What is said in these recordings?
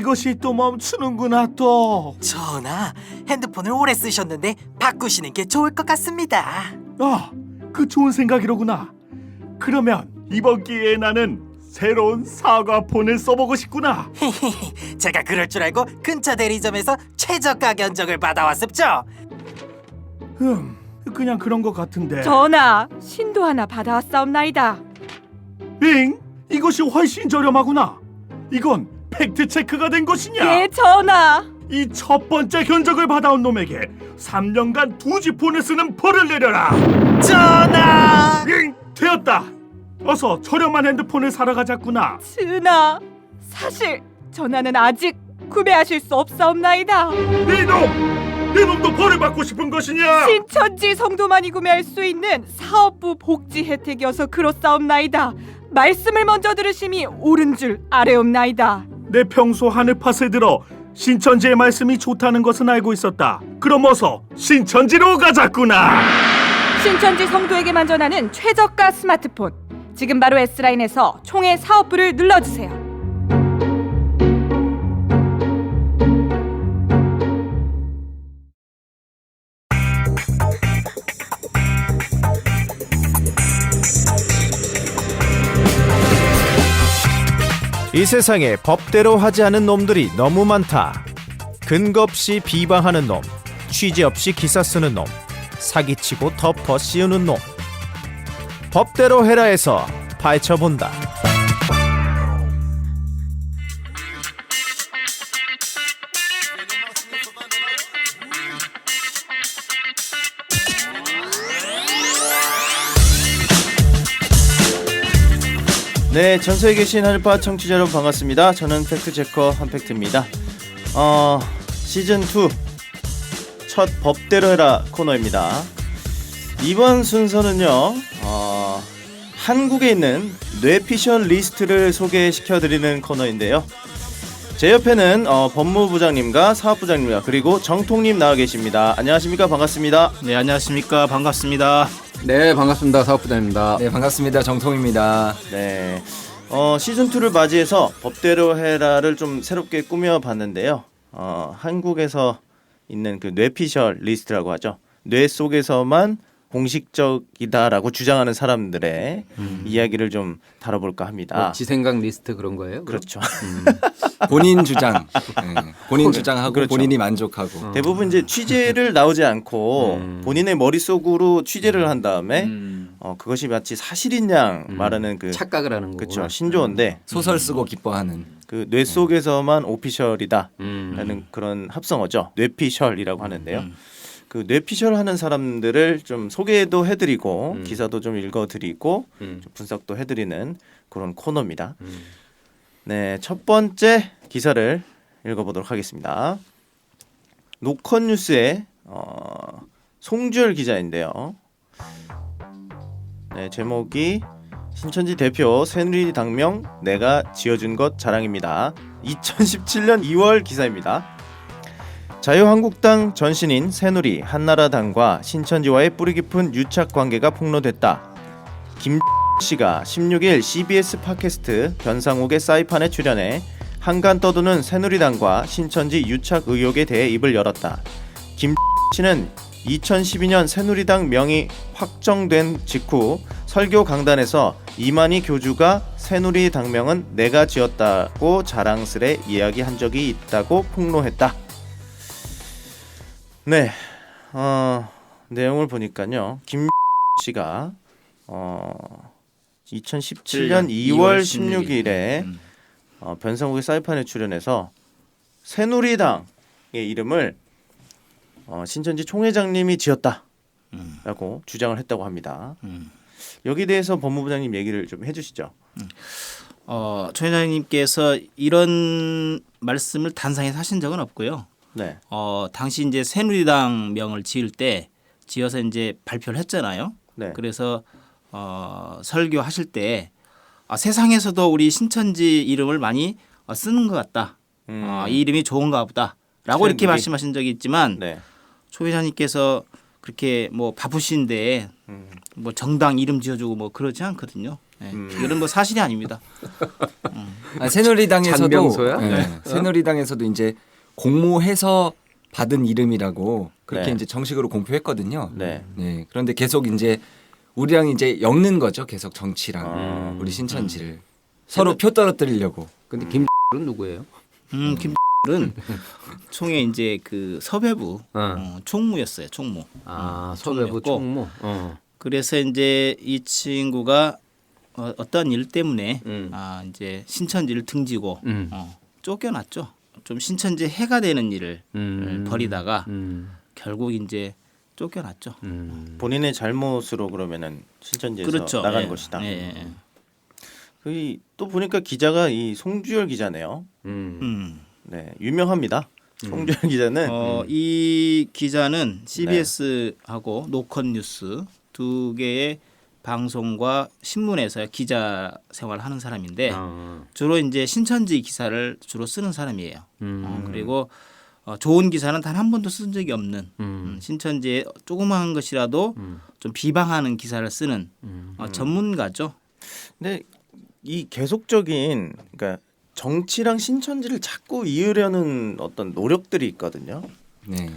이것이 또 멈추는구나 또. 전하, 핸드폰을 오래 쓰셨는데 바꾸시는 게 좋을 것 같습니다. 그 좋은 생각이로구나. 그러면 이번 기회에 나는 새로운 사과폰을 써보고 싶구나. 제가 그럴 줄 알고 근처 대리점에서 최저가 견적을 받아왔습죠. 그냥 그런 것 같은데. 전하, 신도 하나 받아왔사옵나이다. 잉? 이것이 훨씬 저렴하구나. 이건 팩트 체크가 된 것이냐? 예, 전하. 이 첫 번째 견적을 받아온 놈에게 3년간 2G폰을 쓰는 벌을 내려라. 전하! 잉! 되었다. 어서 저렴한 핸드폰을 사러 가자꾸나. 전하, 사실 전하는 아직 구매하실 수 없사옵나이다. 네 놈도 벌을 받고 싶은 것이냐? 신천지 성도만이 구매할 수 있는 사업부 복지 혜택이어서 그렇사옵나이다. 말씀을 먼저 들으심이 옳은 줄 아뢰옵나이다. 내 평소 하늘팟을 들어 신천지의 말씀이 좋다는 것은 알고 있었다. 그럼 어서 신천지로 가자꾸나. 신천지 성도에게만 전하는 최저가 스마트폰. 지금 바로 S라인에서 총회 사업부를 눌러주세요. 이 세상에 법대로 하지 않은 놈들이 너무 많다. 근거 없이 비방하는 놈, 취재 없이 기사 쓰는 놈, 사기치고 덮어 씌우는 놈. 법대로 해라에서 파헤쳐본다. 네, 전서에 계신 하늘파 청취자 여러분 반갑습니다. 저는 팩트체커 한팩트입니다. 시즌2 첫 법대로 해라 코너입니다. 이번 순서는요, 한국에 있는 뇌피셜 리스트를 소개시켜드리는 코너인데요. 제 옆에는 법무부장님과 사업부장님과 그리고 정통님 나와 계십니다. 안녕하십니까? 반갑습니다. 네, 안녕하십니까? 반갑습니다. 네, 반갑습니다. 사업부장입니다. 네, 반갑습니다. 정통입니다. 네, 시즌2를 맞이해서 법대로 해라를 좀 새롭게 꾸며봤는데요. 한국에서 있는 그 뇌피셜 리스트라고 하죠. 뇌 속에서만 공식적이다라고 주장하는 사람들의 이야기를 좀 다뤄볼까 합니다. 지생각 리스트 그런 거예요? 그렇죠. 본인 주장, 네, 본인 주장하고 그렇죠. 본인이 만족하고. 대부분 이제 취재를 나오지 않고 본인의 머릿속으로 취재를 한 다음에 그것이 마치 사실인 양 말하는 그 착각을 하는 거고. 그렇죠. 신조어인데 소설 쓰고 기뻐하는. 그 뇌 속에서만 오피셜이다라는 그런 합성어죠. 뇌피셜이라고 하는데요. 그 뇌피셜 하는 사람들을 좀 소개도 해드리고 기사도 좀 읽어드리고 좀 분석도 해드리는 그런 코너입니다. 네, 첫 번째 기사를 읽어보도록 하겠습니다. 노컷뉴스의 송주열 기자인데요. 네, 제목이 신천지 대표 새누리당명 내가 지어준 것 자랑입니다. 2017년 2월 기사입니다. 자유한국당 전신인 새누리, 한나라당과 신천지와의 뿌리 깊은 유착 관계가 폭로됐다. 김 씨가 16일 CBS 팟캐스트 변상욱의 사이판에 출연해 한간 떠도는 새누리당과 신천지 유착 의혹에 대해 입을 열었다. 김 씨는 2012년 새누리당 명이 확정된 직후 설교 강단에서 이만희 교주가 새누리당명은 내가 지었다고 자랑스레 이야기한 적이 있다고 폭로했다. 네, 내용을 보니까요. 김 씨가 2017년 2월 16일에 변상욱의 사이판에 출연해서 새누리당의 이름을 신천지 총회장님이 지었다라고 주장을 했다고 합니다. 여기에 대해서 법무부장님 얘기를 좀 해주시죠. 총회장님께서 이런 말씀을 단상에서 하신 적은 없고요. 네. 당시 이제 새누리당 명을 지을 때 지어서 이제 발표를 했잖아요. 네. 그래서 설교하실 때 세상에서도 우리 신천지 이름을 많이 쓰는 것 같다. 이 이름이 좋은가 보다라고 이렇게 말씀하신 적이 있지만 네. 초 회장님께서 그렇게 뭐 바쁘신데 뭐 정당 이름 지어주고 뭐 그러지 않거든요. 이런 뭐 사실이 아닙니다. 새누리당에서도 잔병소야? 새누리당에서도 이제 공모해서 받은 이름이라고 그렇게 네. 이제 정식으로 공표했거든요. 네. 네. 그런데 계속 이제 우리랑 이제 엮는 거죠. 계속 정치랑 아. 우리 신천지를 서로 표 떨어뜨리려고. 근데 김은 누구예요? 김은 총회 이제 그 섭외부 총무였어요. 총무. 아 서배부 총무였고. 총무. 그래서 이제 이 친구가 어떤 일 때문에 음. 이제 신천지를 등지고 음. 쫓겨났죠. 좀 신천지 해가 되는 일을 벌이다가 결국 이제 쫓겨났죠. 본인의 잘못으로 그러면은 신천지에서 그렇죠. 나간 예. 것이다. 예, 예. 또 보니까 기자가 이 송주열 기자네요. 네, 유명합니다. 송주열 기자는 이 기자는 CBS하고 노컷뉴스 두 개의 방송과 신문에서 기자 생활하는 사람인데 주로 이제 신천지 기사를 주로 쓰는 사람이에요. 그리고 좋은 기사는 단 한 번도 쓴 적이 없는 신천지의 조그마한 것이라도 좀 비방하는 기사를 쓰는 전문가죠. 근데 이 계속적인 그러니까 정치랑 신천지를 자꾸 이으려는 어떤 노력들이 있거든요. 네.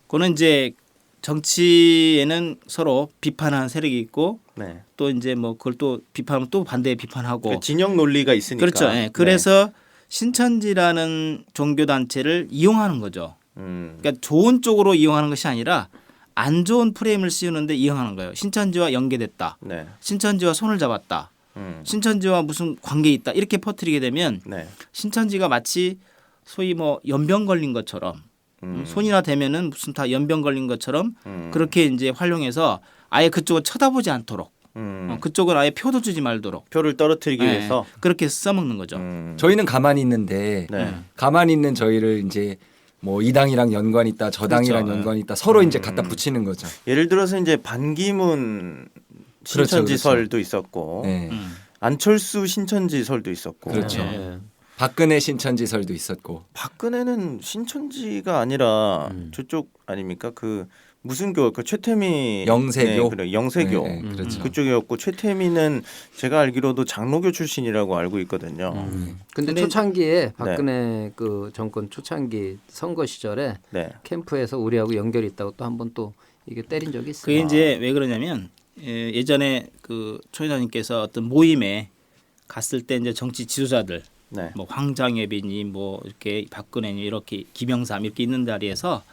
그거는 이제 정치에는 서로 비판하는 세력이 있고 네. 또 이제 뭐 그걸 또 비판하면 또 반대에 비판하고 그 진영 논리가 있으니까. 그렇죠. 예. 그래서 신천지라는 종교 단체를 이용하는 거죠. 그러니까 좋은 쪽으로 이용하는 것이 아니라 안 좋은 프레임을 씌우는데 이용하는 거예요. 신천지와 연계됐다. 네. 신천지와 손을 잡았다. 신천지와 무슨 관계 있다. 이렇게 퍼뜨리게 되면 네. 신천지가 마치 소위 뭐 연병 걸린 것처럼 손이나 대면은 무슨 다 연병 걸린 것처럼 그렇게 이제 활용해서 아예 그쪽을 쳐다보지 않도록 그쪽은 아예 표도 주지 말도록 표를 떨어뜨리기 예, 위해서. 그렇게 써먹는 거죠. 저희는 가만히 있는데 네. 가만히 있는 저희를 이제 뭐 이 당이랑 연관 있다, 저 당이랑 그렇죠. 연관 있다 서로 이제 갖다 붙이는 거죠. 예를 들어서 이제 반기문 그렇죠, 신천지설도 있었고 네. 안철수 신천지설도 있었고. 그렇죠. 예. 박근혜 신천지설도 있었고. 박근혜는 신천지가 아니라 저쪽 아닙니까? 그 무슨 교? 그 최태미 영세교? 네, 그래 영세교. 네, 네, 그렇죠. 그쪽이었고 최태미는 제가 알기로도 장로교 출신이라고 알고 있거든요. 근데 근데- 초창기에 박근혜 그 정권 초창기 선거 시절에 네. 캠프에서 우리하고 연결이 있다고 또 한 번 또 이게 때린 적이 있어요. 그게 이제 왜 그러냐면 예전에 그 초 회장님께서 어떤 모임에 갔을 때 이제 정치 지도자들 네. 뭐 황장엽이니 뭐 이렇게 박근혜니 이렇게 김영삼 이렇게 있는 자리에서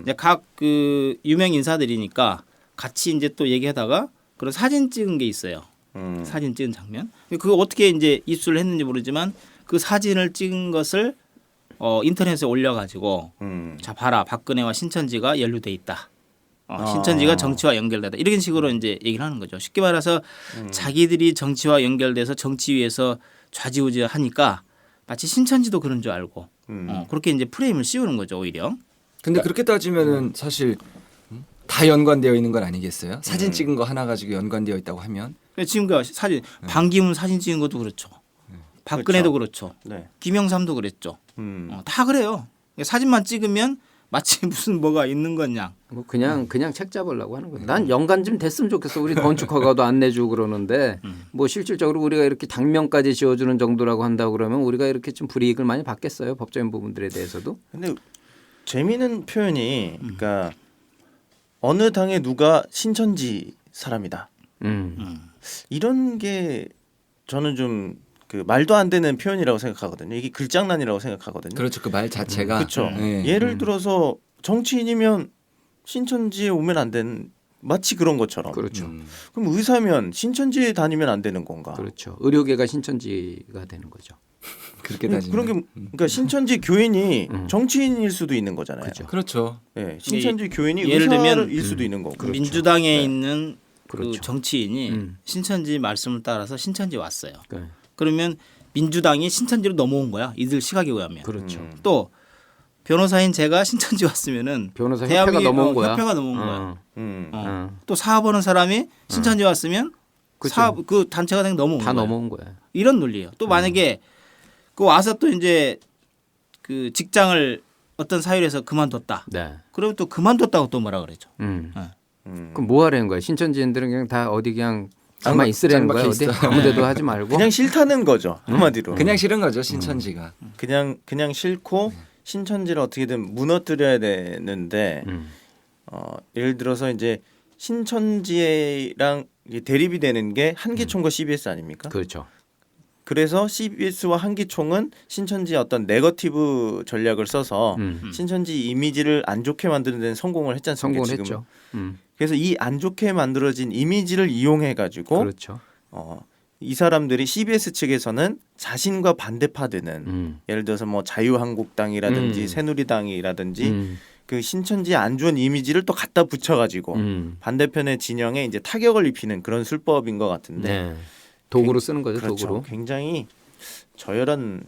이제 각 그 유명 인사들이니까 같이 이제 또 얘기하다가 그런 사진 찍은 게 있어요. 사진 찍은 장면. 그거 어떻게 이제 입수를 했는지 모르지만 그 사진을 찍은 것을 인터넷에 올려가지고 자 봐라 박근혜와 신천지가 연루돼 있다. 신천지가 정치와 연결되다. 이런 식으로 이제 얘기를 하는 거죠. 쉽게 말해서 자기들이 정치와 연결돼서 정치 위에서 좌지우지하니까 마치 신천지도 그런 줄 알고 그렇게 이제 프레임을 씌우는 거죠 오히려. 근데 그렇게 따지면은 사실 다 연관되어 있는 건 아니겠어요? 사진 찍은 거 하나 가지고 연관되어 있다고 하면 지금 그 사진 반기문 사진 찍은 것도 그렇죠. 박근혜도 그렇죠. 네. 김영삼도 그랬죠. 다 그래요. 사진만 찍으면 마치 무슨 뭐가 있는 거냐. 뭐 그냥 책 잡으려고 하는 거예요. 난 연관 좀 됐으면 좋겠어. 우리 건축허가도 안 내주고 그러는데 뭐 실질적으로 우리가 이렇게 당명까지 지어주는 정도라고 한다고 그러면 우리가 이렇게 좀 불이익을 많이 받겠어요. 법적인 부분들에 대해서도. 근데 재미있는 표현이 그러니까 어느 당에 누가 신천지 사람이다. 이런 게 저는 좀 그 말도 안 되는 표현이라고 생각하거든요. 이게 글장난이라고 생각하거든요. 그렇죠. 그 말 자체가 그렇죠. 네. 예를 들어서 정치인이면 신천지에 오면 안 되는 마치 그런 것처럼. 그렇죠. 그럼 의사면 신천지에 다니면 안 되는 건가? 그렇죠. 의료계가 신천지가 되는 거죠. 그렇게 따지면 그런 게 그러니까 신천지 교인이 정치인일 수도 있는 거잖아요. 그렇죠. 그렇죠. 예, 신천지 교인이 예를 들면 의사일 수도 있는 거고. 민주당에 네. 있는 그렇죠. 그 정치인이 신천지 말씀을 따라서 신천지 왔어요. 네. 그러면 민주당이 신천지로 넘어온 거야. 이들 시각에 의하면. 그렇죠. 또 변호사인 제가 신천지 왔으면은 변호사 협회가 넘어온 거야. 협회가 넘어온 거야. 어. 또 사업하는 사람이 신천지 왔으면 그렇죠. 사업 그 단체가 그냥 넘어온 다 거야. 넘어온 거야. 이런 논리예요. 또 만약에 그 와서 또 이제 그 직장을 어떤 사유에서 그만뒀다. 네. 그러면 또 그만뒀다고 또 뭐라 그러죠. 그럼 뭐 하려는 거야? 신천지인들은 그냥 다 어디 그냥 가만히 있으라는 거야. 어디 있어. 아무데도 하지 말고. 그냥 싫다는 거죠. 한마디로. 그냥 싫은 거죠 신천지가. 그냥 싫고 신천지를 어떻게든 무너뜨려야 되는데 예를 들어서 이제 신천지랑 대립이 되는 게 한기총과 CBS 아닙니까? 그렇죠. 그래서 CBS와 한기총은 신천지의 어떤 네거티브 전략을 써서 신천지 이미지를 안 좋게 만드는 데는 성공을 했지 않습니까? 성공을 지금. 했죠. 그래서 이 안 좋게 만들어진 이미지를 이용해 가지고 그렇죠. 이 사람들이 CBS 측에서는 자신과 반대파되는 예를 들어서 뭐 자유한국당이라든지 새누리당이라든지 그 신천지의 안 좋은 이미지를 또 갖다 붙여가지고 반대편의 진영에 이제 타격을 입히는 그런 술법인 것 같은데 네. 도구로 쓰는 거죠. 그렇죠. 도구로. 굉장히 저열한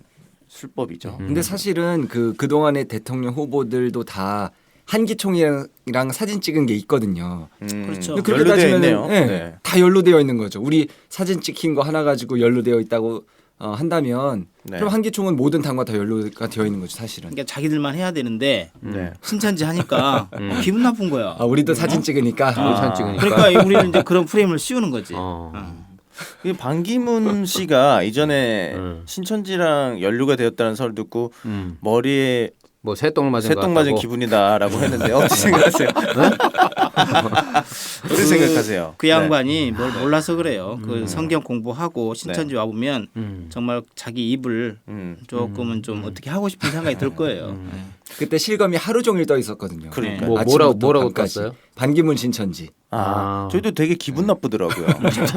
술법이죠. 근데 사실은 그동안의 대통령 후보들도 다 한기총이랑 사진 찍은 게 있거든요. 그렇죠. 근데 그렇게 연루되어 따지면 있네요. 네. 다 연루되어 있는 거죠. 우리 사진 찍힌 거 하나 가지고 연루되어 있다고 한다면 네. 그럼 한기총은 모든 당과 다 연루가 되어 있는 거죠, 사실은. 그러니까 자기들만 해야 되는데 네. 신천지 하니까 기분 나쁜 거야. 우리도 사진 찍으니까. 사진 찍으니까. 그러니까 우리는 이제 그런 프레임을 씌우는 거지. 이 반기문 씨가 이전에 신천지랑 연루가 되었다는 설을 듣고 머리에 뭐 새똥을 맞은 것 새똥 맞은 같다고. 기분이다라고 했는데 어떻게 생각하세요? 어떻게 생각하세요? 그 양반이 뭘 몰라서 그래요. 그 성경 공부하고 네. 신천지 와 보면 정말 자기 입을 조금은 좀 어떻게 하고 싶은 생각이 들 거예요. 그때 실검이 하루 종일 떠 있었거든요. 그러니까요. 뭐 아침부터 뭐라고 밤까지. 떴어요? 반기문 신천지. 저희도 되게 기분 나쁘더라고요.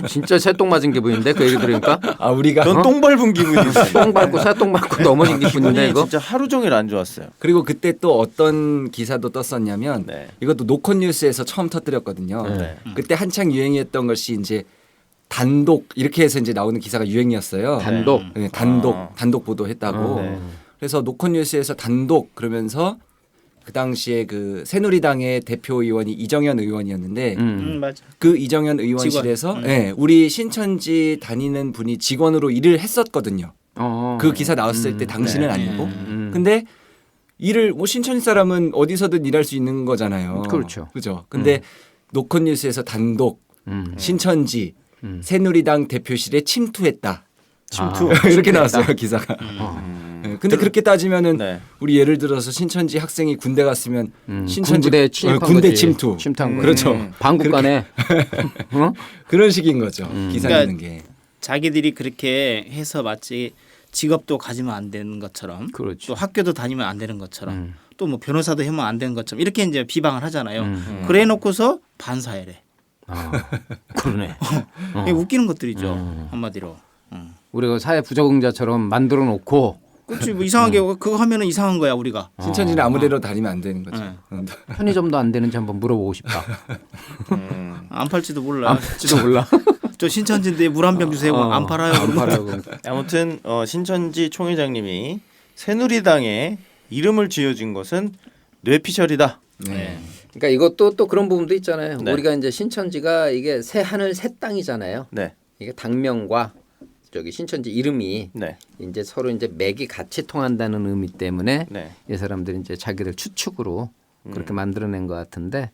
진짜 새똥 맞은 기분인데 그 얘기 들으니까 우리가 전 똥 밟은 기분이 있어요. 똥 밟고 새똥 밟고 넘어진 기분인데 기분이 이거. 진짜 하루 종일 안 좋았어요. 그리고 그때 또 어떤 기사도 떴었냐면 네. 이것도 노컷뉴스에서 처음 터뜨렸거든요. 네. 그때 한창 유행이었던 것이 이제 단독 이렇게 해서 이제 나오는 기사가 유행이었어요. 단독. 네, 단독 보도했다고. 네. 그래서 노컷뉴스에서 단독 그러면서 그 당시에 그 새누리당의 대표 의원이 이정현 의원이었는데 맞아. 그 이정현 의원실에서 네, 우리 신천지 다니는 분이 직원으로 일을 했었거든요. 그 기사 나왔을 때 당신은 아니고. 근데 일을 뭐 신천지 사람은 어디서든 일할 수 있는 거잖아요. 그렇죠. 그죠. 근데 노컷뉴스에서 단독 신천지 새누리당 대표실에 침투했다. 침투 이렇게 나왔어요 기사가. 네, 근데 그렇게 따지면은 네. 우리 예를 들어서 신천지 학생이 군대 갔으면 신천지 군부대 침입한 군대 거지. 침투. 침투한 거지. 그렇죠. 방국간에 그런 식인 거죠. 기사 그러니까 내는 게. 자기들이 그렇게 해서 마치 직업도 가지면 안 되는 것처럼 그렇죠. 또 학교도 다니면 안 되는 것처럼 또 뭐 변호사도 하면 안 되는 것처럼 이렇게 이제 비방을 하잖아요. 그래 놓고서 반사회래. 그러네. 이게 웃기는 것들이죠. 한마디로. 우리가 사회 부적응자처럼 만들어 놓고 그렇지. 뭐 이상하게 그거 하면은 이상한 거야 우리가. 신천지는 아무데나 다니면 안 되는 거죠. 편의점도 안 되는지 한번 물어보고 싶다. 안 팔지도 몰라. 지도 몰라. 저 신천지인데 물 한 병 주세요. 안 팔아요. 안 팔아요. 아무튼 신천지 총회장님이 새누리당에 이름을 지어준 것은 뇌피셜이다. 네. 그러니까 이것도 또 그런 부분도 있잖아요. 네. 우리가 이제 신천지가 이게 새 하늘 새 땅이잖아요. 네, 이게 당명과 저기 신천지 이름이 네, 이제 서로 이제 맥이 같이 통한다는 의미 때문에 네. 이 사람들이 이제 자기들 추측으로 그렇게 만들어낸 것 같은데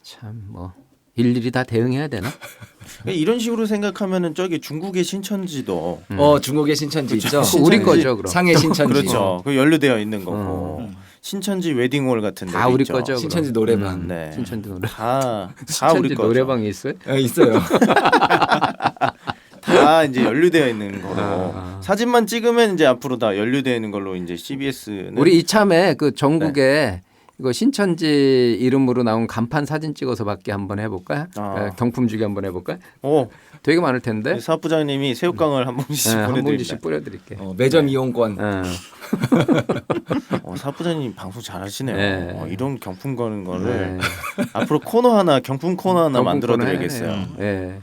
참 뭐 일일이 다 대응해야 되나? 이런 식으로 생각하면은 저기 중국의 신천지도 중국의 신천지 있죠. 그거 우리 거죠, 그럼. 상해 신천지. 그렇죠. 그 연루되어 있는 거고 신천지 웨딩홀 같은 다 데도 우리 있죠. 거죠. 신천지 노래방. 네, 신천지 노래. 다 신천지 우리 거죠. 노래방이 있어요? 있어요. 다 이제 연루되어 있는 거로 사진만 찍으면 이제 앞으로 다 연루되어 있는 걸로 이제 CBS는 우리 이참에 그 전국에 이거 신천지 이름으로 나온 간판 사진 찍어서밖에 한번 해볼까요? 경품 주기 한번 해볼까요? 되게 많을 텐데. 사업부장님이 새우깡을 한 봉지씩 한 보내드립니다. 봉지씩 뿌려드릴게. 매점 이용권. 사업부장님 방송 잘하시네요. 네. 이런 경품 거는 거를 앞으로 코너 하나 경품 코너 하나 만들어드리겠어요. 네.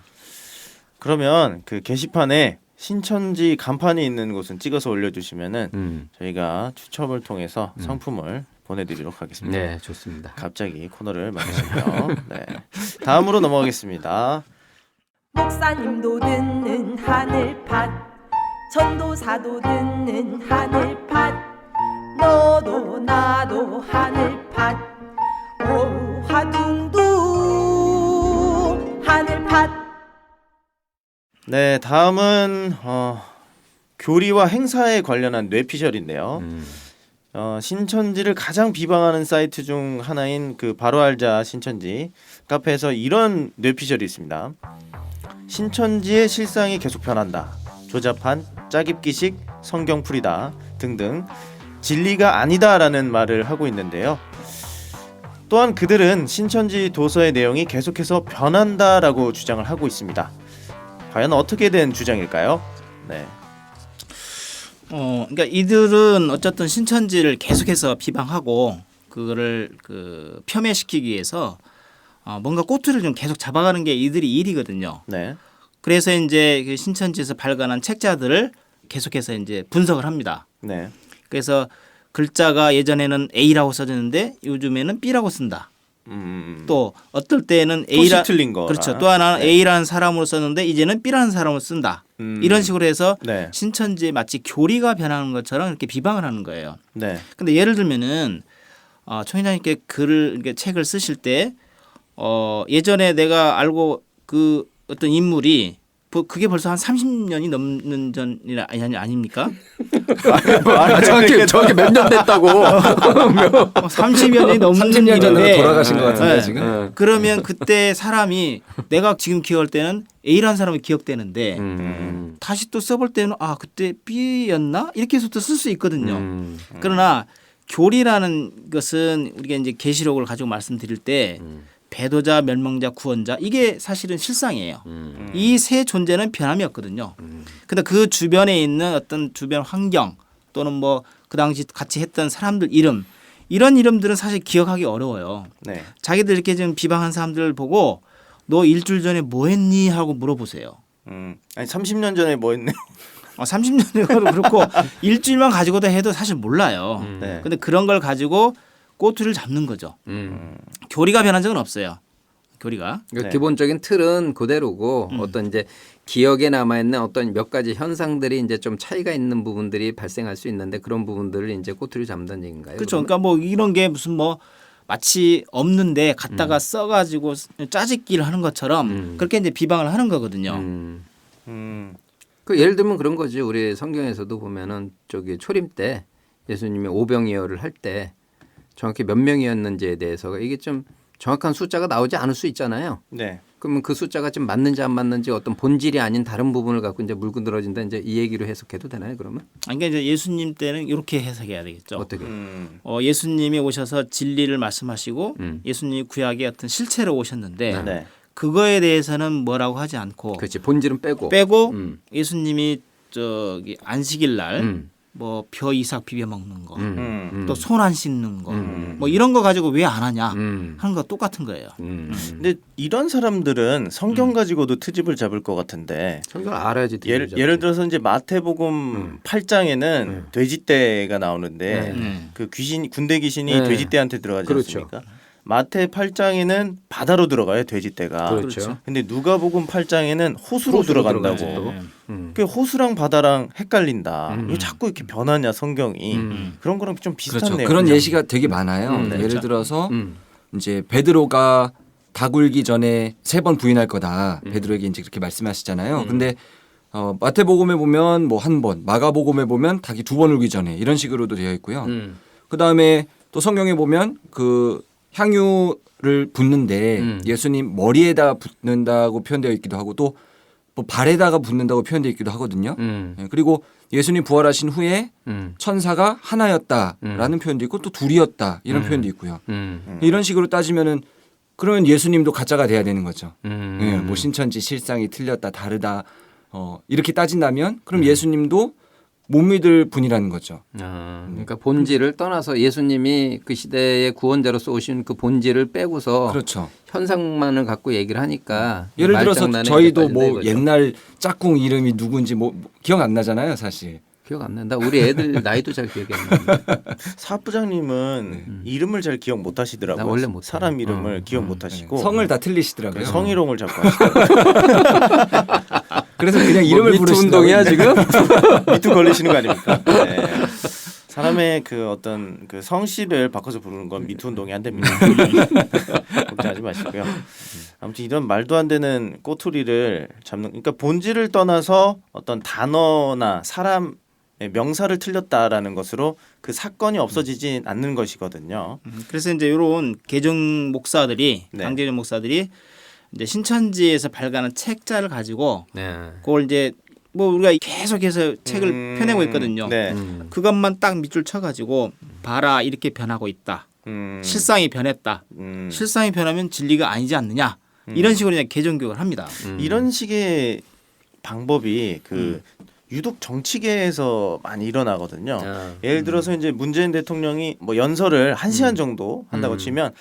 그러면 그 게시판에 신천지 간판이 있는 곳은 찍어서 올려주시면은 저희가 추첨을 통해서 상품을 보내드리도록 하겠습니다. 네, 좋습니다. 갑자기 코너를 만드시고요. 네. 다음으로 넘어가겠습니다. 목사님도 듣는 하늘팟 전도사도 듣는 하늘팟 너도 나도 하늘팟 오 화둥둥 하늘팟 네, 다음은 교리와 행사에 관련한 뇌피셜인데요. 신천지를 가장 비방하는 사이트 중 하나인 그 바로 알자 신천지 카페에서 이런 뇌피셜이 있습니다. 신천지의 실상이 계속 변한다. 조잡한 짜깁기식 성경풀이다 등등 진리가 아니다라는 말을 하고 있는데요. 또한 그들은 신천지 도서의 내용이 계속해서 변한다라고 주장을 하고 있습니다. 과연 어떻게 된 주장일까요? 네. 그러니까 이들은 어쨌든 신천지를 계속해서 비방하고 그거를 그 폄훼시키기 위해서 뭔가 꼬투리를 좀 계속 잡아가는 게 이들이 일이거든요. 네. 그래서 이제 그 신천지에서 발간한 책자들을 계속해서 이제 분석을 합니다. 네. 그래서 글자가 예전에는 A라고 써졌는데 요즘에는 B라고 쓴다. 또 어떨 때는 A라 틀린 거. 그렇죠. 또 하나는 A라는 사람으로 썼는데 이제는 B라는 사람으로 쓴다. 이런 식으로 해서 네. 신천지에 마치 교리가 변하는 것처럼 이렇게 비방을 하는 거예요. 네. 근데 예를 들면은 총 회장님께 이렇게 책을 쓰실 때 예전에 내가 알고 그 어떤 인물이 그게 벌써 한 30년이 넘는 전이라 아닙니까? 정확히 몇 년 됐다고. 30년이 넘는 30년 전으로 일인데 돌아가신 것 같은데 네. 지금. 그러면 그때 사람이 내가 지금 기억할 때는 A라는 사람이 기억되는데 다시 또 써볼 때는 그때 B였나 이렇게 해서 또 쓸 수 있거든요. 그러나 교리라는 것은 우리가 이제 계시록을 가지고 말씀드릴 때 배도자, 멸망자, 구원자 이게 사실은 실상이에요. 이 세 존재는 변함이 없거든요. 근데 그 주변에 있는 어떤 주변 환경 또는 뭐 그 당시 같이 했던 사람들 이름 이런 이름들은 사실 기억하기 어려워요. 네. 자기들 이렇게 좀 비방한 사람들을 보고 너 일주일 전에 뭐 했니 하고 물어보세요. 아니 30년 전에 뭐 했네요. 30년이라도 그렇고 일주일만 가지고도 해도 사실 몰라요. 네. 근데 그런 걸 가지고 꼬투리를 잡는 거죠. 교리가 변한 적은 없어요. 교리가. 그러니까 네. 기본적인 틀은 그대로고 어떤 이제 기억에 남아 있는 어떤 몇 가지 현상들이 이제 좀 차이가 있는 부분들이 발생할 수 있는데 그런 부분들을 이제 꼬투리 잡는다는 얘기인가요? 그렇죠. 그러면? 그러니까 뭐 이런 게 무슨 뭐 마치 없는데 갖다가 써가지고 짜집기를 하는 것처럼 그렇게 이제 비방을 하는 거거든요. 그 예를 들면 그런 거지. 우리 성경에서도 보면은 저기 초림 때 예수님이 오병이어를 할 때 정확히 몇 명이었는지에 대해서 이게 좀 정확한 숫자가 나오지 않을 수 있잖아요. 네. 그러면 그 숫자가 좀 맞는지 안 맞는지 어떤 본질이 아닌 다른 부분을 갖고 이제 물고 늘어진다. 이제 이 얘기로 해석해도 되나요? 그러면 그러니까 이제 예수님 때는 이렇게 해석해야 되겠죠. 어떻게? 예수님이 오셔서 진리를 말씀하시고 예수님이 구약의 어떤 실체로 오셨는데 네. 그거에 대해서는 뭐라고 하지 않고 그렇지. 본질은 빼고. 예수님이 저기 안식일 날 뭐 벼 이삭 비벼 먹는 거, 또 손 안 씻는 거, 뭐 이런 거 가지고 왜 안 하냐 하는 거 똑같은 거예요. 근데 이런 사람들은 성경 가지고도 트집을 잡을 것 같은데 성경을 알아야지. 예를 들어서 이제 마태복음 8장에는 돼지떼가 나오는데 그 귀신 군대 귀신이 네. 돼지떼한테 들어가지 그렇죠. 않습니까? 마태 8장에는 바다로 들어가요 돼지떼가. 그렇죠. 근데 누가복음 8장에는 호수로 들어간다고. 들어가지 또. 그 호수랑 바다랑 헷갈린다. 왜 자꾸 이렇게 변하냐 성경이. 그런 거랑 좀 비슷한 그렇죠. 내용. 그런 예시가 되게 많아요. 네, 예를 그렇죠. 들어서 이제 베드로가 다 굴기 전에 3번 부인할 거다. 베드로에게 이제 그렇게 말씀하시잖아요. 근데 마태복음에 보면 뭐 한 번, 마가복음에 보면 닭이 2번 울기 전에 이런 식으로도 되어 있고요. 그 다음에 또 성경에 보면 그 향유를 붓는데 예수님 머리에다 붓는다고 표현되어 있기도 하고 또 뭐 발에다가 붓는다고 표현되어 있기도 하거든요. 예, 그리고 예수님 부활하신 후에 천사가 하나였다라는 표현도 있고 또 둘이었다 이런 표현도 있고요. 이런 식으로 따지면은 그러면 예수님도 가짜가 돼야 되는 거죠. 예, 뭐 신천지 실상이 틀렸다 다르다 이렇게 따진다면 그럼 예수님도 못 믿을 분이라는 거죠. 그러니까 본질을 떠나서 예수님이 그 시대의 구원자로서 오신 그 본질을 빼고서 그렇죠. 현상만을 갖고 얘기를 하니까 예를 들어서 말장난에 저희도 빠진다 뭐 이거죠. 옛날 짝꿍 이름이 누군지 뭐 기억 안 나잖아요, 사실. 기억 안 난다. 우리 애들 나이도 잘 기억이 안 나는데. 사부장님은 이름을 잘 기억 못 하시더라고요. 나 원래 못 사람 해요. 이름을 기억 못 하시고 성을 다 틀리시더라고요. 성희롱을 자꾸 하시더라고요. 그래서 그냥 이름을 미투 부르시더라고요. 운동이야 지금? 미투 걸리시는 거 아닙니까? 네. 사람의 그 어떤 그 성씨를 바꿔서 부르는 건 미투 운동이 안 됩니다. 걱정하지 마시고요. 아무튼 이런 말도 안 되는 꼬투리를 잡는, 그러니까 본질을 떠나서 어떤 단어나 사람의 명사를 틀렸다라는 것으로 그 사건이 없어지진 않는 것이거든요. 그래서 이제 이런 개정 목사들이 네. 강제적 목사들이 이제 신천지에서 발간한 책자를 가지고 네. 그걸 이제 뭐 우리가 계속해서 책을 펴내고 있거든요. 네. 그것만 딱 밑줄 쳐가지고 봐라 이렇게 변하고 있다. 실상이 변했다. 실상이 변하면 진리가 아니지 않느냐. 이런 식으로 그냥 개정 교육을 합니다. 이런 식의 방법이 그 유독 정치계에서 많이 일어나거든요. 예를 들어서 이제 문재인 대통령이 뭐 연설을 1시간 정도 한다고 치면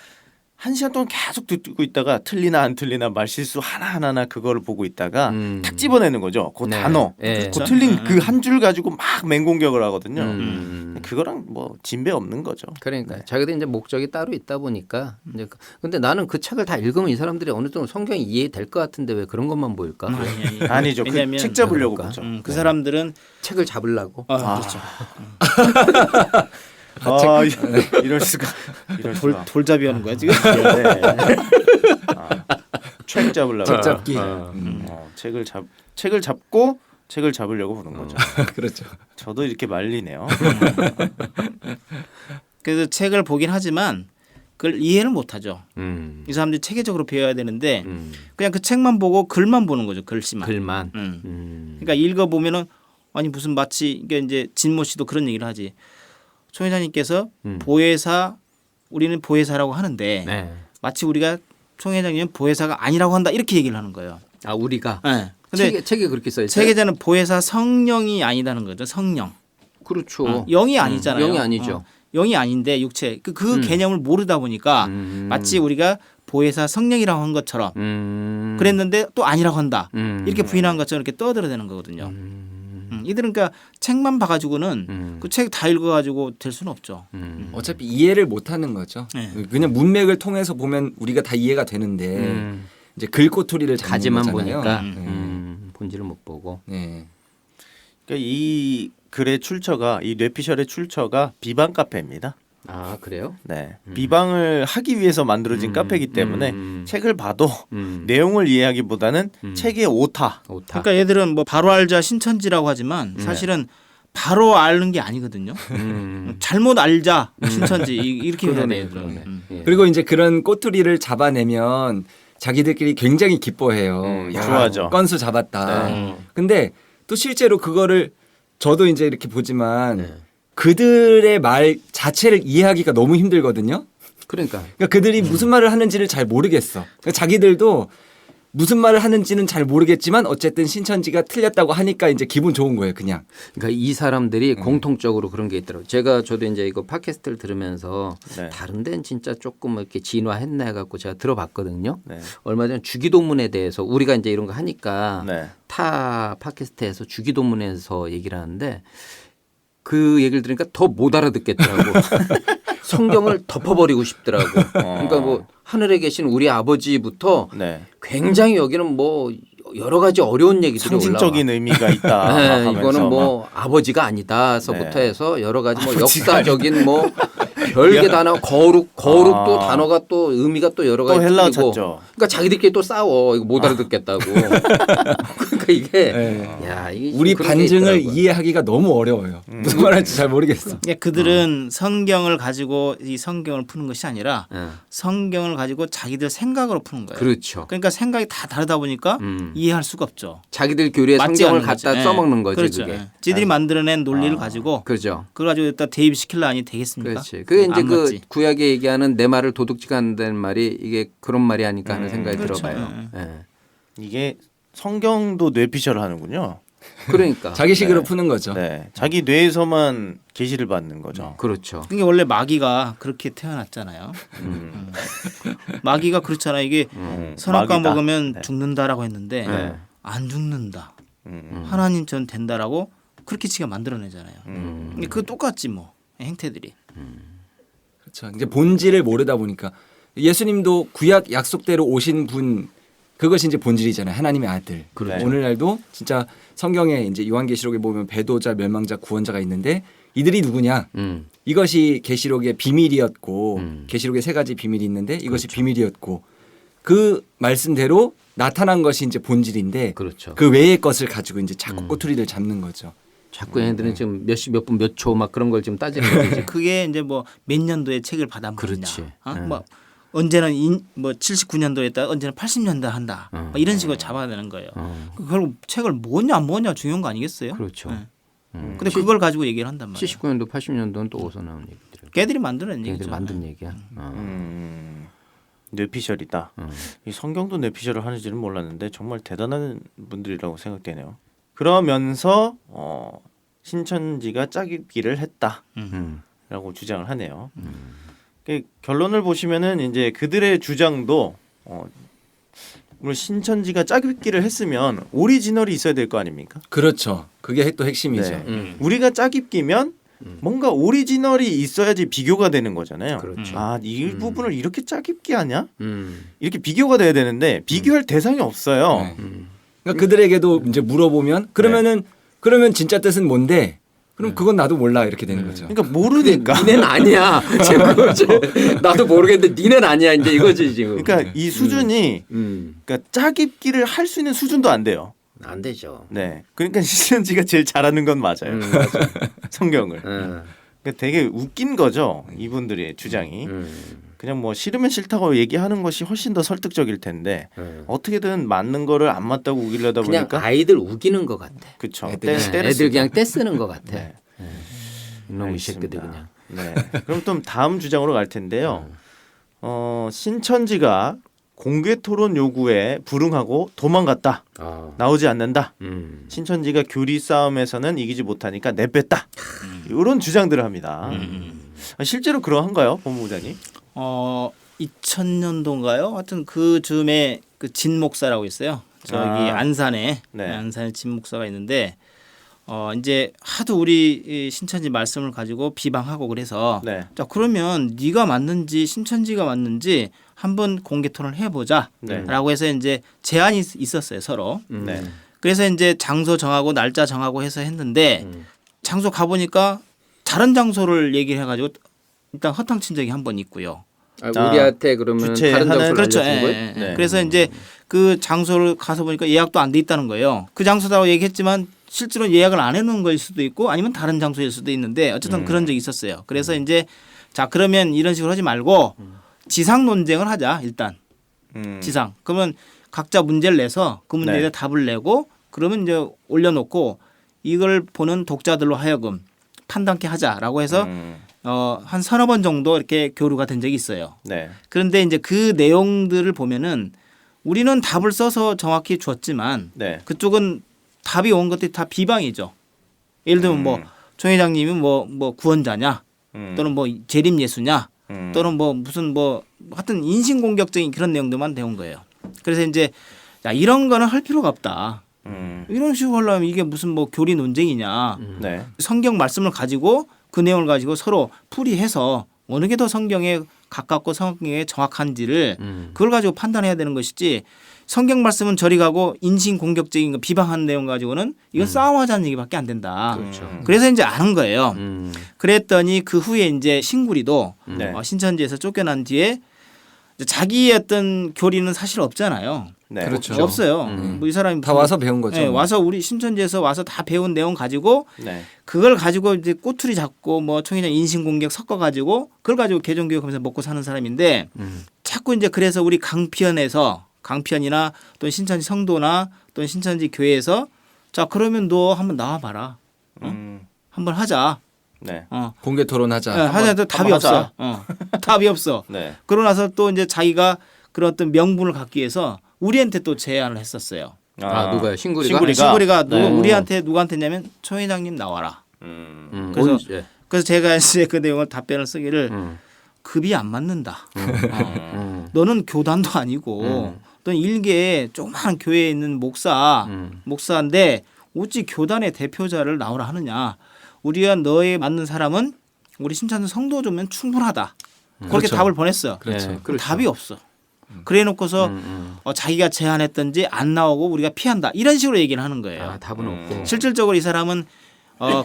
1시간 동안 계속 듣고 있다가 틀리나 안 틀리나 말실수 하나하나 그거를 보고 있다가 탁 집어내는 거죠. 그 네. 단어. 네. 그 틀린 그 한 줄 가지고 막 맹공격을 하거든요. 음. 그거랑 뭐 진배 없는 거죠. 그러니까 자기들 이제 목적이 따로 있다 보니까 이제 근데 나는 그 책을 다 읽으면 이 사람들이 어느 정도 성경이 이해될 것 같은데 왜 그런 것만 보일까? 아니죠. 왜냐면 그 책 잡으려고 그럴까? 보죠. 그 사람들은 책을 잡으려고. 그렇죠. 이럴 수가. 이럴 수가. 돌잡이 하는 거야 지금. 책 잡으려고. 책 잡기. 책을 잡고 책을 잡으려고 보는 거죠. 그렇죠. 저도 이렇게 말리네요. 그래서 책을 보긴 하지만 그걸 이해를 못하죠. 이 사람들이 체계적으로 배워야 되는데 그냥 그 책만 보고 글만 보는 거죠. 글씨만. 글만. 그러니까 읽어보면은 아니 무슨 마치 이게 이제 진모 씨도 그런 얘기를 하지. 총 회장님께서 보혜사 우리는 보혜사라고 하는데 네. 마치 우리가 총 회장님은 보혜사가 아니라고 한다 이렇게 얘기를 하는 거예요. 아 우리가. 네. 근데 책에 그렇게 써 있어요. 책에서는 보혜사 성령이 아니다는 거죠. 성령. 그렇죠. 영이 아니잖아요. 영이 아니죠. 영이 아닌데 육체 그 개념을 모르다 보니까 마치 우리가 보혜사 성령이라고 한 것처럼 그랬는데 또 아니라고 한다 이렇게 부인한 것처럼 이렇게 떠들어대는 거거든요. 이들은 그러니까 책만 봐가지고는 그 책 다 읽어가지고 될 수는 없죠. 어차피 이해를 못하는 거죠. 네. 그냥 문맥을 통해서 보면 우리가 다 이해가 되는데 이제 글꼬투리를 잡는 가지만 거잖아요. 보니까 본질을 못 보고. 네. 그러니까 이 글의 출처가 이 뇌피셜의 출처가 비방 카페입니다. 아 그래요? 네, 비방을 하기 위해서 만들어진 카페이기 때문에 책을 봐도 내용을 이해하기보다는 책의 오타. 그러니까 얘들은 뭐 바로 알자 신천지라고 하지만 사실은 바로 아는 게 아니거든요. 잘못 알자 신천지 이렇게 해야 돼요. 예. 그리고 이제 그런 꼬투리를 잡아내면 자기들끼리 굉장히 기뻐해요. 야, 좋아하죠. 건수 잡았다. 근데 또 실제로 그거를 저도 이제 이렇게 보지만 그들의 말 자체를 이해하기가 너무 힘들거든요. 그러니까. 그들이 무슨 말을 하는지를 잘 모르겠어. 그러니까 자기들도 무슨 말을 하는지는 잘 모르겠지만 어쨌든 신천지가 틀렸다고 하니까 이제 기분 좋은 거예요, 그냥. 그러니까 이 사람들이 공통적으로 그런 게 있더라고요. 저도 이제 이거 팟캐스트를 들으면서 네. 다른 데는 진짜 조금 이렇게 진화했나 해갖고 제가 들어봤거든요. 네. 얼마 전에 주기도문에 대해서 우리가 이제 이런 거 하니까 네. 타 팟캐스트에서 주기도문에서 얘기를 하는데 그 얘기를 들으니까 더 못 알아듣겠더라고. 성경을 덮어버리고 싶더라고. 그러니까 뭐 하늘에 계신 우리 아버지부터 네. 굉장히 여기는 뭐 여러 가지 어려운 얘기들이 상징적인 올라와. 의미가 있다. 네, 하면서 이거는 뭐 막. 아버지가 아니다서부터 네. 해서 여러 가지 뭐 역사적인 뭐 별게 단어 거룩도 단어가 또 의미가 또 여러 가지 또 헬라어 틀리고. 찾죠. 그러니까 자기들끼리 또 싸워. 이거 못 알아듣겠다고. 그러니까 이게 네. 야, 이게 우리 그런 게 반증을 있더라고요. 이해하기가 너무 어려워요. 무슨 말할지 잘 모르겠어. 그러니까 그들은 성경을 가지고 이 성경을 푸는 것이 아니라 네. 성경을 가지고 자기들 생각으로 푸는 거예요. 그렇죠. 그러니까 생각이 다 다르다 보니까 이해할 수가 없죠. 자기들 교리에 맞지 성경을 않는 갖다 거죠. 써먹는 거지 그렇죠. 그게. 지들이 만들어낸 논리를 가지고 그렇죠. 그걸 가지고 일단 대입시킬라 아니 되겠습니까? 그렇지. 그게 이제 안 그 맞지. 구약에 얘기하는 내 말을 도둑질 한다는 말이 이게 그런 말이 아닐까 하는 생각이 그렇죠. 들어봐요. 예. 예. 이게 성경도 뇌피셜을 하는군요. 그러니까. 자기식으로 네. 푸는 거죠. 네, 자기 뇌에서만 계시를 받는 거죠. 그렇죠. 그게 원래 마귀가 그렇게 태어났잖아요. 마귀가 그렇잖아요. 이게 선악과 마귀다. 먹으면 네. 죽는다라고 했는데 네. 안 죽는다. 하나님처럼 된다라고 그렇게 지가 만들어내잖아요. 근데 그거 똑같지 뭐 행태들이. 그렇죠. 이제 본질을 모르다 보니까 예수님도 구약 약속대로 오신 분 그것이 이제 본질이잖아요. 하나님의 아들. 그렇죠. 오늘날도 진짜 성경에 이제 요한계시록에 보면 배도자, 멸망자, 구원자가 있는데 이들이 누구냐? 이것이 계시록의 비밀이었고 계시록에 세 가지 비밀이 있는데 이것이 비밀이었고 그 말씀대로 나타난 것이 이제 본질인데 그렇죠. 그 외의 것을 가지고 이제 자꾸 꼬투리를 잡는 거죠. 자꾸 얘네들은 지금 몇 시 몇 분 몇 초 막 그런 걸 지금 따지는 거지. 그게 이제 뭐 몇 년도에 책을 받아먹냐. 그렇지. 뭐 언제는 뭐 79년도에 했다, 언제는 80년대 한다. 뭐 이런 식으로 잡아야 되는 거예요. 결국 책을 뭐냐 안 뭐냐 중요한 거 아니겠어요? 그렇죠. 네. 근데 그걸 가지고 얘기를 한단 말이에요. 79년도 80년도는 또 어디서 나온 얘기들이야? 걔들이 만드는 걔들 얘기죠. 만든 얘기야. 뇌피셜이다. 이 성경도 뇌피셜을 하는지는 몰랐는데 정말 대단한 분들이라고 생각되네요. 그러면서 신천지가 짜깁기를 했다라고 주장을 하네요. 결론을 보시면은 이제 그들의 주장도 물론 신천지가 짜깁기를 했으면 오리지널이 있어야 될 거 아닙니까? 그렇죠. 그게 또 핵심이죠. 네. 우리가 짜깁기면 뭔가 오리지널이 있어야지 비교가 되는 거잖아요. 그렇죠. 아, 이 부분을 이렇게 짜깁기 하냐? 이렇게 비교가 돼야 되는데 비교할 대상이 없어요. 네. 그러니까 그들에게도 이제 물어보면 그러면 진짜 뜻은 뭔데? 그럼 그건 나도 몰라 이렇게 되는 거죠. 그러니까 모르니까. 니네는 아니야. 제가 그거지. 나도 모르겠는데 니네는 아니야. 이제 이거지 지금. 그러니까 이 수준이 그러니까 짜깁기를 할 수 있는 수준도 안 돼요. 안 되죠. 네. 그러니까 신천지가 제일 잘하는 건 맞아요. 맞아. 성경을. 그러니까 되게 웃긴 거죠. 이분들의 주장이. 그냥 뭐 싫으면 싫다고 얘기하는 것이 훨씬 더 설득적일 텐데 어떻게든 맞는 거를 안 맞다고 우기려다 그냥 보니까 아이들 우기는 것 같아. 그렇죠. 애들 그냥 떼쓰는 것 같아. 네. 이놈의 알겠습니다. 새끼들 그냥. 네. 그럼 또 다음 주장으로 갈 텐데요. 신천지가 공개 토론 요구에 불응하고 도망갔다. 나오지 않는다. 신천지가 교리 싸움에서는 이기지 못하니까 내뺐다. 이런 주장들을 합니다. 실제로 그러한가요, 법무부장님? 2000년도인가요? 하여튼 그 즈음에 그 진 목사라고 있어요. 저기 안산에 네. 안산에 진 목사가 있는데 이제 하도 우리 이 신천지 말씀을 가지고 비방하고 그래서 네. 자 그러면 네가 맞는지 신천지가 맞는지 한번 공개 토론을 해보자라고 네. 해서 이제 제안이 있었어요 서로. 네. 그래서 이제 장소 정하고 날짜 정하고 해서 했는데 장소 가보니까 다른 장소를 얘기를 해가지고 일단 허탕친 적이 한 번 있고요. 우리한테 그러면 주최하는 다른 장소를 그렇죠. 알려준 거예요? 예, 예. 네. 그래서 이제 그 장소를 가서 보니까 예약도 안 돼 있다는 거예요. 그 장소라고 얘기했지만 실제로 예약을 안 해놓은 거일 수도 있고 아니면 다른 장소일 수도 있는데 어쨌든 그런 적이 있었어요. 그래서 이제 자 그러면 이런 식으로 하지 말고 지상 논쟁을 하자 일단 지상. 그러면 각자 문제를 내서 그 문제에 네. 답을 내고 그러면 이제 올려놓고 이걸 보는 독자들로 하여금 판단케 하자라고 해서 한 서너 번 정도 이렇게 교류가 된 적이 있어요. 네. 그런데 이제 그 내용들을 보면은 우리는 답을 써서 정확히 줬지만 네. 그쪽은 답이 온 것들이 다 비방이죠. 예를 들면 뭐 총 회장님이 뭐 구원자냐 또는 뭐 재림 예수냐 또는 뭐 무슨 뭐 하여튼 인신공격적인 그런 내용들만 배운 거예요. 그래서 이제 야, 이런 거는 할 필요가 없다. 이런 식으로 하려면 이게 무슨 뭐 교리 논쟁이냐. 네. 성경 말씀을 가지고 그 내용을 가지고 서로 풀이해서 어느 게 더 성경에 가깝고 성경에 정확한지를 그걸 가지고 판단해야 되는 것이지 성경 말씀은 저리 가고 인신 공격적인 거 비방하는 내용 가지고는 이건 싸움하자는 얘기밖에 안 된다. 그래서 이제 아는 거예요. 그랬더니 그 후에 이제 신구리도 네. 신천지에서 쫓겨난 뒤에 자기의 어떤 교리는 사실 없잖아요. 네. 그렇죠. 없어요. 뭐 이 사람이 다 와서 배운 거죠. 네, 와서 우리 신천지에서 와서 다 배운 내용 가지고 네. 그걸 가지고 이제 꼬투리 잡고 뭐 총회장 인신공격 섞어 가지고 그걸 가지고 개종교육하면서 먹고 사는 사람인데 자꾸 이제 그래서 우리 강편이나 또 신천지 성도나 또 신천지 교회에서 자 그러면 너 한번 나와봐라. 한번 하자. 네. 공개 토론하자. 네, 하자도 답이 한번 없어. 하자. 답이 없어. 네. 그러고 나서 또 이제 자기가 그런 어떤 명분을 갖기 위해서 우리한테 또 제안을 했었어요. 누가요? 신구리가? 신구리가 네. 우리한테 누구한테 했냐면 총 회장님 나와라. 그래서 언제? 그래서 제가 이제 그 내용을 답변을 쓰기를 급이 안 맞는다. 너는 교단도 아니고 너는 일개 조그마한 교회에 있는 목사인데 어찌 교단의 대표자를 나오라 하느냐. 우리가 너에 맞는 사람은 우리 신천지 성도 주면 충분하다. 그렇게 그렇죠. 답을 보냈어. 그렇죠. 네, 그렇죠. 답이 없어. 그래 놓고서 자기가 제안했던지 안 나오고 우리가 피한다. 이런 식으로 얘기를 하는 거예요. 답은 없고. 실질적으로 이 사람은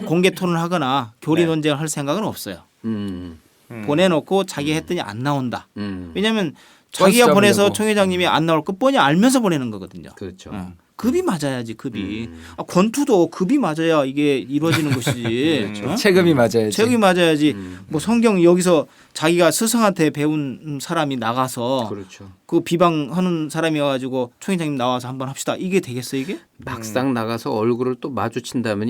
공개 토론을 하거나 교리 네. 논쟁을 할 생각은 없어요. 음. 보내놓고 자기 했더니 안 나온다. 왜냐하면 자기가 건수 보내서 잡으려고. 총회장님이 안 나올 거 뻔히 알면서 보내는 거거든요. 그렇죠. 급이 맞아야지 급이. 권투도 급이 맞아야 이게 이루어지는 것이지. 체급이 맞아야지. 체급이 맞아야지. 뭐 성경 여기서 자기가 스승한테 배운 사람이 나가서 그렇죠. 그 비방하는 사람이 와가지고 총회장님 나와서 한번 합시다. 이게 되겠어 이게? 막상 나가서 얼굴을 또 마주친다면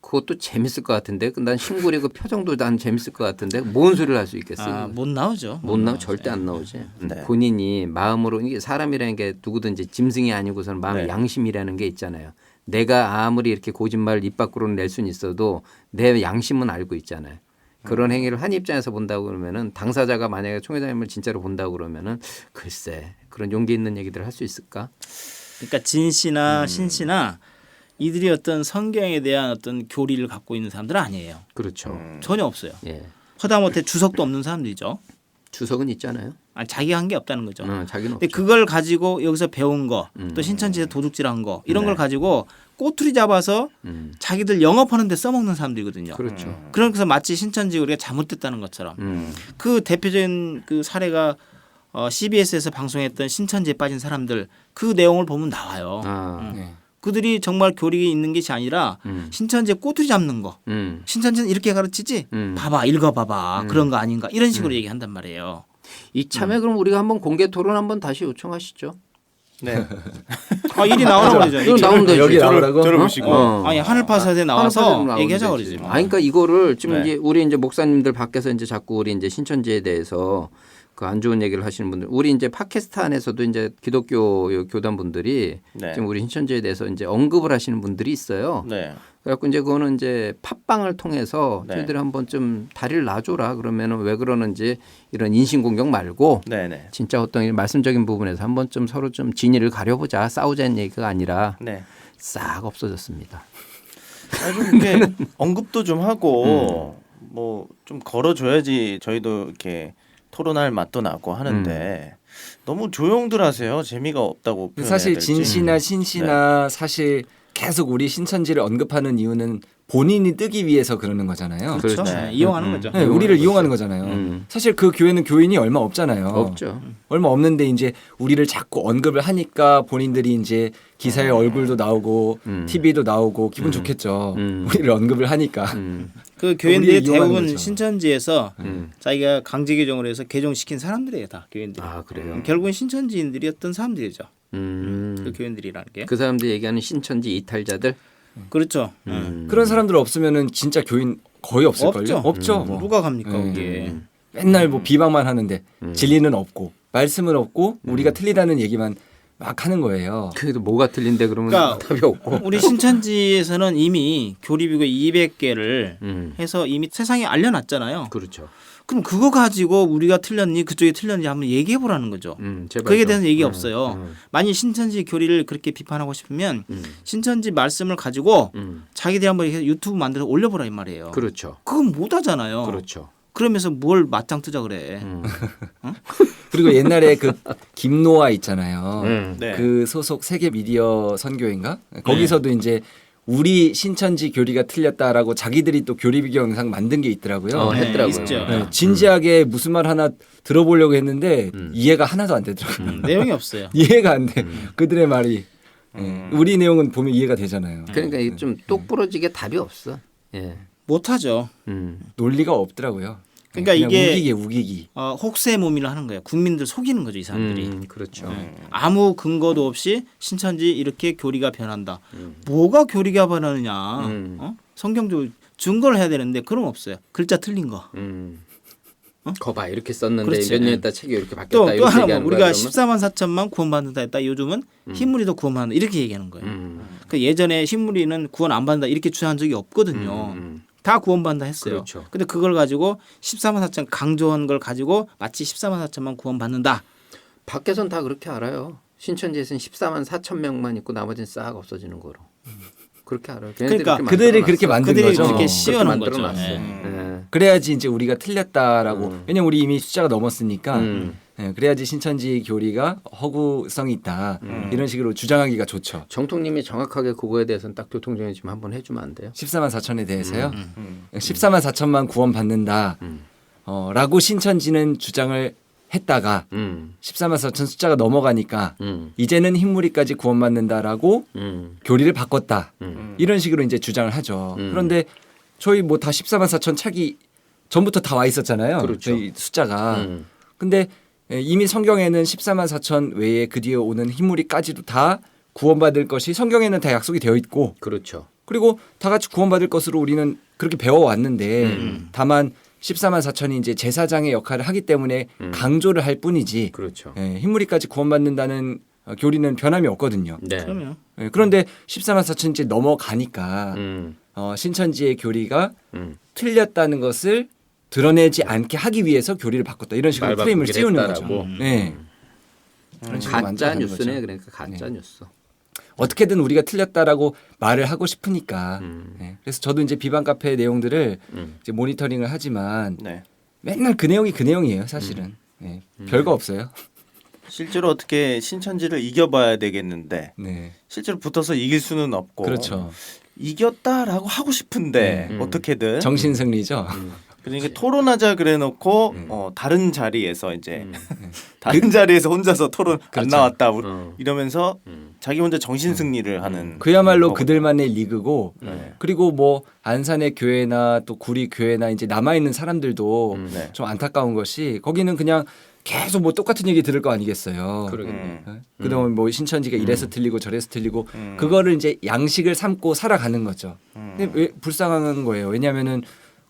그것도 재밌을 것 같은데. 난 신구리 그 표정도 난 재밌을 것 같은데 뭔 소리를 할 수 있겠어? 못 나오죠. 못 나오 절대 안 나오지. 네. 본인이 마음으로 이게 사람이라는 게 누구든지 짐승이 아니고서는 마음의 네. 양심이라는 게 있잖아요. 내가 아무리 이렇게 고짓말을 입 밖으로 낼 수는 있어도 내 양심은 알고 있잖아요. 그런 행위를 한 입장에서 본다고 그러면은 당사자가 만약에 총회장님을 진짜로 본다고 그러면은 글쎄 그런 용기 있는 얘기들을 할 수 있을까? 그러니까 진 씨나 신 씨나 이들이 어떤 성경에 대한 어떤 교리를 갖고 있는 사람들은 아니에요. 그렇죠. 전혀 없어요. 예. 허다못해 주석도 없는 사람들이죠. 주석은 있잖아요. 아니, 자기가 한 게 없다는 거죠. 자기는 근데 없죠. 그걸 가지고 여기서 배운 거, 또 신천지에서 도둑질한 거 이런 걸 가지고 꼬투리 잡아서 자기들 영업하는 데 써먹는 사람들이거든요. 그렇죠. 그래서 마치 신천지 우리가 잘못됐다는 것처럼 그 대표적인 그 사례가 CBS에서 방송했던 신천지에 빠진 사람들 그 내용을 보면 나와요. 네. 그들이 정말 교리 있는 것이 아니라 신천지에 꼬투리 잡는 거. 신천지는 이렇게 가르치지? 봐봐, 읽어봐봐. 그런 거 아닌가? 이런 식으로 얘기한단 말이에요. 이참에 그럼 우리가 한번 공개 토론 한번 다시 요청하시죠. 네. 일이 나오라고 그러죠. 이거 나오면 되지. 여기 나오라고? 저를 보시고. 아니 하늘파사대 나와서 얘기하자 그러지. 뭐. 그러니까 이거를 지금 네. 이제 우리 이제 목사님들 밖에서 이제 자꾸 우리 이제 신천지에 대해서 그 안 좋은 얘기를 하시는 분들, 우리 이제 팟캐스트 안에서도 이제 기독교 교단 분들이 네. 지금 우리 신천지에 대해서 이제 언급을 하시는 분들이 있어요. 네. 그래갖고 이제 그거는 이제 팟빵을 통해서 네. 저희들이 한번 좀 다리를 놔줘라 그러면은 왜 그러는지 이런 인신공격 말고 네. 진짜 어떤 이런 말씀적인 부분에서 한번 좀 서로 좀 진위를 가려보자, 싸우자는 얘기가 아니라 네. 싹 없어졌습니다. 좀 이렇게 언급도 좀 하고 뭐 좀 걸어줘야지 저희도 이렇게 토론할 맛도 나고 하는데 너무 조용들 하세요. 재미가 없다고 표현해야 사실 될지. 진 씨나 신 씨나 사실 계속 우리 신천지를 언급하는 이유는 본인이 뜨기 위해서 그러는 거잖아요. 그렇죠. 그렇죠. 네, 이용하는 거죠. 네, 우리를 이용하는 거잖아요. 사실 그 교회는 교인이 얼마 없잖아요. 없죠. 얼마 없는데 이제 우리를 자꾸 언급을 하니까 본인들이 이제 기사에 얼굴도 나오고 TV도 나오고 기분 좋겠죠. 우리를 언급을 하니까. 그 우리를 교인들이 이용하는 대부분 거죠. 신천지에서 자기가 강제 개종을 해서 개종시킨 사람들이에요, 다 교인들이. 아 그래요. 결국은 신천지인들이었던 사람들이죠. 그 그 교인들이라는 게. 사람들이 얘기하는 신천지 이탈자들. 그렇죠. 그런 사람들 없으면은 진짜 교인 거의 없을걸요? 없죠. 없죠. 뭐. 누가 갑니까 거기에. 맨날 뭐 비방만 하는데 진리는 없고 말씀은 없고 우리가 틀리다는 얘기만 막 하는 거예요. 그래도 뭐가 틀린데 그러면 그러니까 답이 없고. 우리 신천지에서는 이미 교리비교 200개를 해서 이미 세상에 알려놨잖아요. 그렇죠. 그럼 그거 가지고 우리가 틀렸니 그쪽이 틀렸니 한번 얘기해 보라는 거죠. 제발 그에 좀. 대해서 얘기 없어요. 만약 신천지 교리를 그렇게 비판하고 싶으면 신천지 말씀을 가지고 자기들이 한번 이렇게 유튜브 만들어서 올려보라 이 말이에요. 그렇죠. 그건 못 하잖아요. 그렇죠. 그러면서 뭘 맞짱 뜨자 그래. 그리고 옛날에 그 김노아 있잖아요. 네. 그 소속 세계 미디어 선교회인가? 거기서도 이제 우리 신천지 교리가 틀렸다라고 자기들이 또 교리 비교 영상 만든 게 있더라고요. 했더라고요. 있죠. 네, 진지하게 무슨 말 하나 들어보려고 했는데 이해가 하나도 안 되더라고요. 내용이 없어요. 이해가 안 돼. 그들의 말이. 우리 내용은 보면 이해가 되잖아요. 그러니까 이게 좀 똑부러지게 답이 없어. 예. 못하죠. 논리가 없더라고요. 그러니까 그냥 이게 우기기. 혹세 무민을 하는 거예요. 국민들 속이는 거죠 이 사람들이. 그렇죠. 아무 근거도 없이 신천지 이렇게 교리가 변한다. 뭐가 교리가 변하느냐. 성경적으로 증거를 해야 되는데 그런 거 없어요. 글자 틀린 거. 거봐 이렇게 썼는데 그렇지. 몇 년 있다 책이 이렇게 바뀌었다. 또 이렇게 하나 뭐 얘기하는 우리가 거야, 14만 4천만 구원받는다 했다. 요즘은 흰무리도 구원받는다 이렇게 얘기하는 거예요. 그 예전에 흰무리는 구원 안 받는다 이렇게 주장한 적이 없거든요. 다 구원받는다 했어요. 그렇죠. 근데 그걸 가지고 14만 4천 강조한 걸 가지고 마치 14만 4천만 구원받는다. 밖에선 다 그렇게 알아요. 신천지에서는 14만 4천 명만 있고 나머지는 싹 없어지는 거로. 그렇게 알아요. 그러니까 그들이 그렇게 만든 그들이 거죠. 그렇게 씌워놓은 만들어 거죠. 놨어. 예. 그래야지 이제 우리가 틀렸다라고. 왜냐면 우리 이미 숫자가 넘었으니까. 예, 그래야지 신천지 교리가 허구성이 있다. 이런 식으로 주장하기가 좋죠. 정통님이 정확하게 그거에 대해서는 딱 교통정리 좀 한번 해주면 안 돼요? 14만 4천에 대해서요. 14만 4천만 구원 받는다. 라고 신천지는 주장을 했다가 14만 4천 숫자가 넘어가니까 이제는 흰무리까지 구원받는다라고 교리를 바꿨다. 이런 식으로 이제 주장을 하죠. 그런데 저희 뭐 다 14만 4천 차기 전부터 다 와 있었잖아요. 그렇죠. 저희 숫자가. 근데 이미 성경에는 14만 4천 외에 그 뒤에 오는 흰무리까지도 다 구원받을 것이 성경에는 다 약속이 되어 있고 그렇죠. 그리고 다 같이 구원받을 것으로 우리는 그렇게 배워왔는데 다만 14만 4천이 이제 제사장의 역할을 하기 때문에 강조를 할 뿐이지 그렇죠. 흰무리까지 구원받는다는 교리는 변함이 없거든요. 네. 그러면 그런데 14만 4천 이제 넘어가니까 신천지의 교리가 틀렸다는 것을 드러내지 않게 하기 위해서 교리를 바꿨다. 이런 식으로 말 프레임을 바꾸기를 씌우는 했다라고. 거죠. 네. 그런 식으로 가짜 만들어가는 뉴스네. 거죠. 그러니까 가짜 뉴스. 어떻게든 우리가 틀렸다라고 말을 하고 싶으니까. 네. 그래서 저도 이제 비방 카페 내용들을 이제 모니터링을 하지만 네. 맨날 그 내용이 그 내용이에요, 사실은. 네. 별거 없어요. 실제로 어떻게 신천지를 이겨봐야 되겠는데 네. 실제로 붙어서 이길 수는 없고 그렇죠. 이겼다라고 하고 싶은데 어떻게든 정신 승리죠. 그러니까 토론하자 그래놓고 다른 자리에서 이제 다른 자리에서 혼자서 토론 안 그렇죠. 나왔다 이러면서 자기 혼자 정신 승리를 하는 그야말로 거거든요. 그들만의 리그고 네. 그리고 뭐 안산의 교회나 또 구리 교회나 이제 남아 있는 사람들도 네. 좀 안타까운 것이 거기는 그냥 계속 뭐 똑같은 얘기 들을 거 아니겠어요. 그러겠네. 그동안 뭐 신천지가 이래서 틀리고 저래서 틀리고 그거를 이제 양식을 삼고 살아가는 거죠. 근데 왜 불쌍한 거예요. 왜냐하면은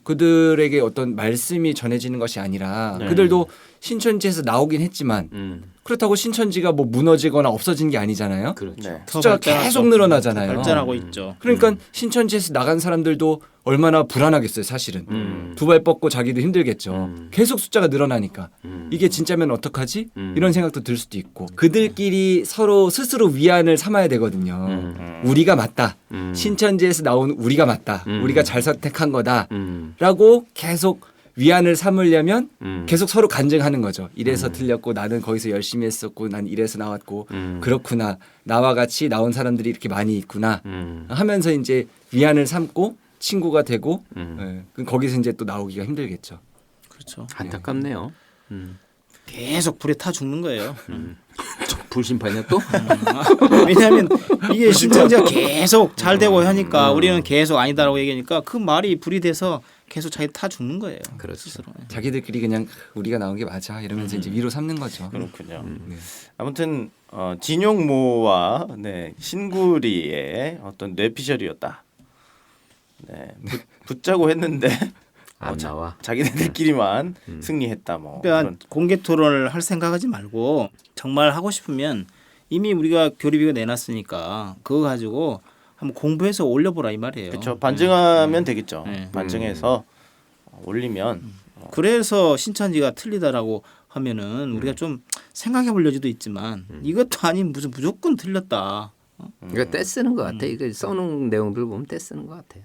그들에게 어떤 말씀이 전해지는 것이 아니라 네. 그들도 신천지에서 나오긴 했지만 그렇다고 신천지가 뭐 무너지거나 없어진 게 아니잖아요. 그렇죠. 네. 숫자가 계속 늘어나잖아요. 발전하고 있죠. 그러니까 신천지에서 나간 사람들도 얼마나 불안하겠어요, 사실은. 두 발 뻗고 자기도 힘들겠죠. 계속 숫자가 늘어나니까. 이게 진짜면 어떡하지? 이런 생각도 들 수도 있고. 그들끼리 서로 스스로 위안을 삼아야 되거든요. 우리가 맞다. 신천지에서 나온 우리가 맞다. 우리가 잘 선택한 거다. 라고 계속 위안을 삼으려면 계속 서로 간증하는 거죠. 이래서 틀렸고 나는 거기서 열심히 했었고 난 이래서 나왔고 그렇구나. 나와 같이 나온 사람들이 이렇게 많이 있구나. 하면서 이제 위안을 삼고 친구가 되고 그럼 거기서 이제 또 나오기가 힘들겠죠. 그렇죠. 안타깝네요. 계속 불에 타 죽는 거예요. 불심판이야 또? 왜냐하면 이게 신천지가 계속 잘 되고 하니까 우리는 계속 아니다라고 얘기하니까 그 말이 불이 돼서 계속 자기 타 죽는 거예요. 그렇죠. 스스로. 자기들끼리 그냥 우리가 나온 게 맞아 이러면서 이제 위로 삼는 거죠. 그렇군요. 네. 아무튼 진용모와 네, 신구리의 어떤 뇌피셜이었다. 네, 붙자고 했는데 안 나와. 자기네들끼리만 승리했다. 뭐 그러니까 그런. 공개 토론을 할 생각하지 말고 정말 하고 싶으면 이미 우리가 교리비가 내놨으니까 그거 가지고 한번 공부해서 올려보라 이 말이에요. 그렇죠. 반증하면 되겠죠. 네. 반증해서 올리면 그래서 신천지가 틀리다라고 하면은 우리가 좀 생각해 볼 여지도 있지만 이것도 아닌 무슨 무조건 틀렸다. 이거 떼쓰는 것 같아. 이거 써놓은 내용들 보면 떼쓰는 것 같아요.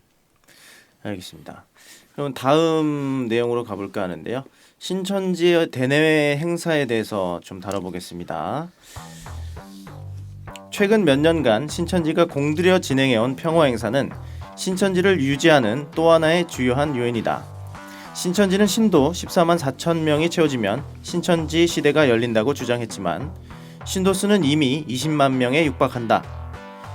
알겠습니다. 그럼 다음 내용으로 가볼까 하는데요. 신천지의 대내외 행사에 대해서 좀 다뤄보겠습니다. 최근 몇 년간 신천지가 공들여 진행해온 평화 행사는 신천지를 유지하는 또 하나의 주요한 요인이다. 신천지는 신도 14만 4천 명이 채워지면 신천지 시대가 열린다고 주장했지만 신도 수는 이미 20만 명에 육박한다.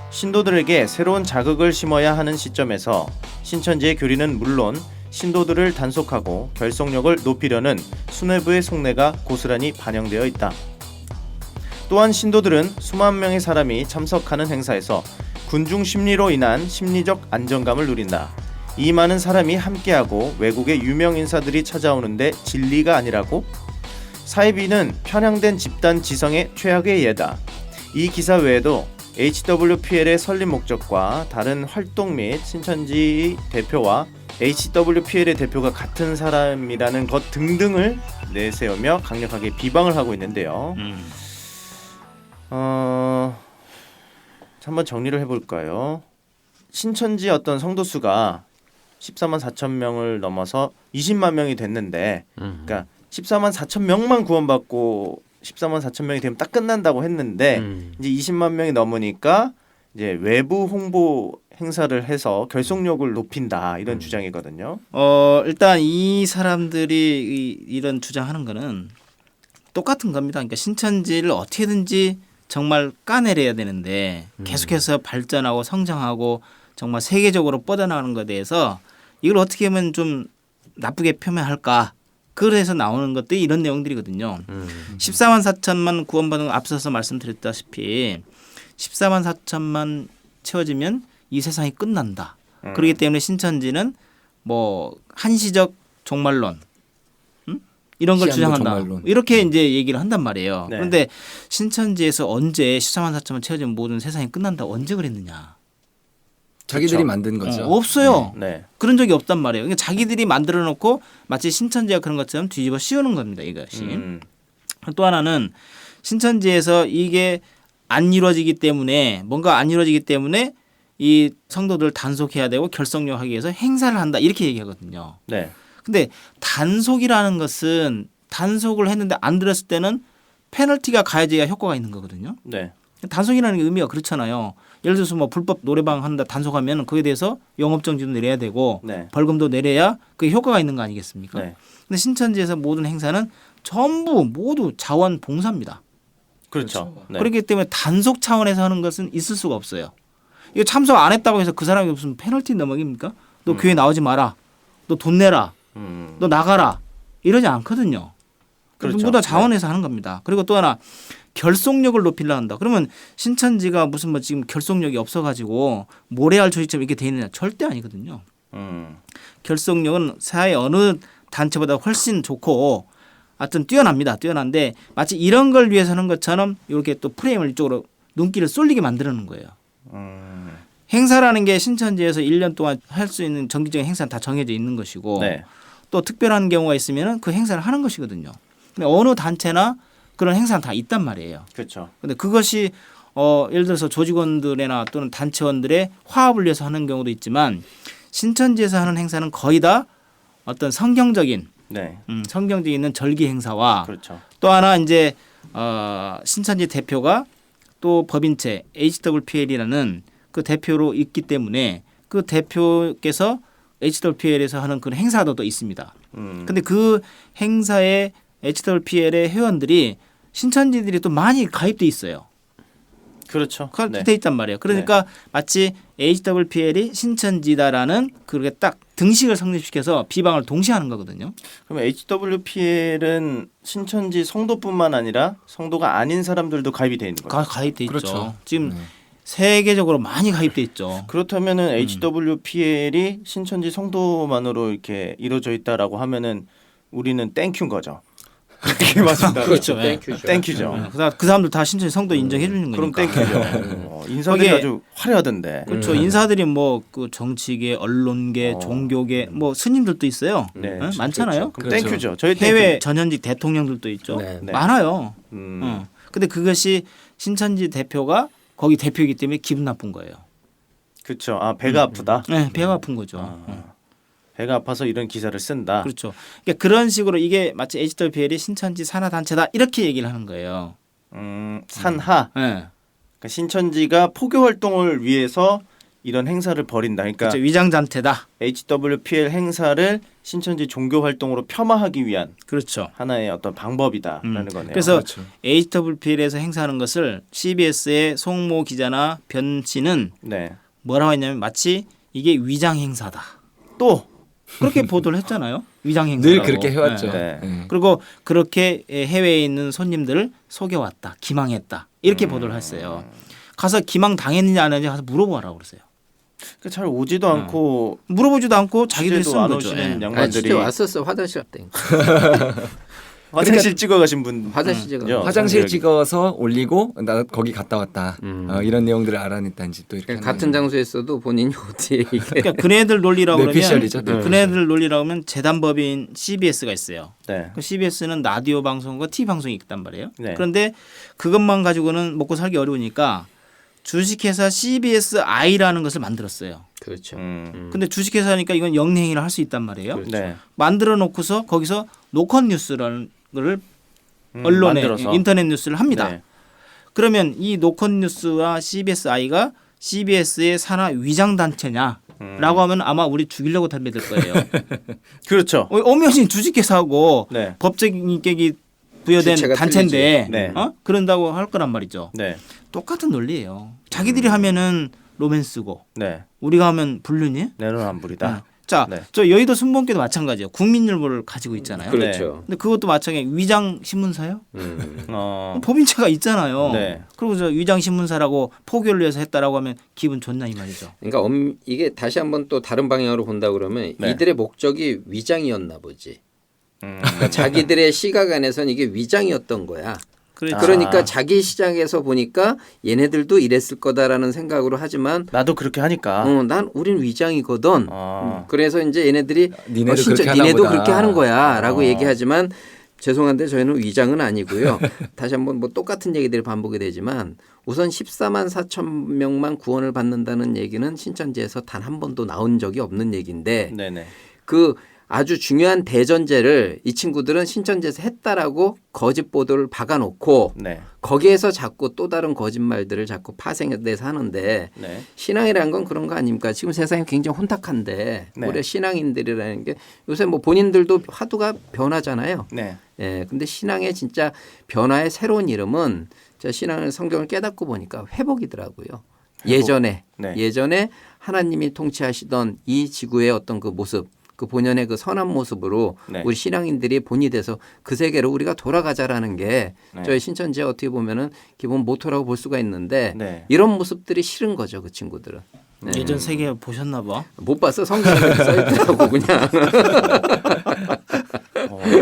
신도들에게 새로운 자극을 심어야 하는 시점에서 신천지의 교리는 물론 신도들을 단속하고 결속력을 높이려는 수뇌부의 속내가 고스란히 반영되어 있다. 또한 신도들은 수만 명의 사람이 참석하는 행사에서 군중 심리로 인한 심리적 안정감을 누린다. 이 많은 사람이 함께하고 외국의 유명 인사들이 찾아오는데 진리가 아니라고? 사이비는 편향된 집단 지성의 최악의 예다. 이 기사 외에도 HWPL의 설립 목적과 다른 활동 및 신천지 대표와 HWPL의 대표가 같은 사람이라는 것 등등을 내세우며 강력하게 비방을 하고 있는데요. 한번 정리를 해볼까요? 신천지 어떤 성도 수가 14만 4천 명을 넘어서 20만 명이 됐는데, 그러니까 14만 4천 명만 구원받고 14만 4천 명이 되면 딱 끝난다고 했는데 이제 20만 명이 넘으니까 이제 외부 홍보 행사를 해서 결속력을 높인다 이런 주장이거든요. 일단 이 사람들이 이런 주장하는 거는 똑같은 겁니다. 그러니까 신천지를 어떻게든지 정말 까내려야 되는데 계속해서 발전하고 성장하고 정말 세계적으로 뻗어나가는 것에 대해서 이걸 어떻게 하면 좀 나쁘게 표현할까? 그래서 나오는 것들이 이런 내용들이거든요. 14만 4천만 구원받은 거 앞서서 말씀드렸다시피 14만 4천만 채워지면 이 세상이 끝난다. 그렇기 때문에 신천지는 뭐 한시적 종말론 이런 걸 시한부 주장한다. 종말론. 이렇게 이제 얘기를 한단 말이에요. 네. 그런데 신천지에서 언제 14만 4천만 채워지면 모든 세상이 끝난다고 언제 그랬느냐? 자기들이 그렇죠. 만든 거죠. 없어요. 네. 그런 적이 없단 말이에요. 그러니까 자기들이 만들어 놓고 마치 신천지가 그런 것처럼 뒤집어 씌우는 겁니다. 이것이. 또 하나는 신천지에서 이게 안 이루어지기 때문에 뭔가 안 이루어지기 때문에 이 성도들 단속해야 되고 결속력 하기 위해서 행사를 한다. 이렇게 얘기하거든요. 네. 근데 단속이라는 것은 단속을 했는데 안 들었을 때는 페널티가 가해져야 효과가 있는 거거든요. 네. 단속이라는 게 의미가 그렇잖아요. 예를 들어서 뭐 불법 노래방 한다 단속하면 그에 대해서 영업정지도 내려야 되고 네. 벌금도 내려야 그게 효과가 있는 거 아니겠습니까? 네. 근데 신천지에서 모든 행사는 전부 모두 자원봉사입니다. 그렇죠. 네. 그렇기 때문에 단속 차원에서 하는 것은 있을 수가 없어요. 이거 참석 안 했다고 해서 그 사람이 무슨 페널티 넘어깁니까? 너 교회 나오지 마라. 너 돈 내라. 너 나가라. 이러지 않거든요. 그렇죠. 전부 다 자원에서 하는 겁니다. 그리고 또 하나 결속력을 높이려 한다. 그러면 신천지가 무슨 뭐 지금 결속력이 없어가지고 모래알 조직처럼 이렇게 돼 있느냐? 절대 아니거든요. 결속력은 사회 어느 단체보다 훨씬 좋고 하여튼 뛰어납니다. 뛰어난데 마치 이런 걸 위해서 하는 것처럼 이렇게 또 프레임을 이쪽으로 눈길을 쏠리게 만드는 거예요. 행사라는 게 신천지에서 1년 동안 할 수 있는 정기적인 행사는 다 정해져 있는 것이고 네. 또 특별한 경우가 있으면 그 행사를 하는 것이거든요. 근데 어느 단체나 그런 행사는 다 있단 말이에요. 그렇죠. 근데 그것이 예를 들어서 조직원들이나 또는 단체원들의 화합을 위해서 하는 경우도 있지만 신천지에서 하는 행사는 거의 다 어떤 성경적인 네. 성경적인 있는 절기 행사와 그렇죠. 또 하나 이제 신천지 대표가 또 법인체 HWPL이라는 그 대표로 있기 때문에 그 대표께서 HWPL에서 하는 그런 행사도 또 있습니다. 근데 그 행사에 HWPL의 회원들이 신천지들이 또 많이 가입돼 있어요. 그렇죠. 그렇게 네. 돼 있단 말이에요. 그러니까 마치 HWPL이 신천지다라는 그렇게 딱 등식을 성립시켜서 비방을 동시에 하는 거거든요. 그럼 HWPL은 신천지 성도뿐만 아니라 성도가 아닌 사람들도 가입이 돼 있는 거예요. 가입돼 있죠. 그렇죠. 지금 세계적으로 많이 가입돼 있죠. 그렇다면은 HWPL이 신천지 성도만으로 이렇게 이루어져 있다라고 하면은 우리는 땡큐인 거죠. 그게 맞습니다. 그렇죠. 예. 땡큐죠. 그 사람들 다 신천지 성도 인정해 주는 그럼 거니까. 땡큐죠. 인사들이 거기에- 아주 화려하던데. 그렇죠. 인사들이 뭐 그 정치계, 언론계, 종교계, 뭐 스님들도 있어요. 네. 예? 많잖아요. 그럼 그렇죠. 땡큐죠. 저희 해외 전현직 대통령들도 있죠. 네. 네. 많아요. 땡큐. 근데 그것이 신천지 대표가 거기 대표이기 때문에 기분 나쁜 거예요. 그렇죠. 아 배가 아프다. 네, 배가 아픈 거죠. 배가 아파서 이런 기사를 쓴다. 그렇죠. 그러니까 그런 식으로 이게 마치 HWPL이 신천지 산하 단체다 이렇게 얘기를 하는 거예요. 산하. 네. 그러니까 신천지가 포교 활동을 위해서 이런 행사를 벌인다. 그러니까 그렇죠. 위장단체다. HWPL 행사를 신천지 종교 활동으로 폄하하기 위한 그렇죠. 하나의 어떤 방법이다라는 거네요. 그래서 그렇죠. HWPL에서 행사하는 것을 CBS의 송모 기자나 변 씨는 네. 뭐라고 했냐면 마치 이게 위장 행사다. 또 그렇게 보도를 했잖아요. 위장 행사라고. 늘 그렇게 해왔죠. 네. 네. 그리고 그렇게 해외에 있는 손님들을 속여왔다, 기망했다 이렇게 보도를 했어요. 가서 기망 당했느냐 안 했느냐 가서 물어보라고 그러세요. 그잘 오지도 않고 물어보지도 않고 자기들이 취재도 쓴 안 거죠. 오시는 예. 아니, 양반들이 진짜 왔었어. 화장실 갈 때. 화장실 찍어 가신 분. 화장실 제가 요. 화장실 여기. 찍어서 올리고 나 거기 갔다 왔다. 이런 내용들을 알아냈다는지 또 이렇게 같은 장소에서도 본인이 어떻게 이게 그러니까 그네들 논리라고 그러면 뇌피셜이죠, 뇌피셜. 그네들 논리라고 하면 재단법인 CBS가 있어요. 네. 그 CBS는 라디오 방송과 TV 방송이 있단 말이에요. 네. 그런데 그것만 가지고는 먹고 살기 어려우니까 주식회사 CBSI라는 것을 만들었어요. 그렇죠. 근데 주식회사니까 이건 영리행위를 할 수 있단 말이에요. 네. 만들어 놓고서 거기서 노컷 뉴스라는 거를 언론에 만들어서. 인터넷 뉴스를 합니다. 네. 그러면 이 노컷 뉴스와 CBSI가 CBS의 산하 위장 단체냐라고 하면 아마 우리 죽이려고 달려들 거예요. 그렇죠. 엄연히 주식회사하고 네. 법적인 인격이 부여된 주체가 단체인데 네. 그런다고 할 거란 말이죠. 네. 똑같은 논리예요. 자기들이 하면은 로맨스고 네. 우리가 하면 불륜이? 내로남불이다. 자, 네. 저 여의도 순복음교도 마찬가지예요. 국민일보를 가지고 있잖아요. 그렇죠. 근데 그것도 마찬가지 위장 신문사요? 어. 법인체가 있잖아요. 네. 그리고 저 위장 신문사라고 포교를 위해서 했다라고 하면 기분 좋나 이 말이죠. 그러니까 이게 다시 한번 또 다른 방향으로 본다 그러면 네. 이들의 목적이 위장이었나 보지. 그러니까 자기들의 시각 안에서는 이게 위장이었던 거야. 그렇죠. 그러니까 자기 시장에서 보니까 얘네들도 이랬을 거다라는 생각으로 하지만 나도 그렇게 하니까. 난 우린 위장이거든. 아. 그래서 이제 얘네들이 니네도 그렇게 하나 니네도 보다. 그렇게 하는 거야라고 얘기하지만 죄송한데 저희는 위장은 아니고요. 다시 한번 뭐 똑같은 얘기들이 반복이 되지만 우선 14만 4천 명만 구원을 받는다는 얘기는 신천지에서 단 한 번도 나온 적이 없는 얘기인데 네네. 그 아주 중요한 대전제를 이 친구들은 신천지에서 했다라고 거짓 보도를 박아놓고 네. 거기에서 자꾸 또 다른 거짓말들을 자꾸 파생해서 하는데 네. 신앙이라는 건 그런 거 아닙니까? 지금 세상이 굉장히 혼탁한데 네. 우리 신앙인들이라는 게 요새 뭐 본인들도 화두가 변하잖아요. 네. 예, 근데 신앙의 진짜 변화의 새로운 이름은 제가 신앙을 성경을 깨닫고 보니까 회복이더라고요. 예전에 네. 예전에 하나님이 통치하시던 이 지구의 어떤 그 모습 그 본연의 그 선한 모습으로 네. 우리 신앙인들이 본이 돼서 그 세계로 우리가 돌아가자라는 게 네. 저희 신천지에 어떻게 보면은 기본 모토라고 볼 수가 있는데 네. 이런 모습들이 싫은 거죠 그 친구들은. 네. 예전 세계 보셨나 봐. 못 봤어 성경에 써있더라고 그냥.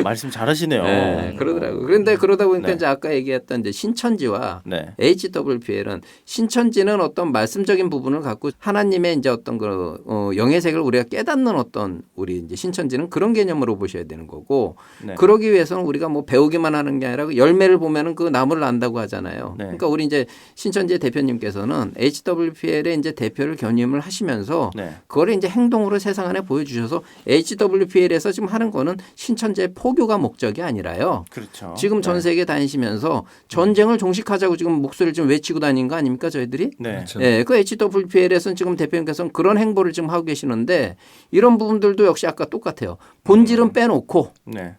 말씀 잘하시네요. 네, 그러더라고. 그런데 그러다 보니까 네. 이제 아까 얘기했던 이제 신천지와 네. HWPL은 신천지는 어떤 말씀적인 부분을 갖고 하나님의 이제 어떤 그 영예색을 우리가 깨닫는 어떤 우리 이제 신천지는 그런 개념으로 보셔야 되는 거고 네. 그러기 위해서는 우리가 뭐 배우기만 하는 게 아니라 그 열매를 보면은 그 나무를 안다고 하잖아요. 네. 그러니까 우리 이제 신천지 대표님께서는 HWPL의 이제 대표를 견임을 하시면서 네. 그거를 이제 행동으로 세상 안에 보여주셔서 HWPL에서 지금 하는 거는 신천지의 포교가 목적이 아니라요. 그렇죠. 지금 전 네. 세계 다니시면서 전쟁을 종식하자고 지금 목소리를 좀 외치고 다니는 거 아닙니까 저희들이? 네. 그렇죠. 예, 그 HWPL에서는 지금 대표님께서는 그런 행보를 지금 하고 계시는데 이런 부분들도 역시 아까 똑같아요. 본질은 빼놓고 네.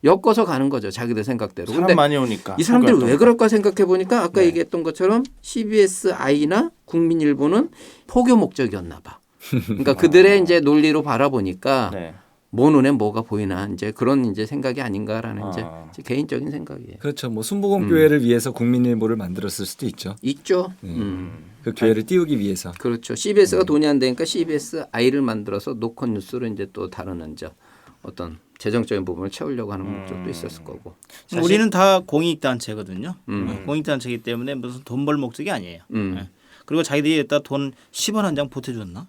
엮어서 가는 거죠. 자기들 생각대로. 사람 근데 많이 오니까. 이 사람들이 포교활동. 왜 그럴까 생각해 보니까 아까 네. 얘기했던 것처럼 CBSI나 국민일보는 포교 목적이었나 봐. 그러니까 그들의 이제 논리로 바라보니까 네. 뭐 눈에 뭐가 보이나 이제 그런 이제 생각이 아닌가라는 이제 아. 제 개인적인 생각이에요. 그렇죠. 뭐 순복음 교회를 위해서 국민일보를 만들었을 수도 있죠. 있죠. 그 교회를 띄우기 위해서. 그렇죠. CBS가 돈이 안 되니까 CBSI를 만들어서 노컷 뉴스를 이제 또 다루는 저 어떤 재정적인 부분을 채우려고 하는 목적도 있었을 거고. 우리는 다 공익단체거든요. 음. 공익단체이기 때문에 무슨 돈 벌 목적이 아니에요. 음. 네. 그리고 자기들이 여기다 돈 10원 한 장 보태줬나?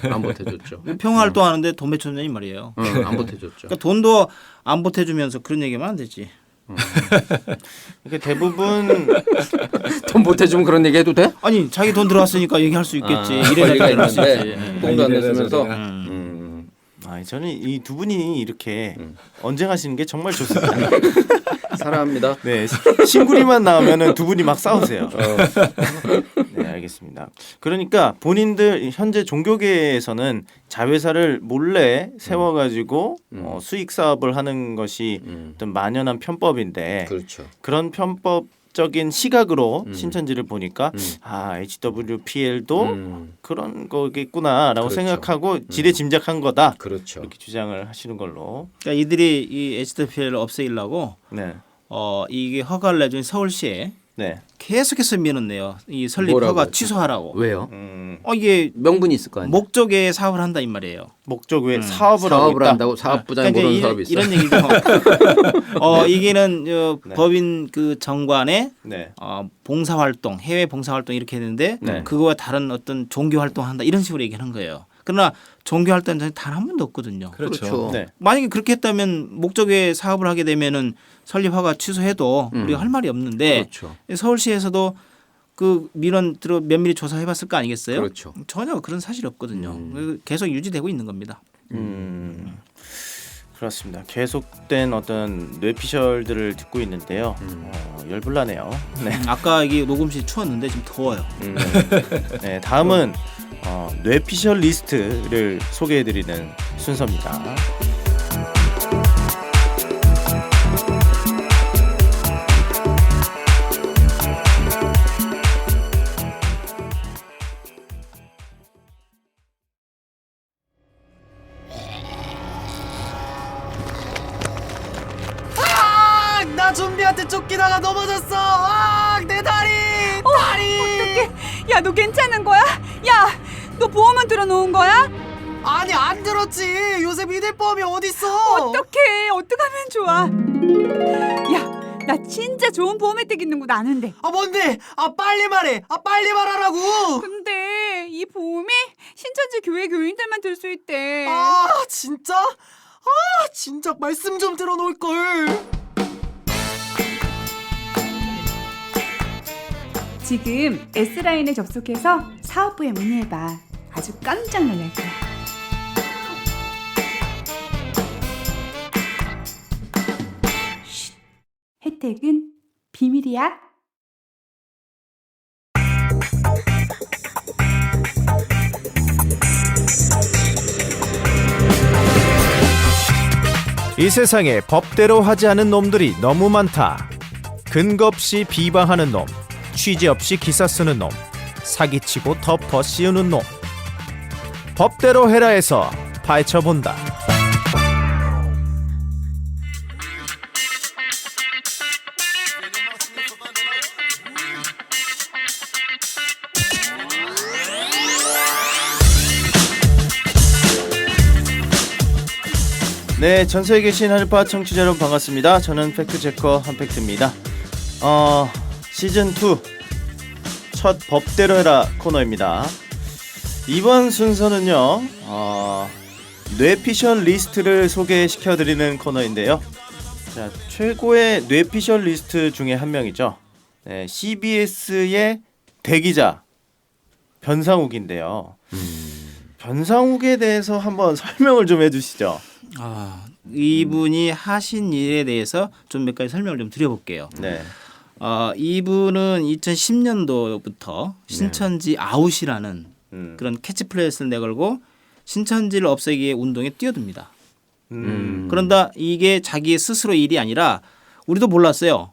안 보태줬죠. 평화활동하는데 돈 맺혔냐 이 말이에요. 안 보태줬죠. 그러니까 돈도 안 보태주면서 그런 얘기하면 안 되지. 그러니까 대부분 돈 보태주면 그런 얘기 해도 돼? 아니 자기 돈 들어왔으니까 얘기할 수 있겠지. 이래라 권리가 저래라 할수 있는데 있지. 똥도 안 냈으면서 저는 이 두 분이 이렇게 언쟁하시는 게 정말 좋습니다. 사랑합니다. 네, 신구리만 나오면은 두 분이 막 싸우세요. 네, 알겠습니다. 그러니까 본인들 현재 종교계에서는 자회사를 몰래 세워가지고 수익 사업을 하는 것이 어떤 만연한 편법인데 그렇죠. 그런 편법적인 시각으로 신천지를 보니까 HWPL도 그런 거겠구나라고 그렇죠. 생각하고 지레 짐작한 거다. 그렇죠. 이렇게 주장을 하시는 걸로. 그러니까 이들이 이 HWPL을 없애려고 네, 이게 허가를 내준 서울시에 네. 계속해서 밀어내요. 이 설립 뭐라고 허가 했죠? 취소하라고. 왜요? 이게 명분이 있을 거 아니에요. 목적의 사업을 한다 이 말이에요. 목적 외 사업을 하고 사업을 있다. 한다고 사업부장이 그러니까 모르는 이제 사업이 있어. 이런 얘기죠. 이게는 네. 법인 그 정관에 네. 봉사활동, 해외 봉사활동 이렇게 했는데 네. 그거와 다른 어떤 종교활동 한다 이런 식으로 얘기하는 거예요. 그러나 종교활동은 단 한 번도 없거든요. 그렇죠. 네. 만약에 그렇게 했다면 목적의 사업을 하게 되면은 설립 허가 취소해도 우리가 할 말이 없는데 그렇죠. 서울시에서도 그 민원 들어 면밀히 조사해봤을 거 아니겠어요? 그렇죠. 전혀 그런 사실이 없거든요. 계속 유지되고 있는 겁니다. 그렇습니다. 계속된 어떤 뇌피셜들을 듣고 있는데요. 열불나네요. 네. 아까 이게 녹음실 추웠는데 지금 더워요. 네, 다음은 뇌피셜 리스트를 소개해드리는 순서입니다. 신선이한테 쫓기다가 넘어졌어. 아, 내 다리. 어떡해. 야, 너 괜찮은 거야? 야, 너 보험은 들어놓은 거야? 아니 안 들었지. 요새 믿을 법이 어딨어. 어떡해. 어떡하면 좋아. 야, 나 진짜 좋은 보험 혜택 있는 거 아는데. 아 뭔데? 아 빨리 말해. 아 빨리 말하라고. 근데 이 보험이 신천지 교회 교인들만 들 수 있대. 아 진짜? 아 진짜 말씀 좀 들어놓을 걸. 지금 S라인에 접속해서 사업부에 문의해봐. 아주 깜짝 놀랄 거야. 쉿. 혜택은 비밀이야. 이 세상에 법대로 하지 않은 놈들이 너무 많다. 근거 없이 비방하는 놈, 취재 없이 기사 쓰는 놈, 사기치고 덮어 씌우는 놈. 법대로 해라 해서 파헤쳐본다. 네, 전서에 계신 하늘파 청취자 여러분 반갑습니다. 저는 팩트체커 한팩트입니다. 시즌2 첫 법대로 해라 코너입니다. 이번 순서는요, 뇌피셜 리스트를 소개시켜드리는 코너인데요. 자, 최고의 뇌피셜 리스트 중에 한 명이죠. 네, CBS의 대기자 변상욱인데요. 변상욱에 대해서 한번 설명을 좀 해주시죠. 이분이 하신 일에 대해서 좀 몇 가지 설명을 좀 드려볼게요. 네. 이분은 2010년도부터 신천지 아웃이라는 그런 캐치프레이즈를 내걸고 신천지를 없애기 위해 운동에 뛰어듭니다. 그런다 이게 자기 스스로 일이 아니라 우리도 몰랐어요.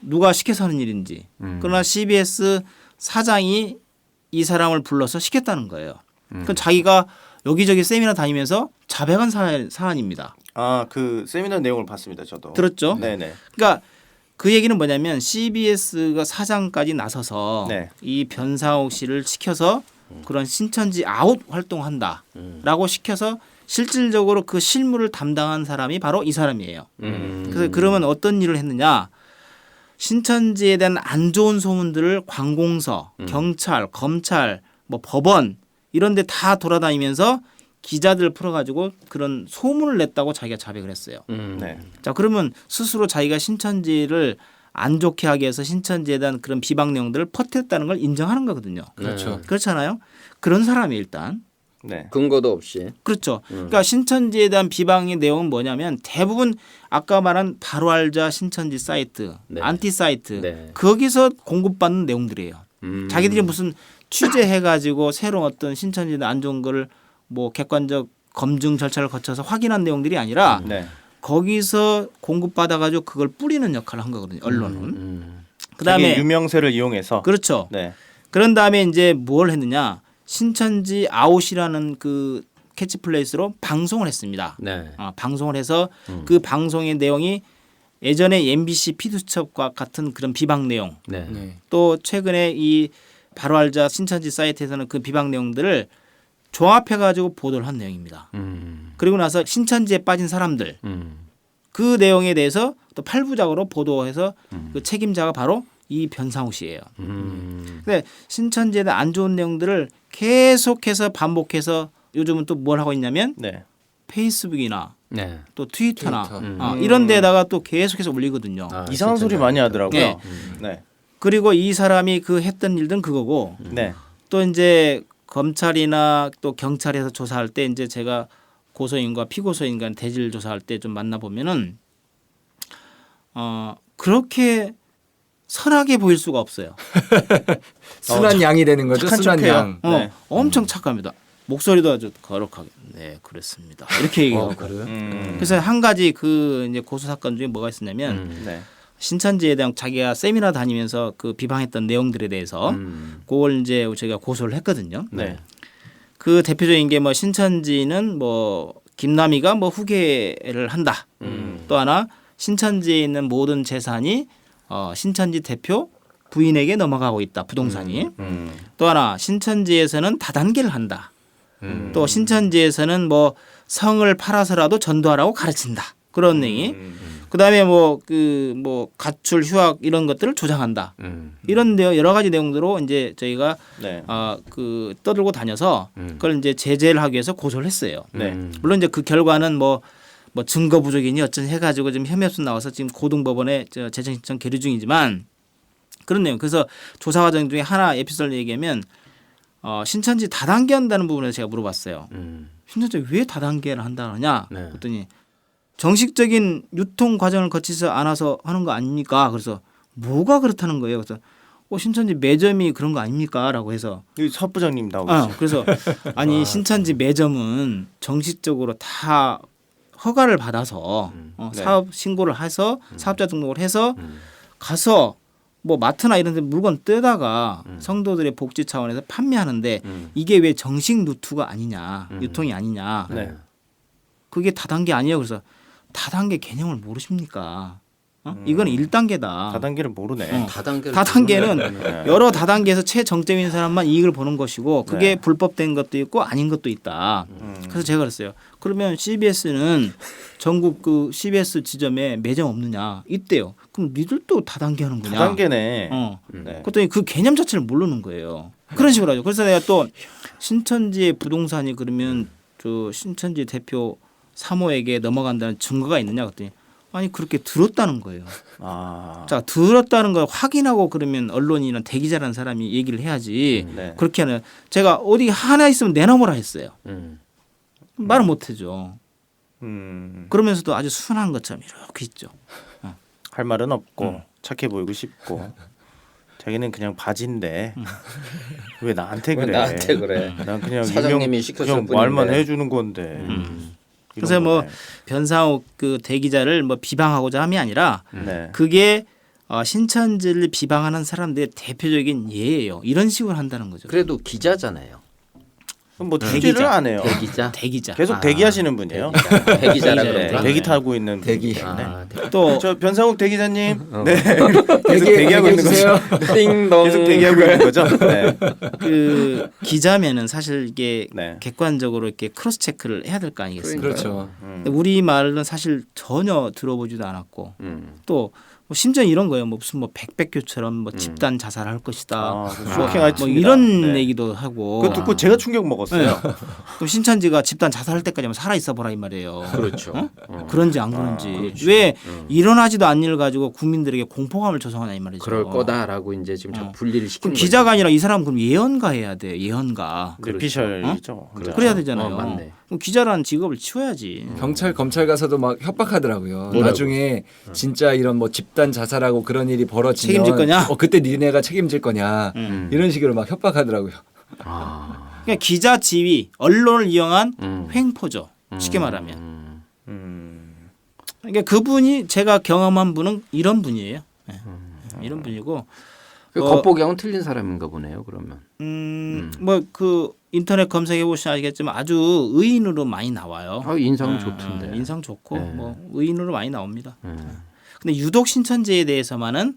누가 시켜서 하는 일인지. 그러나 CBS 사장이 이 사람을 불러서 시켰다는 거예요. 그럼 자기가 여기저기 세미나 다니면서 자백한 사안입니다. 그 세미나 내용을 봤습니다. 저도. 들었죠? 네네. 그러니까 그 얘기는 뭐냐면 CBS가 사장까지 나서서 네. 이 변상욱 씨를 시켜서 그런 신천지 아웃 활동한다라고 시켜서 실질적으로 그 실무를 담당한 사람이 바로 이 사람이에요. 그래서 그러면 어떤 일을 했느냐? 신천지에 대한 안 좋은 소문들을 관공서, 경찰, 검찰, 뭐 법원 이런 데 다 돌아다니면서 기자들 풀어가지고 그런 소문을 냈다고 자기가 자백을 했어요. 네. 자, 그러면 스스로 자기가 신천지를 안 좋게 하기 위해서 신천지에 대한 그런 비방 내용들을 퍼뜨렸다는 걸 인정하는 거거든요. 그렇죠. 그렇잖아요. 그런 사람이 일단. 네. 근거도 없이. 그렇죠. 그러니까 신천지에 대한 비방의 내용은 뭐냐면 대부분 아까 말한 바로 알자 신천지 사이트, 네. 안티 사이트 네. 거기서 공급받는 내용들이에요. 자기들이 무슨 취재해가지고 새로운 어떤 신천지에 안 좋은 거를 뭐 객관적 검증 절차를 거쳐서 확인한 내용들이 아니라 네. 거기서 공급받아가지고 그걸 뿌리는 역할을 한 거거든요. 언론은. 자기 그다음에 유명세를 이용해서. 그렇죠. 네. 그런 다음에 이제 뭘 했느냐? 신천지 아웃이라는 그 캐치플레이스로 방송을 했습니다. 네. 방송을 해서 그 방송의 내용이 예전에 MBC 피두첩과 같은 그런 비방 내용, 네. 네. 또 최근에 이 바로 알자 신천지 사이트에서는 그 비방 내용들을 종합해가지고 보도를 한 내용입니다. 그리고 나서 신천지에 빠진 사람들 그 내용에 대해서 또 8부작으로 보도해서 그 책임자가 바로 이 변상욱 씨예요. 근데 신천지에 대한 안 좋은 내용들을 계속해서 반복해서 요즘은 또 뭘 하고 있냐면 네. 페이스북이나 네. 또 트위터나 트위터. 이런 데다가 또 계속해서 올리거든요. 이상한 소리 많이 하더라고요. 네. 네. 그리고 이 사람이 그 했던 일들은 그거고 네. 또 이제 검찰이나 또 경찰에서 조사할 때 이제 제가 고소인과 피고소인 간 대질 조사할 때 좀 만나 보면은 그렇게 선하게 보일 수가 없어요. 순한 양이 되는 거죠. 착한 순한 척해요. 양. 네. 엄청 착합니다. 목소리도 아주 거룩하게. 네, 그렇습니다. 이렇게 얘기하고. 그래요? 그래서 한 가지 그 이제 고소 사건 중에 뭐가 있었냐면 네. 신천지에 대한 자기가 세미나 다니면서 그 비방했던 내용들에 대해서 그걸 이제 제가 고소를 했거든요. 네. 그 대표적인 게 뭐 신천지는 뭐 김남희가 뭐 후계를 한다. 또 하나 신천지에 있는 모든 재산이 신천지 대표 부인에게 넘어가고 있다. 부동산이. 또 하나 신천지에서는 다단계를 한다. 또 신천지에서는 뭐 성을 팔아서라도 전도하라고 가르친다. 그런 내용이. 그다음에 뭐 가출 휴학 이런 것들을 조장한다. 이런 여러 가지 내용들로 이제 저희가 네. 떠들고 다녀서 그걸 이제 제재를 하기 위해서 고소를 했어요. 네. 물론 이제 그 결과는 뭐 증거 부족이니 어쩐 해가지고 지금 혐의 없음 나와서 지금 고등법원에 재청 신청 계류 중이지만 그런 내용. 그래서 조사 과정 중에 하나 에피소드를 얘기하면 신천지 다단계 한다는 부분에서 제가 물어봤어요. 신천지 왜 다단계를 한다 하냐? 네. 그랬더니 정식적인 유통 과정을 거치지 않아서 하는 거 아닙니까? 그래서 뭐가 그렇다는 거예요. 그래서 신천지 매점이 그런 거 아닙니까?라고 해서 서 부장님 나오시죠. 그래서 아니 신천지 매점은 정식적으로 다 허가를 받아서 네. 사업 신고를 해서 사업자 등록을 해서 가서 뭐 마트나 이런 데 물건 떼다가 성도들의 복지 차원에서 판매하는데 이게 왜 정식 루트가 아니냐, 유통이 아니냐. 네. 그게 다단계 아니에요. 그래서 다단계 개념을 모르십니까? 이건 1단계다. 다단계를 모르네. 다단계는 네. 여러 다단계에서 최정점인 사람만 이익을 보는 것이고 그게 네. 불법된 것도 있고 아닌 것도 있다. 그래서 제가 그랬어요. 그러면 CBS는 전국 그 CBS 지점에 매점 없느냐? 있대요. 그럼 니들도 다단계 하는 거냐? 다단계네. 네. 그랬더니 그 개념 자체를 모르는 거예요. 그런 식으로 하죠. 그래서 내가 또 신천지의 부동산이 그러면 저 신천지 대표 사모에게 넘어간다는 증거가 있느냐 그랬더니 아니 그렇게 들었다는 거예요. 자 들었다는 걸 확인하고 그러면 언론이나 대기자라는 사람이 얘기를 해야지. 네. 그렇게 하는 제가 어디 하나 있으면 내놓으라 했어요. 말을 못해죠. 그러면서도 아주 순한 것처럼 이렇게 있죠. 할 말은 없고 착해 보이고 싶고 자기는 그냥 바지인데 왜 나한테 그래? 나한테 그래? 난 그냥 사장님이 시켜준 그냥 말만 분인데. 해주는 건데. 그래서 뭐 거네. 변상욱 그 대기자를 뭐 비방하고자 함이 아니라 네. 그게 신천지를 비방하는 사람들의 대표적인 예예요. 이런 식으로 한다는 거죠. 그래도 기자잖아요. 그럼 뭐 취재를 안 해요. 대기자. 계속 대기하시는 분이에요. 대기자라 네. 그런가? 대기 타고 있는 대기. 분인데. 또 저 변상욱 대기자님, 네, 계속 대기하고 있는 거죠. 띵동. 계속 대기하고 있는 거죠. 네. 그 기자면은 사실 이게 네. 객관적으로 이렇게 크로스 체크를 해야 될 거 아니겠습니까? 그렇죠. 근데 우리 말은 사실 전혀 들어보지도 않았고 또 뭐 심지어 이런 거예요. 뭐 무슨 뭐 백백교처럼 뭐 집단 자살할 것이다. 쇼킹한 뭐 이런 네. 얘기도 하고. 그거 듣고 제가 충격 먹었어요. 또 신천지가 집단 자살할 때까지 살아 있어 보라 이 말이에요. 그렇죠. 그런지 안 그런지 왜 일어나지도 않는 일을 가지고 국민들에게 공포감을 조성하냐 이 말이죠. 그럴 거다라고 이제 지금 자꾸 분리를 시키는 그럼 기자가 아니라 이 사람 그럼 예언가 해야 돼. 예언가. 뇌피셜이죠. 그래야 되잖아요. 맞네. 그럼 기자라는 직업을 치워야지. 경찰 검찰 가서도 막 협박하더라고요. 나중에 진짜 이런 뭐 집단 자살하고 그런 일이 벌어지면 책임질 거냐? 그때 니네가 책임질 거냐? 이런 식으로 막 협박하더라고요. 그러니까 기자 지위, 언론을 이용한 횡포죠. 쉽게 말하면. 그러니까 그분이 제가 경험한 분은 이런 분이에요. 네. 이런 분이고. 겉보기하고는 틀린 사람인가 보네요. 그러면. 뭐 그 인터넷 검색해 보시면 아시겠지만 아주 의인으로 많이 나와요. 인상은 좋던데. 인상 좋고 뭐 의인으로 많이 나옵니다. 근데 유독 신천지에 대해서만은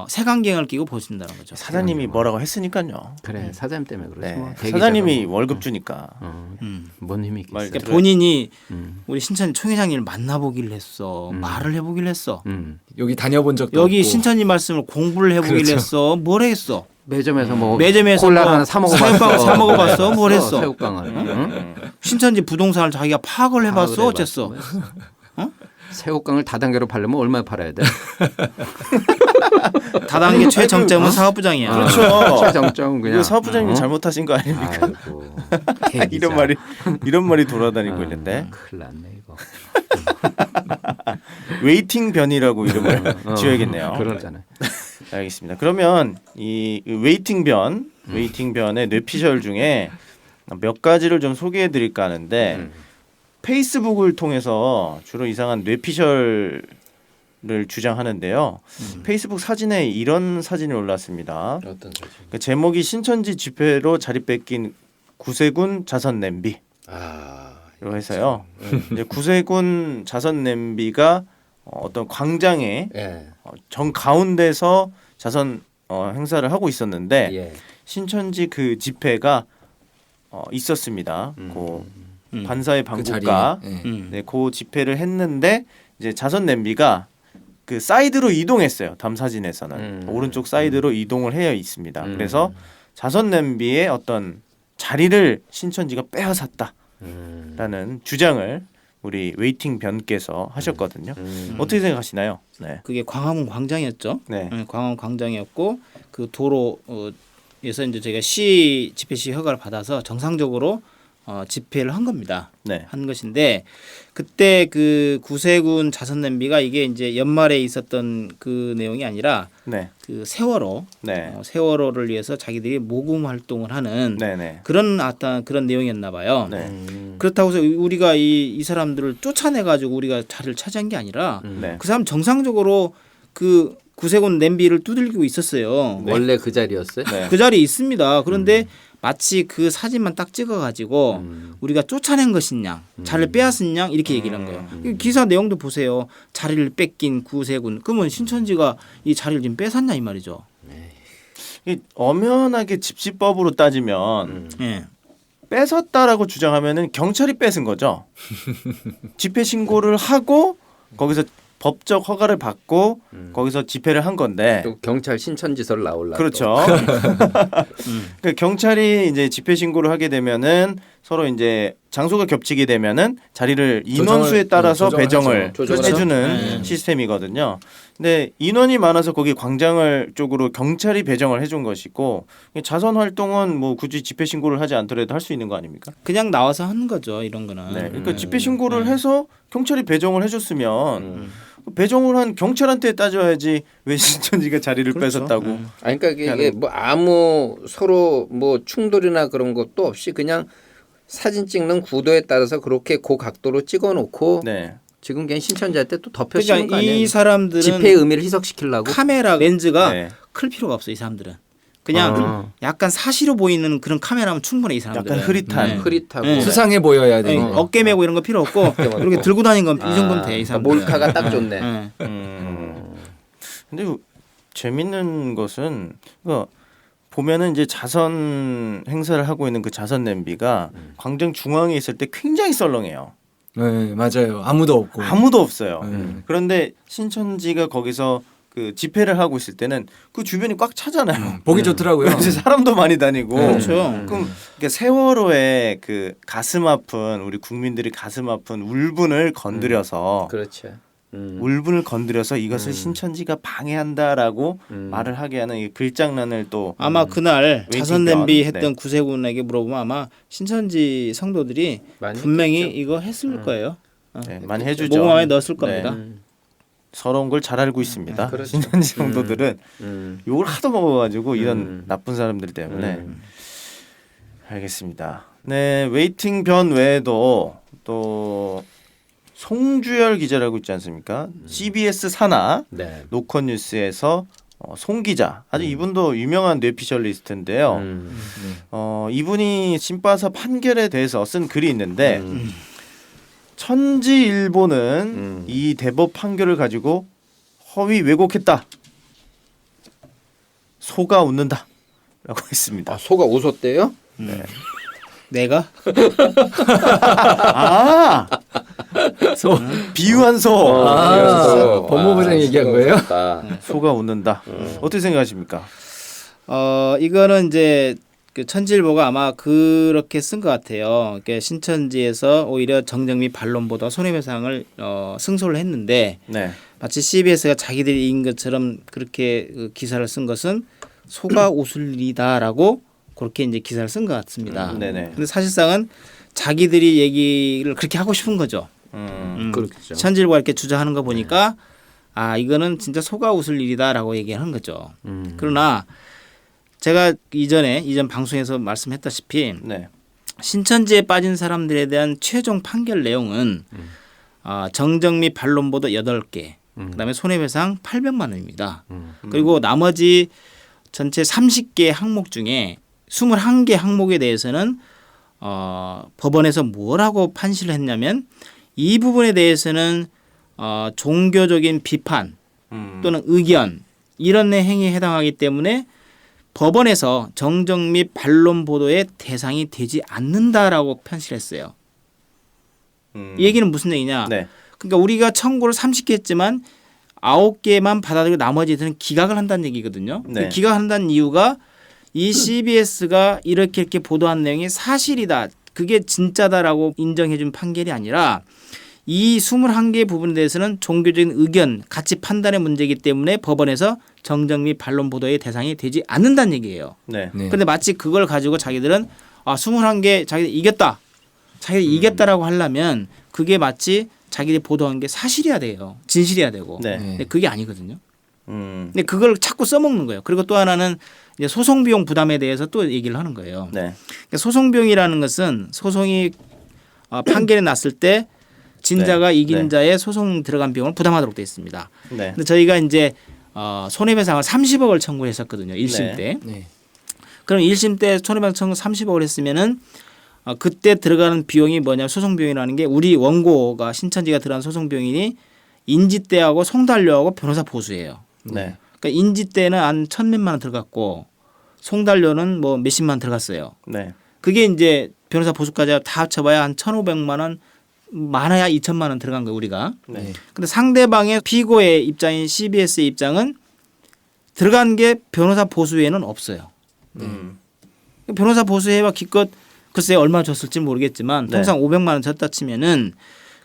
색안경을 끼고 보신다는 거죠. 사장님이 뭐라고 했으니까요. 그래 사장님 때문에 그러지. 네. 뭐. 사장님이 월급 주니까. 뭔 힘이 있겠어. 그러니까 본인이 우리 신천지 총회장님을 만나보기를 했어. 말을 해보기를 했어. 여기 다녀본 적도 여기 없고. 신천지 말씀을 공부를 해보기를 그렇죠. 했어. 뭘 했어? 매점에서 뭐 매점에서 콜라 뭐 하나 사 먹어봤어. 새우깡 사 먹어봤어. 뭘 했어? 새우깡을. 신천지 부동산을 자기가 파악을 해봤어. 어쨌어? 새우깡을 다단계로 팔려면 얼마에 팔아야 돼? 다단계 최정점은 사업부장이야. 그렇죠. 최정점은 그냥. 이거 사업부장님이 잘못하신 거 아닙니까? 이런 말이 돌아다니고 있는데. 큰일 났네 이거. 웨이팅 변이라고 이름을 지어야겠네요. 그러잖아요. 알겠습니다. 그러면 이 웨이팅 변의 뇌피셜 중에 몇 가지를 좀 소개해 드릴까 하는데 페이스북을 통해서 주로 이상한 뇌피셜을 주장하는데요. 페이스북 사진에 이런 사진이 올랐습니다. 어떤 사진? 그 제목이 신천지 집회로 자리 뺏긴 구세군 자선 냄비. 이로 해서요. 이제 구세군 자선 냄비가 어떤 광장에 예. 정 가운데서 자선 행사를 하고 있었는데 예. 신천지 그 집회가 있었습니다. 그 반사의 그 자리에. 방국가 예. 네, 그 집회를 했는데 이제 자선 냄비가 그 사이드로 이동했어요. 다음 사진에서는 오른쪽 사이드로 이동을 해 있습니다. 그래서 자선 냄비의 어떤 자리를 신천지가 빼앗았다라는 주장을 우리 웨이팅 변께서 하셨거든요. 어떻게 생각하시나요? 네. 그게 광화문 광장이었죠. 네. 광화문 광장이었고 그 도로에서 이제 저희가 시 집회 시 허가를 받아서 정상적으로 집회를 한 겁니다. 네. 한 것인데 그때 그 구세군 자선 냄비가 이게 이제 연말에 있었던 그 내용이 아니라 네. 그 세월호 네. 세월호를 위해서 자기들이 모금 활동을 하는 네. 네. 그런 어떤 그런 내용이었나 봐요. 네. 그렇다고 해서 우리가 이 사람들을 쫓아내 가지고 우리가 자리를 차지한 게 아니라 네. 그 사람 정상적으로 그 구세군 냄비를 두들기고 있었어요. 원래 그 자리였어요? 네. 그 자리에 있습니다. 그런데 마치 그 사진만 딱 찍어가지고 우리가 쫓아낸 것이냐, 자리를 빼앗았냐 이렇게 얘기를 한 거예요. 이 기사 내용도 보세요. 자리를 뺏긴 구세군. 그러면 신천지가 이 자리를 지금 뺏었냐 이 말이죠. 이 엄연하게 집시법으로 따지면 예. 뺏었다라고 주장하면은 경찰이 뺏은 거죠. 집회 신고를 하고 거기서 법적 허가를 받고 거기서 집회를 한 건데. 또 경찰 신천지설 나올라. 그렇죠. 그 경찰이 이제 집회 신고를 하게 되면은 서로 이제 장소가 겹치게 되면은 자리를 인원수에 따라서 배정을 해주는 시스템이거든요. 근데 인원이 많아서 거기 광장을 쪽으로 경찰이 배정을 해준 것이고 자선 활동은 뭐 굳이 집회 신고를 하지 않더라도 할 수 있는 거 아닙니까? 그냥 나와서 하는 거죠. 이런 거는. 네. 그러니까 집회 신고를 해서 경찰이 배정을 해줬으면 배정을 한 경찰한테 따져야지 왜 신천지가 자리를 그렇죠. 뺏었다고. 아니 그러니까 이게 뭐 아무 서로 뭐 충돌이나 그런 것도 없이 그냥 사진 찍는 구도에 따라서 그렇게 그 각도로 찍어놓고 네. 지금 그냥 신천지한테 또 덮여씌는 거 그러니까 아니에요? 이 사람들은 집회의 의미를 희석시키려고. 카메라 렌즈가 네. 클 필요가 없어 이 사람들은. 그냥 약간 사시로 보이는 그런 카메라면 충분해 이 사람들은. 약간 흐릿한. 흐릿하고 네. 수상해 보여야 네, 되고. 어깨 메고 이런 거 필요 없고 이렇게 들고 다니는 건 이 정도면 돼 이 사람들. 몰카가 딱 좋네. 근데 재밌는 것은 보면은 이제 자선 행사를 하고 있는 그 자선 냄비가 광장 중앙에 있을 때 굉장히 썰렁해요. 네, 맞아요. 아무도 없고. 아무도 없어요. 그런데 신천지가 거기서 그 집회를 하고 있을 때는 그 주변이 꽉 차잖아요. 보기 좋더라고요. 이제 사람도 많이 다니고. 그렇죠. 그럼 그러니까 세월호에 그 가슴 아픈 우리 국민들이 가슴 아픈 울분을 건드려서 그렇죠. 울분을 건드려서 이것을 신천지가 방해한다라고 말을 하게 하는 이 불장난을 또 아마 그날 웨이팅 자선 편. 냄비 했던 네. 구세군에게 물어보면 아마 신천지 성도들이 많이 분명히 했겠죠. 이거 했을 거예요. 네, 많이 해주죠. 모금 안에 넣었을 겁니다. 네. 서러운 걸 잘 알고 있습니다. 그렇죠. 신천지 성도들은 욕을 하도 먹어가지고 이런 나쁜 사람들 때문에 알겠습니다. 네, 웨이팅 변 외에도 또 송주열 기자라고 있지 않습니까? CBS 산하 네. 노컷뉴스에서 송 기자 아주 이분도 유명한 뇌피셜리스트인데요. 이분이 신바사 판결에 대해서 쓴 글이 있는데 천지일보는 이 대법 판결을 가지고 허위 왜곡했다. 소가 웃는다. 라고 했습니다. 아, 소가 웃었대요? 네. 내가 아, 소 비유한 소. 법무부장 얘기한 거예요? 소가 웃는다. 어떻게 생각하십니까? 이거는 이제 그 천지일보가 아마 그렇게 쓴 것 같아요. 그러니까 신천지에서 오히려 정정미 반론보다 손해배상을 승소를 했는데 네. 마치 CBS가 자기들이 이긴 것처럼 그렇게 그 기사를 쓴 것은 소가 웃을 일이다라고 그렇게 이제 기사를 쓴 것 같습니다. 네네. 근데 사실상은 자기들이 얘기를 그렇게 하고 싶은 거죠. 그렇겠죠. 천지일보가 이렇게 주장하는 거 보니까 아 이거는 진짜 소가 웃을 일이다라고 얘기하는 거죠. 그러나 제가 이전 방송에서 말씀했다시피 네. 신천지에 빠진 사람들에 대한 최종 판결 내용은 정정미 반론보도 8개, 그다음에 손해배상 800만 원입니다. 그리고 나머지 전체 30개 항목 중에 21개 항목에 대해서는 법원에서 뭐라고 판시를 했냐면 이 부분에 대해서는 종교적인 비판 또는 의견 이런 행위에 해당하기 때문에 법원에서 정정 및 반론 보도의 대상이 되지 않는다라고 편실했어요. 이 얘기는 무슨 얘기냐? 네. 그러니까 우리가 청구를 30개 했지만 9개만 받아들이고 나머지들은 기각을 한다는 얘기거든요. 네. 기각한다는 이유가 이 CBS가 이렇게 보도한 내용이 사실이다. 그게 진짜다라고 인정해 준 판결이 아니라 이 21개 부분에 대해서는 종교적인 의견, 가치 판단의 문제이기 때문에 법원에서 정정 및 반론 보도의 대상이 되지 않는다는 얘기예요. 네. 그런데 마치 그걸 가지고 자기들은 21개 자기들 이겼다. 자기들 이겼다라고 하려면 그게 마치 자기들이 보도한 게 사실이어야 돼요. 진실이어야 되고. 네. 근데 그게 아니거든요. 근데 그걸 자꾸 써먹는 거예요. 그리고 또 하나는 이제 소송 비용 부담에 대해서 또 얘기를 하는 거예요. 네. 그러니까 소송 비용이라는 것은 소송이 판결이 났을 때 진자가 네. 이긴 네. 자의 소송 들어간 비용을 부담하도록 되어 있습니다. 네. 근데 저희가 이제 손해배상을 30억을 청구했었거든요. 1심 네. 때. 네. 그럼 1심 때 손해배상 청구 30억을 했으면은 그때 들어가는 비용이 뭐냐 소송 비용이라는 게 우리 원고가 신천지가 들어간 소송 비용이 인지대하고 송달료하고 변호사 보수예요. 네. 그러니까 인지대는 한 1,000몇만 원 들어갔고 송달료는 뭐 몇십만 원 들어갔어요. 네. 그게 이제 변호사 보수까지 다 합쳐봐야 한 1,500만 원 많아야 2천만 원 들어간 거예요 우리가. 네. 근데 상대방의 피고의 입장인 CBS의 입장은 들어간 게 변호사 보수에는 없어요. 변호사 보수회와 기껏 글쎄 얼마 줬을지 모르겠지만 네. 통상 500만 원 줬다 치면은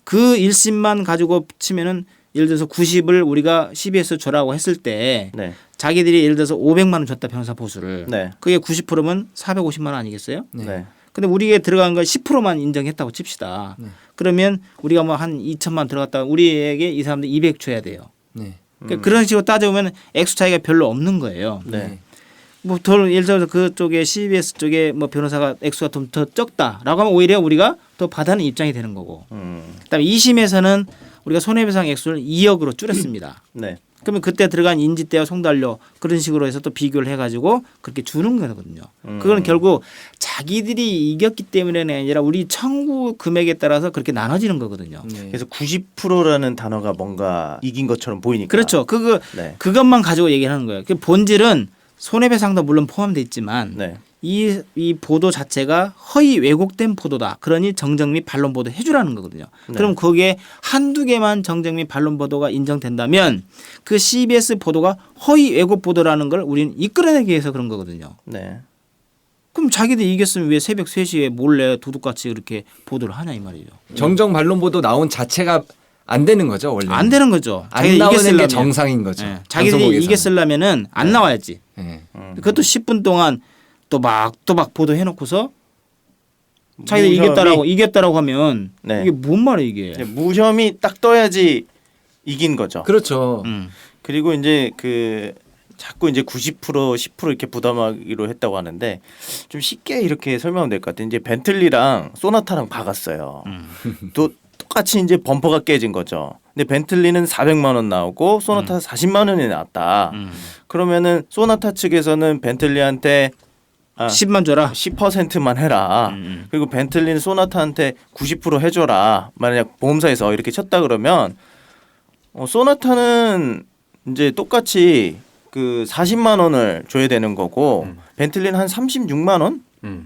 그 1심만 가지고 치면은 예를 들어서 90을 우리가 CBS 줘라고 했을 때 네. 자기들이 예를 들어서 500만 원 줬다 변호사 보수를. 네. 그게 90%면 450만 원 아니겠어요? 네. 근데 우리에 들어간 걸 10%만 인정했다고 칩시다. 그러면 우리가 뭐 한 2천만 원 들어갔다 우리에게 이 사람들 200 줘야 돼요. 네. 그러니까 그런 식으로 따져보면 액수 차이가 별로 없는 거예요. 네. 뭐 더 예를 들어서 그쪽에 CBS 쪽에 뭐 변호사가 액수가 좀 더 적다라고 하면 오히려 우리가 더 받아는 입장이 되는 거고. 그다음에 2심에서는 우리가 손해배상 액수를 2억으로 줄였습니다. 네. 그러면 그때 들어간 인지대와 송달료 그런 식으로 해서 또 비교를 해가지고 그렇게 주는 거거든요. 그건 결국 자기들이 이겼기 때문에 아니라 우리 청구 금액에 따라서 그렇게 나눠지는 거거든요. 그래서 90%라는 단어가 뭔가 이긴 것처럼 보이니까. 그렇죠. 네. 그것만 가지고 얘기하는 거예요. 그 본질은 손해배상도 물론 포함되어 있지만 네. 이 보도 자체가 허위 왜곡된 보도다. 그러니 정정 및 반론 보도 해주라는 거거든요. 네. 그럼 거기에 한두 개만 정정 및 반론 보도가 인정된다면 그 CBS 보도가 허위 왜곡 보도라는 걸 우리는 이끌어내기 위해서 그런 거거든요. 네. 그럼 자기들이 이겼으면 왜 새벽 3시에 몰래 도둑같이 그렇게 보도를 하냐 이 말이죠. 정정 반론 보도 나온 자체가 안 되는 거죠 원래. 안 되는 거죠. 안 나오는 게 정상인 거죠. 네. 자기들이 방송국에서는. 이겼으려면은 안 나와야지. 네. 그것도 10분 동안 또 막 보도해놓고서 자기들 이겼다라고 하면 네. 이게 뭔 말이에요 이게? 네, 무혐의 딱 떠야지 이긴 거죠. 그렇죠. 그리고 이제 그 자꾸 이제 90% 10% 이렇게 부담하기로 했다고 하는데 좀 쉽게 이렇게 설명하면 될 것 같아요. 이제 벤틀리랑 소나타랑 박았어요. 또 똑같이 이제 범퍼가 깨진 거죠. 근데 벤틀리는 400만 원 나오고 소나타 40만 원이 나왔다. 그러면은 소나타 측에서는 벤틀리한테 10만 줘라. 10%만 해라. 그리고 벤틀리는 소나타한테 90% 해줘라. 만약 보험사에서 이렇게 쳤다 그러면 소나타는 이제 똑같이 그 40만 원을 줘야 되는 거고 벤틀리는 한 36만 원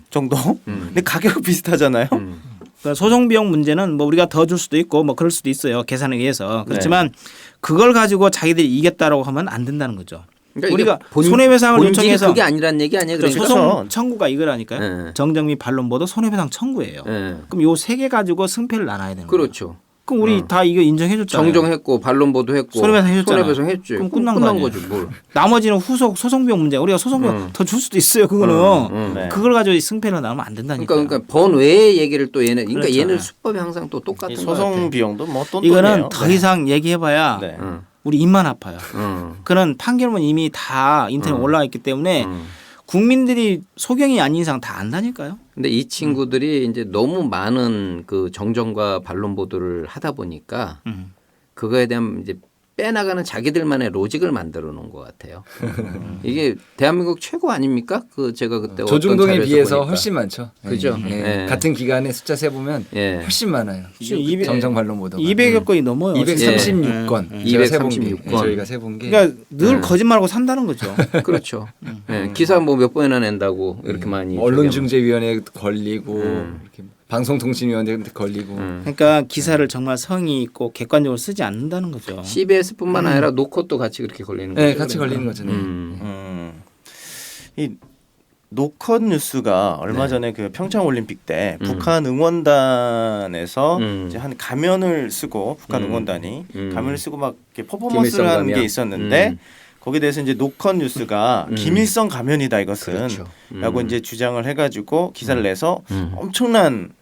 정도. 근데 가격 비슷하잖아요. 그러니까 소송 비용 문제는 뭐 우리가 더 줄 수도 있고 뭐 그럴 수도 있어요. 계산에 의해서. 그렇지만 그걸 가지고 자기들이 이겼다라고 하면 안 된다는 거죠. 그러니까 우리가 이게 손해배상을 본질이 요청해서 그게 아니라는 얘기 아니에요. 그러니까. 소송 청구가 이거라니까요. 네. 정정 및 반론 보도 손해배상 청구예요. 네. 그럼 요 세 개 가지고 승패를 나눠야 되는 거예요. 그렇죠. 그럼 우리 다 이거 인정해줬잖아요. 정정했고 반론보도 했고 손해배상 해줬잖아요. 손해배상 했지. 그럼 끝난 거 아니에요? 거지 뭘. 나머지는 후속 소송 비용 문제. 우리가 소송 비용 더 줄 수도 있어요. 그거는 네. 그걸 가지고 승패를 나누면 안 된다니까. 그러니까 번외의 얘기를 또 얘는 그러니까 그렇죠. 얘는 수법이 항상 또 똑같은 이 거 같아. 소송 비용도 뭐 똔똔해요. 이거는 더 이상 얘기해봐야 네. 우리 입만 아파요. 그런 판결문 이미 다 인터넷 올라와 있기 때문에 국민들이 소경이 아닌 이상 다 안다니까요. 근데 이 친구들이 이제 너무 많은 그 정정과 반론 보도를 하다 보니까 그거에 대한 이제 빼나가는 자기들만의 로직을 만들어 놓은 것 같아요. 이게 대한민국 최고 아닙니까? 그 제가 그때 조중동에 어떤 비해서 보니까. 훨씬 많죠. 그죠? 예. 예. 같은 기간에 숫자 세 보면 예. 훨씬 많아요. 200 정정발로 못 200여 건이 넘어요. 236건. 236건. 저희가 세 본 게. 그러니까 늘 거짓말하고 산다는 거죠. 그렇죠. 예. 기사 뭐 몇 번이나 낸다고 이렇게 많이. 언론중재위원회 걸리고 이렇게 방송통신위원회한테 걸리고. 그러니까 기사를 정말 성의 있고 객관적으로 쓰지 않는다는 거죠. CBS뿐만 아니라 노컷도 같이 그렇게 걸리는 거죠. 네, 같이 걸리는 거잖아요. 이 노컷 뉴스가 얼마 네. 전에 그 평창 올림픽 때 북한 응원단에서 이제 한 가면을 쓰고 북한 응원단이 가면을 쓰고 막 이렇게 퍼포먼스를 하는 게 있었는데 거기에 대해서 이제 노컷 뉴스가 김일성 가면이다 이것은 그렇죠. 라고 이제 주장을 해가지고 기사를 내서 엄청난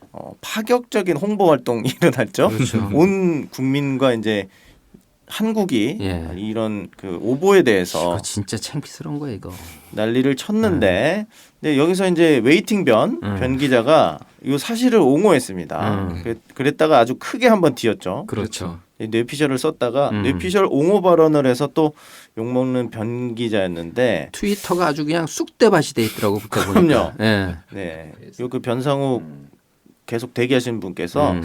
파격적인 홍보 활동이 일어났죠. 그렇죠. 온 국민과 이제 한국이 예. 이런 그 오보에 대해서 이거 진짜 창피스러운 거야 이거. 난리를 쳤는데 근데 여기서 이제 웨이팅 변 기자가 이 사실을 옹호했습니다. 그랬다가 아주 크게 한번 뒤었죠. 그렇죠. 뇌피셜을 썼다가 뇌피셜 옹호 발언을 해서 또 욕먹는 변 기자였는데 트위터가 아주 그냥 쑥대밭이 돼 있더라고 그때 보니까. 그럼요. 예. 네, 요 그 변상욱 계속 대기하시는 분께서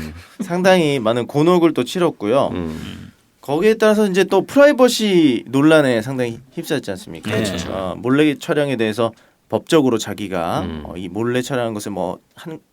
상당히 많은 곤혹을 또 치렀고요. 거기에 따라서 이제 또 프라이버시 논란에 상당히 휩싸였지 않습니까? 그렇죠. 몰래 촬영에 대해서 법적으로 자기가 이 몰래 촬영한 것을 뭐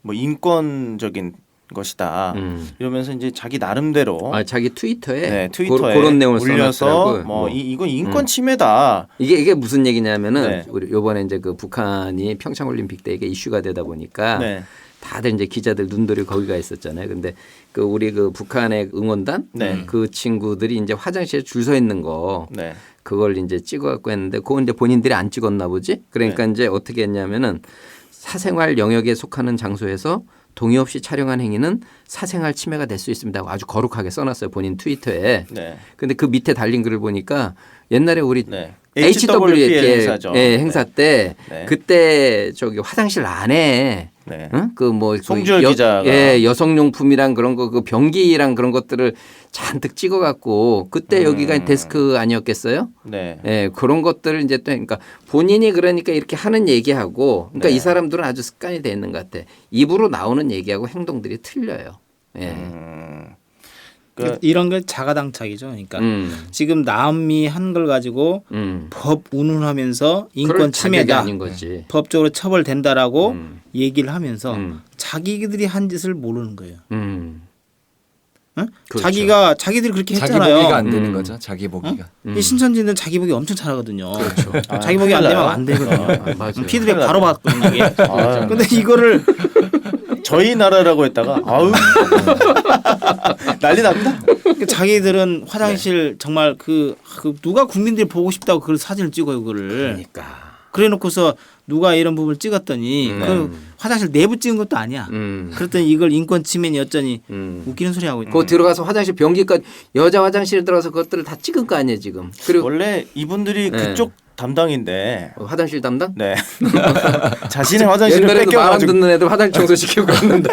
인권적인 것이다 이러면서 이제 자기 나름대로 자기 트위터에, 네, 트위터에 그런 내용을 올려서 써놨더라고요. 뭐 이건 인권 침해다. 이게 무슨 얘기냐면은 네. 우리 요번에 이제 그 북한이 평창 올림픽 때 이게 이슈가 되다 보니까 네. 다들 이제 기자들 눈들이 거기가 있었잖아요. 근데 그 우리 그 북한의 응원단 네. 그 친구들이 이제 화장실에 줄 서 있는 거 네. 그걸 이제 찍어갖고 했는데 그건 이제 본인들이 안 찍었나 보지. 그러니까 이제 어떻게 했냐면은 사생활 영역에 속하는 장소에서 동의 없이 촬영한 행위는 사생활 침해가 될 수 있습니다. 아주 거룩하게 써놨어요. 본인 트위터에. 네. 근데 그 밑에 달린 글을 보니까 옛날에 우리 네. HWPL 행사죠. 행사 때 네. 그때 저기 화장실 안에 네. 그 뭐 송주열 기자가 여성용품이랑 그런 거 그 변기랑 그런 것들을 잔뜩 찍어갖고 그때 여기가 데스크 아니었겠어요? 네. 예, 그런 것들을 이제 또 그러니까 본인이 그러니까 이렇게 하는 얘기하고 그러니까 네. 이 사람들은 아주 습관이 돼 있는 것 같아. 입으로 나오는 얘기하고 행동들이 틀려요. 예. 이런 게 자가당착이죠. 그러니까 지금 남이 한 걸 가지고 법 운운하면서 인권 그럴 자격이 침해다. 아닌 거지. 법적으로 처벌된다라고 얘기를 하면서 자기들이 한 짓을 모르는 거예요. 응? 그렇죠. 자기들이 그렇게 자기 했잖아요. 보기가 안 되는 거죠. 자기 보기가. 이 신천지는 자기 보기 엄청 잘하거든요. 그렇죠. 자기 보기 안 큰일 되면 나요. 안 되거든요. 맞아요. 피드백 바로 받거든요. 이게. 아, 근데 이거를 저희 나라라고 했다가 아우 난리 납니다. 자기들은 화장실 정말 그 누가 국민들이 보고 싶다고 그 사진을 찍어요, 그거를. 그러니까. 그래놓고서 누가 이런 부분을 찍었더니 그 화장실 내부 찍은 것도 아니야. 그랬더니 이걸 인권 침해니 어쩌니 웃기는 소리 하고 있다. 그 들어가서 화장실 변기까지 여자 화장실에 들어가서 그것들을 다 찍은 거 아니에요 지금. 그리고 원래 이분들이 그쪽 담당인데 화장실 담당? 네. 자신의 화장실을 옛날에도 말 안 뺏겨가지고 듣는 애들 화장실 청소 시키고 갔는데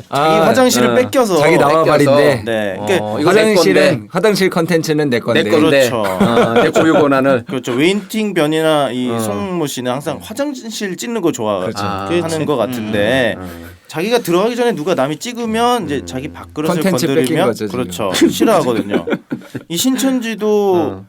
자기 화장실을 뺏겨서 자기 나와말인데 네. 이거 내 건데. 화장실 컨텐츠는 내 건데. 내 건데. 그렇죠. 내 고유 권한을. 그렇죠. 웨인팅 변이나 이 송모 씨는 항상 화장실 찍는 거 좋아하는 것 같은데 자기가 들어가기 전에 누가 남이 찍으면 이제 자기 밥그릇을 컨텐츠 뺏긴 건드리면 거죠, 지금. 그렇죠. 싫어하거든요. 이 신천지도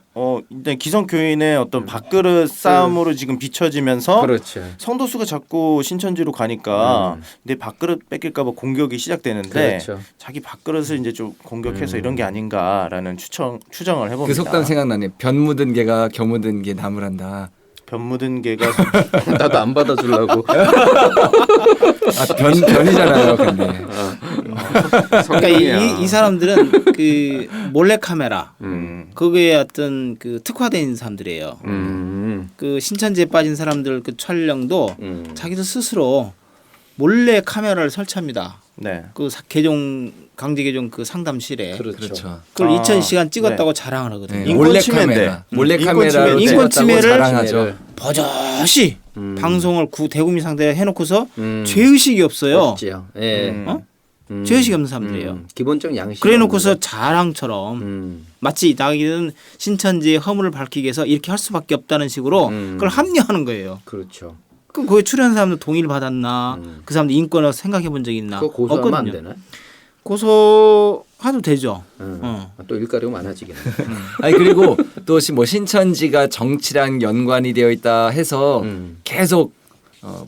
일단 기성교인의 어떤 밥그릇 싸움으로 지금 비춰지면서 그렇죠. 성도수가 자꾸 신천지로 가니까 내 밥그릇 뺏길까봐 공격이 시작되는데 그렇죠. 자기 밥그릇을 이제 좀 공격해서 이런 게 아닌가라는 추정을 해봅니다. 그 속담 생각나네. 변 묻은 개가 겨묻은 개 나무란다. 변 묻은 개가 나도 안 받아주려고. 변이잖아요, 근데. 그러니까 이 사람들은 그 몰래 카메라 그거에 어떤 그 특화된 사람들이에요. 그 신천지에 빠진 사람들 그 촬영도 자기들 스스로 몰래 카메라를 설치합니다. 네. 그 강제 개종 그 상담실에 그렇죠. 그걸 2000시간 찍었다고 자랑을 하거든요. 네. 인권 몰래 침해인데. 카메라. 몰래 카메라로 인권 침해를 자랑하죠. 버젓이 방송을 대국민 상대에 해놓고서 죄의식이 없어요. 없지요. 예. 죄의식이 없는 사람들이에요. 기본적 양식. 그래놓고서 자랑처럼 마치 나기는 신천지의 허물을 밝히기 위해서 이렇게 할 수밖에 없다는 식으로 그걸 합리화하는 거예요. 그렇죠. 그럼 거기 출연한 사람도 동의를 받았나? 그 사람도 인권을 생각해 본 적이 있나? 그거 고소하면 안 없거든요. 되나? 고소해도 되죠. 또 일가리가 많아지겠네. 아니 그리고 또 뭐 신천지가 정치랑 연관이 되어 있다 해서 계속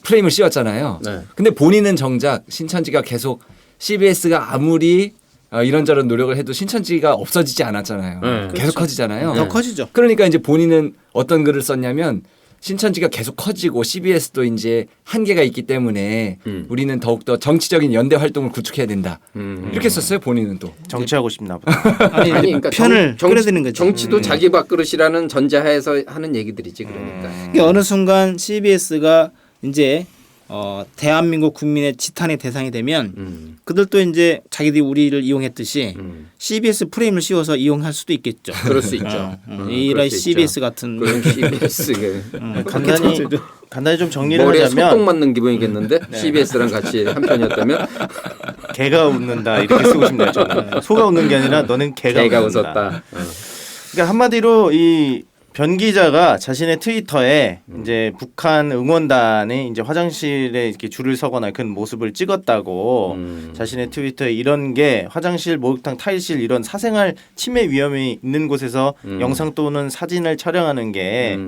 프레임을 씌웠잖아요. 네. 근데 본인은 정작 신천지가 계속 CBS가 아무리 이런저런 노력을 해도 신천지가 없어지지 않았잖아요. 계속 그렇죠. 커지잖아요. 더 커지죠. 그러니까 이제 본인은 어떤 글을 썼냐면 신천지가 계속 커지고 CBS도 이제 한계가 있기 때문에 우리는 더욱더 정치적인 연대 활동을 구축해야 된다. 이렇게 썼어요. 본인은 또. 정치하고 싶나 보다. 아니, 그러니까 편을 끌어들이는 거죠. 정치도 자기 밥그릇이라는 전제하에서 하는 얘기들이지 그러니까. 이게 어느 순간 CBS가 이제 대한민국 국민의 지탄의 대상이 되면 그들도 이제 자기들이 우리를 이용했듯이 CBS 프레임을 씌워서 이용할 수도 있겠죠. 그럴 수 있죠. 이런 CBS 같은 그런 CBS 간단히 좀 정리를 머리에 하자면 소똥 맞는 기분이겠는데 CBS랑 같이 한 편이었다면 개가 웃는다 이렇게 쓰고 싶네요. 저는. 소가 웃는 게 아니라 너는 개가 웃는다. 웃었다. 그러니까 한마디로 이 변 기자가 자신의 트위터에 이제 북한 응원단이 이제 화장실에 이렇게 줄을 서거나 그런 모습을 찍었다고 자신의 트위터에 이런 게 화장실, 목욕탕, 타일실 이런 사생활 침해 위험이 있는 곳에서 영상 또는 사진을 촬영하는 게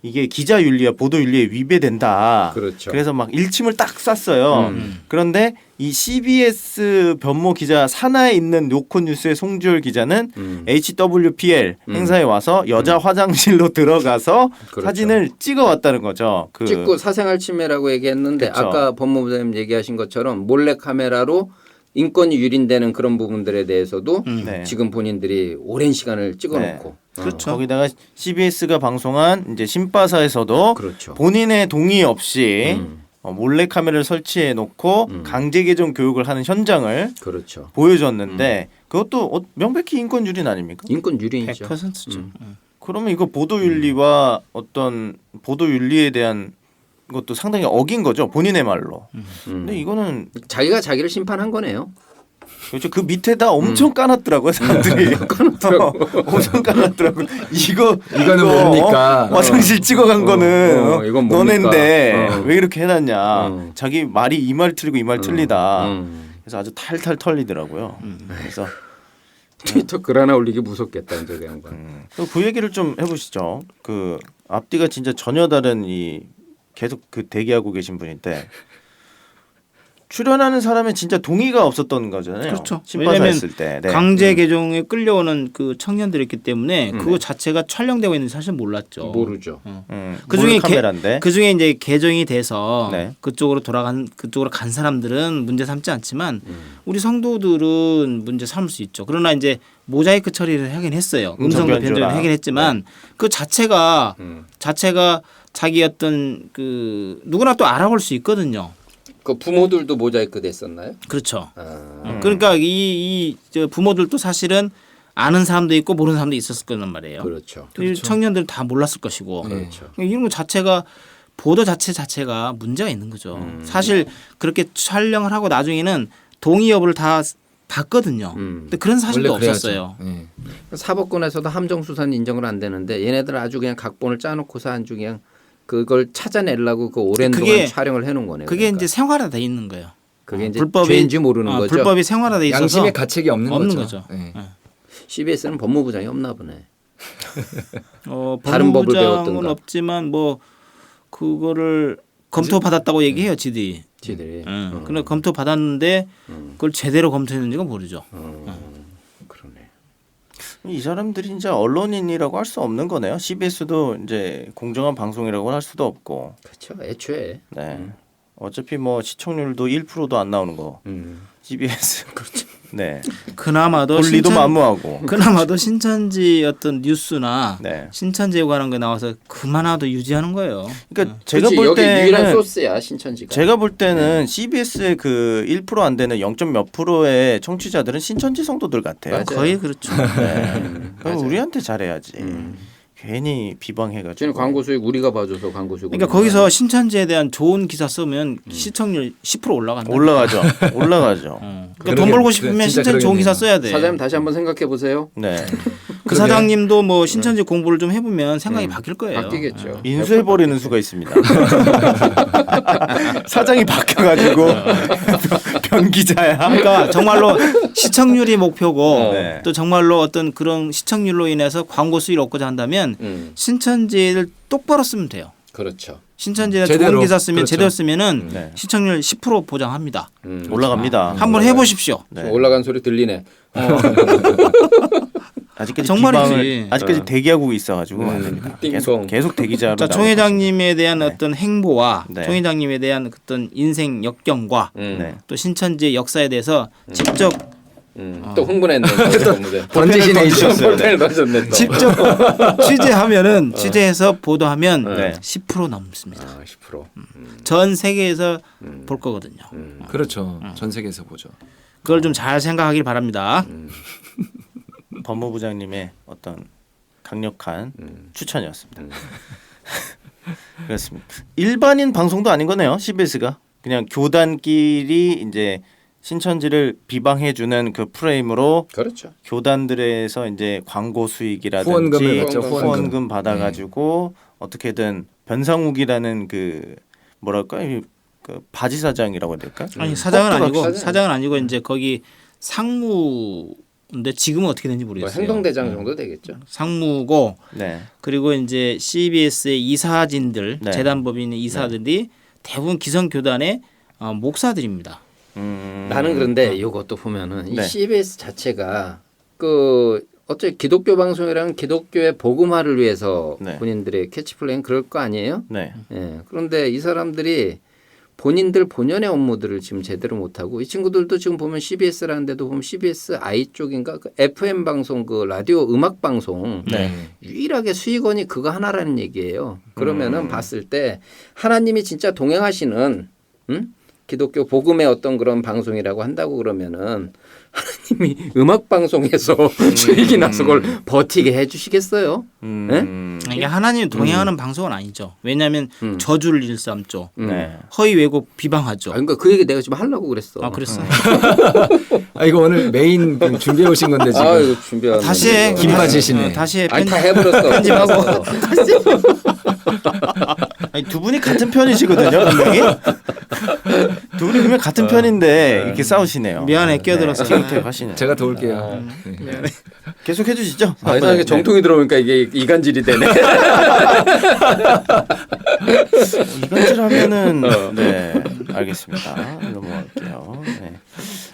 이게 기자 윤리와 보도 윤리에 위배된다. 그렇죠. 그래서 막 일침을 딱 쐈어요. 그런데 이 CBS 변모 기자 산하에 있는 노컷뉴스의 송주열 기자는 HWPL 행사에 와서 여자 화장실로 들어가서 그렇죠. 사진을 찍어왔다는 거죠. 찍고 사생활 침해라고 얘기했는데 그렇죠. 아까 법무부장님 얘기하신 것처럼 몰래 카메라로 인권이 유린되는 그런 부분들에 대해서도 네. 지금 본인들이 오랜 시간을 찍어놓고 그렇죠. 거기다가 CBS가 방송한 이제 신바사에서도 그렇죠. 본인의 동의 없이 몰래 카메라를 설치해 놓고 강제 개정 교육을 하는 현장을 그렇죠. 보여줬는데 그것도 명백히 인권 유린 아닙니까? 인권 유린이죠. 100%죠. 그러면 이거 보도 윤리와 어떤 보도 윤리에 대한 것도 상당히 어긴 거죠. 본인의 말로. 근데 이거는 자기가 자기를 심판한 거네요. 그렇죠. 그 밑에다 엄청 까놨더라고요, 사람들이. 엄청 까놨더라고. 이거는 뭡니까? 화장실 찍어간 거는 이건 뭡니까? 너넨데 왜 이렇게 해놨냐. 자기 말이 이 말 틀리고 이 말 틀리다. 그래서 아주 탈탈 털리더라고요. 그래서 트위터 글 하나 올리기 무섭겠다 이제 그 양반. 그 얘기를 좀 해보시죠. 그 앞뒤가 진짜 전혀 다른 이 계속 그 대기하고 계신 분인데. 출연하는 사람의 진짜 동의가 없었던 거잖아요. 그렇죠. 신바사 왜냐하면 했을 때. 네. 강제 개종에 끌려오는 그 청년들이 있기 때문에 그거 자체가 촬영되고 있는지 사실 몰랐죠. 모르죠. 그중에 카메라인데. 그중에 이제 개정이 돼서 네. 그쪽으로 간 사람들은 문제 삼지 않지만 우리 성도들은 문제 삼을 수 있죠. 그러나 이제 모자이크 처리를 하긴 했어요. 음성도 변조를 하긴 했지만 그 자체가 자기 어떤 그 누구나 또 알아볼 수 있거든요. 그 부모들도 모자이크 됐었나요? 그렇죠. 그러니까 저 부모들도 사실은 아는 사람도 있고 모르는 사람도 있었을 거란 말이에요. 그렇죠. 청년들은 다 몰랐을 것이고. 그렇죠. 이런 것 자체가 보도 자체가 문제가 있는 거죠. 사실 그렇게 촬영을 하고 나중에는 동의 여부를 다 봤거든요. 근데 그런 사실도 없었어요. 네. 사법권에서도 함정 수사는 인정을 안 되는데 얘네들 아주 그냥 각본을 짜놓고서 아주 그냥 그걸 찾아내려고 그 오랜 동안 촬영을 해놓은 거네요. 그게 그러니까. 이제 생활화돼 있는 거예요. 그게 이제 죄인지 모르는 거죠. 불법이 생활화돼 있어서 양심의 가책이 없는 거죠. 네. CBS는 법무부장이 없나 보네. 다른 법을 배웠던가. 없지만 뭐 그거를 검토 받았다고 얘기해요, 지들이. 근데 검토 받았는데 그걸 제대로 검토했는지가 모르죠. 이 사람들이 이제 언론인이라고 할 수 없는 거네요. CBS도 이제 공정한 방송이라고 할 수도 없고. 그렇죠. 애초에. 네. 어차피 뭐 시청률도 1%도 안 나오는 거. CBS. 그렇죠. 네. 그나마도 권리도 만무하고. 그나마도 신천지 어떤 뉴스나 네. 신천지에 관한 거 나와서 그만하도 유지하는 거예요. 그러니까 제가 볼 때는 유일한 소스야 신천지가. 제가 볼 때는 CBS의 그 1% 안 되는 0. 몇 %의 청취자들은 신천지 성도들 같아요. 맞아요. 거의 그렇죠. 네. 그럼 우리한테 잘해야지. 괜히 비방해가지고. 저는 광고 수익 우리가 봐줘서 광고 수익. 그러니까 거기서 신천지에 대한 좋은 기사 쓰면 시청률 10% 올라간다. 올라가죠. 올라가죠. 그러니까 돈 벌고 싶으면 진짜 신천지 좋은 기사 써야 돼. 사장님 다시 한번 생각해 보세요. 네. 그 사장님도 뭐 신천지 공부를 좀 해보면 생각이 바뀔 거예요. 바뀌겠죠. 인수해버리는 수가 있습니다. 사장이 바뀌어가지고 변기자야. 그러니까 정말로 시청률이 목표고 네. 또 정말로 어떤 그런 시청률로 인해서 광고 수익을 얻고자 한다면 신천지를 똑바로 쓰면 돼요. 그렇죠. 신천지에 제대로. 좋은 기사 쓰면 그렇죠. 제대로 쓰면은 네. 시청률 10% 보장합니다. 올라갑니다. 한번 해보십시오. 네. 좀 올라간 소리 들리네. 아직까지 정말이지. 비방을 아직까지 대기하고 있어가지고 안 됩니다. 띵동. 계속 대기자로. 자, 총 회장님에 대한 어떤 행보와 네. 총 회장님에 대한 어떤 인생 역경과 네. 또 신천지의 역사에 대해서 직접 또 흥분했네. 던지시네 던지셨어요. 볼펜을 던졌네. 또. 직접 취재하면은 취재해서 보도하면 네. 10% 넘습니다. 10%. 전 세계에서 볼 거거든요. 그렇죠. 전 세계에서 보죠. 그걸 좀 잘 생각하길 바랍니다. 법무부장님의 어떤 강력한 추천이었습니다. 그렇습니다. 일반인 방송도 아닌 거네요. CBS가 그냥 교단끼리 이제 신천지를 비방해주는 그 프레임으로 그렇죠. 교단들에서 이제 광고 수익이라든지 후원금을 받죠, 후원금. 받아가지고 어떻게든 변상욱이라는 그 뭐랄까 그 바지 사장이라고 해야 될까? 아니 사장은 아니고 사장. 사장은 아니고 이제 거기 상무인데 지금은 어떻게 되는지 뭐 모르겠어요. 행동대장 정도 되겠죠. 상무고 네. 그리고 이제 CBS의 이사진들 네. 재단법인 이사들이 대부분 기성교단의 목사들입니다. 나는 그런데 이것도 보면은 이 네. CBS 자체가 그 어째 기독교 방송이랑 기독교의 복음화를 위해서 네. 본인들의 캐치플레이는 그럴 거 아니에요? 네. 예. 그런데 이 사람들이 본인들 본연의 업무들을 지금 제대로 못하고 이 친구들도 지금 보면 CBS라는 데도 보면 CBS I 쪽인가 그 FM 방송 그 라디오 음악 방송 네. 유일하게 수익원이 그거 하나라는 얘기예요. 그러면은 봤을 때 하나님이 진짜 동행하시는 기독교 복음의 어떤 그런 방송이라고 한다고 그러면은 하나님이 음악 방송에서 수익이 나서 그걸 버티게 해주시겠어요? 이게 하나님 동행하는 방송은 아니죠. 왜냐하면 저주를 일삼죠. 네. 허위 왜곡 비방하죠. 그러니까 그 얘기 내가 지금 하려고 그랬어. 아 그랬어. 아 이거 오늘 메인 준비해 오신 건데 지금. 아 이거 준비한 다시 해. 김 빠지시네. 다시 해. 아니 다 해버렸어. 편집하고. 아니, 두 분이 같은 편이시거든요, 분명히. 두 분이 분명 같은 편인데 이렇게 싸우시네요. 미안해, 끼어들었어. 지금부터 하시네. 제가 도울게요. 계속 해주시죠. 아, 이상하게 정통이 들어오니까 이게 이간질이 되네. 이간질하면은 네 알겠습니다. 넘어갈게요. 네.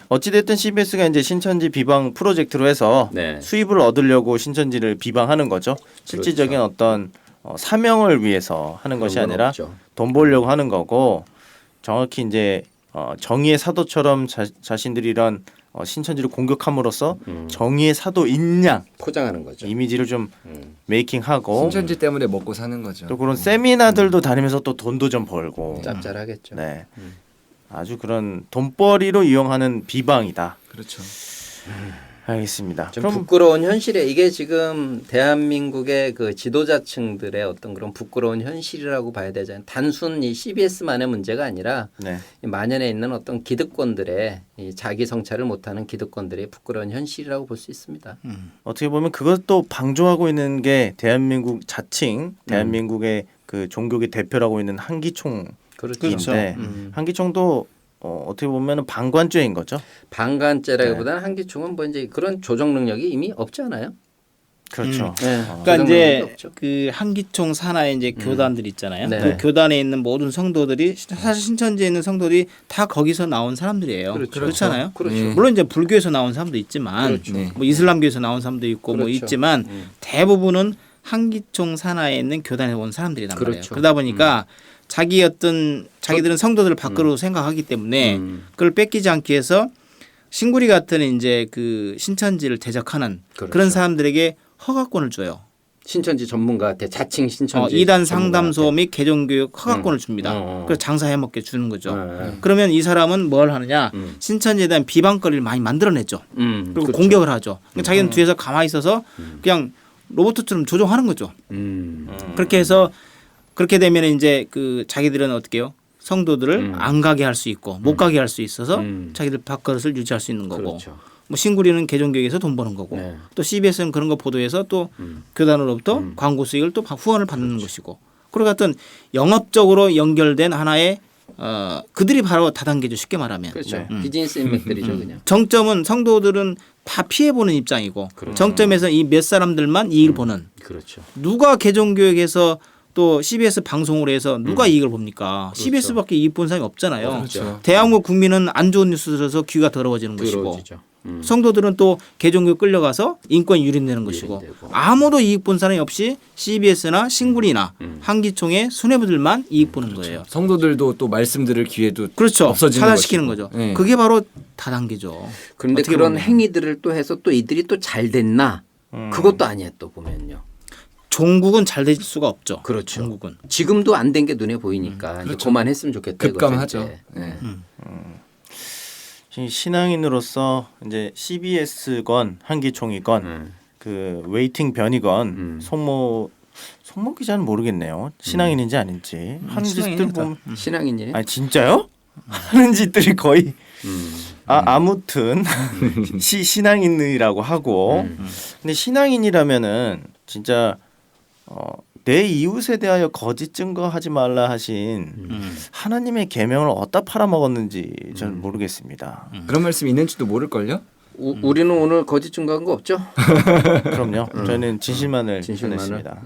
어찌됐든 CBS가 이제 신천지 비방 프로젝트로 해서 네. 수입을 얻으려고 신천지를 비방하는 거죠. 실질적인 어떤 사명을 위해서 하는 것이 그런 건 아니라 없죠. 돈 벌려고 하는 거고 정확히 이제 정의의 사도처럼 자신들이 이런 신천지를 공격함으로써 정의의 사도인 양 포장하는 거죠. 이미지를 좀 메이킹하고 신천지 때문에 먹고 사는 거죠. 또 그런 세미나들도 다니면서 또 돈도 좀 벌고 짭짤하겠죠. 네. 아주 그런 돈벌이로 이용하는 비방이다. 그렇죠. 알겠습니다. 좀 부끄러운 현실에 이게 지금 대한민국의 그 지도자층들의 어떤 그런 부끄러운 현실이라고 봐야 되잖아요. 단순 이 CBS만의 문제가 아니라 네. 이 만연해 있는 어떤 기득권들의 이 자기 성찰을 못하는 기득권들의 부끄러운 현실이라고 볼 수 있습니다. 어떻게 보면 그것도 방조하고 있는 게 대한민국 자칭 대한민국의 그 종교계 대표라고 있는 한기총인데 그렇죠. 한기총도 어떻게 보면 방관죄인 거죠. 방관죄라기보다는 한기총은 뭐 이제 그런 조정 능력이 이미 없지 않아요? 그렇죠. 네. 그러니까 조정 능력이 이제 없죠. 그 한기총 산하에 이제 교단들 있잖아요. 네. 그 교단에 있는 모든 성도들이 사실 신천지에 있는 성도들이 다 거기서 나온 사람들이에요. 그렇잖아요. 그렇죠. 물론 이제 불교에서 나온 사람도 있지만 그렇죠. 뭐 이슬람교에서 나온 사람도 있고 뭐 그렇죠. 있지만 대부분은 한기총 산하에 있는 교단에 온 사람들이란 말이에요. 그렇죠. 그러다 보니까 자기들은 성도들을 밖으로 생각하기 때문에 그걸 뺏기지 않기 위해서 신구리 같은 이제 그 신천지를 대적하는 그렇죠. 그런 사람들에게 허가권을 줘요. 신천지 전문가한테 자칭 신천지 2단 상담소 및 개종교육 허가권을 줍니다. 그래서 장사해 먹게 주는 거죠. 그러면 이 사람은 뭘 하느냐? 신천지에 대한 비방거리를 많이 만들어내죠. 그리고 그렇죠. 공격을 하죠. 자기는 뒤에서 가만히 있어서 그냥 로봇처럼 조종하는 거죠. 그렇게 해서 그렇게 되면 이제 그 자기들은 어떻게 해요? 성도들을 안 가게 할 수 있고 못 가게 할 수 있어서 자기들 밥그릇을 유지할 수 있는 거고 그렇죠. 뭐 신구리는 개종교육에서 돈 버는 거고 네. 또 CBS는 그런 거 보도해서 또 교단으로부터 광고 수익을 또 후원을 받는 것이고 그리고 어떤 영업적으로 연결된 하나의 그들이 바로 다단계죠. 쉽게 말하면. 그렇죠. 비즈니스 인맥들이죠, 그냥. 정점은 성도들은 다 피해 보는 입장이고 정점에서 이 몇 사람들만 이익을 보는. 그렇죠. 누가 개종교육에서 또 CBS 방송을 해서 누가 이익을 봅니까? 그렇죠. CBS밖에 이익 본 사람이 없잖아요. 그렇죠. 대한민국 국민은 안 좋은 뉴스 들어서 귀가 더러워지는 것이고 더러워지죠. 성도들은 또 개종교육 끌려가서 인권 유린되는 것이고 아무도 이익 본 사람이 없이 CBS나 신구리나 한기총의 수뇌부들만 이익 보는 거예요. 성도들도 또 말씀 들을 기회도 그렇죠. 없어지는 차단시키는 것이고. 거죠. 네. 그게 바로 다단계죠. 그런데 어떻게 그런 보면. 행위들을 또 해서 또 이들이 또 잘 됐나? 그것도 아니야 또 보면요. 종국은 잘 될 수가 없죠. 그렇죠. 종국은. 지금도 안 된 게 눈에 보이니까 이제 그만했으면 좋겠다. 급감하죠. 이거죠, 이제. 네. 신앙인으로서 이제 CBS건 한기총이건 그 웨이팅 변이건 송모 기자는 모르겠네요. 신앙인인지 아닌지 하는 짓들 보면 신앙인이에요? 아니 진짜요? 하는 짓들이 거의 아무튼 신앙인이라고 하고 근데 신앙인이라면은 진짜 내 이웃에 대하여 거짓 증거하지 말라 하신 하나님의 계명을 어디다 팔아먹었는지 저는 모르겠습니다. 그런 말씀이 있는지도 모를걸요? 우리는 오늘 거짓 증거한 거 없죠? 그럼요. 저는 진실만을 전했습니다.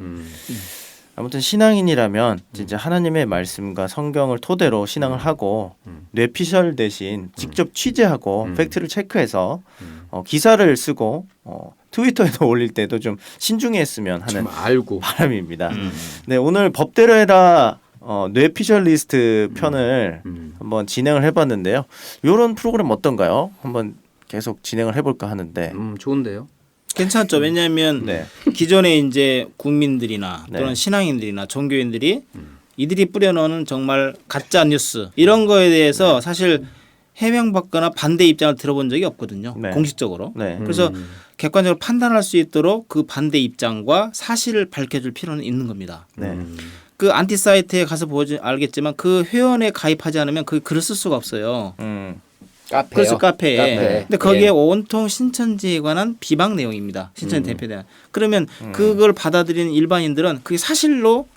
아무튼 신앙인이라면 진짜 하나님의 말씀과 성경을 토대로 신앙을 하고 뇌피셜 대신 직접 취재하고 팩트를 체크해서 기사를 쓰고 트위터에도 올릴 때도 좀 신중히 했으면 하는 바람입니다. 네, 오늘 법대로 해라 뇌피셜 리스트 편을 한번 진행을 해봤는데요. 이런 프로그램 어떤가요? 한번 계속 진행을 해볼까 하는데 좋은데요. 괜찮죠. 왜냐하면 네. 기존에 이제 국민들이나 또는 네. 신앙인들이나 종교인들이 이들이 뿌려놓은 정말 가짜 뉴스 이런 거에 대해서 사실 해명받거나 반대 입장을 들어본 적이 없거든요. 네. 공식적으로. 네. 그래서 객관적으로 판단할 수 있도록 그 반대 입장과 사실을 밝혀줄 필요는 있는 겁니다. 네. 그 안티 사이트에 가서 보지 알겠지만 그 회원에 가입하지 않으면 그 글을 쓸 수가 없어요. 그래서 카페에. 근데 거기에 온통 신천지에 관한 비방 내용입니다. 신천지 대표에 대한. 그러면 그걸 받아들이는 일반인들은 그게 사실로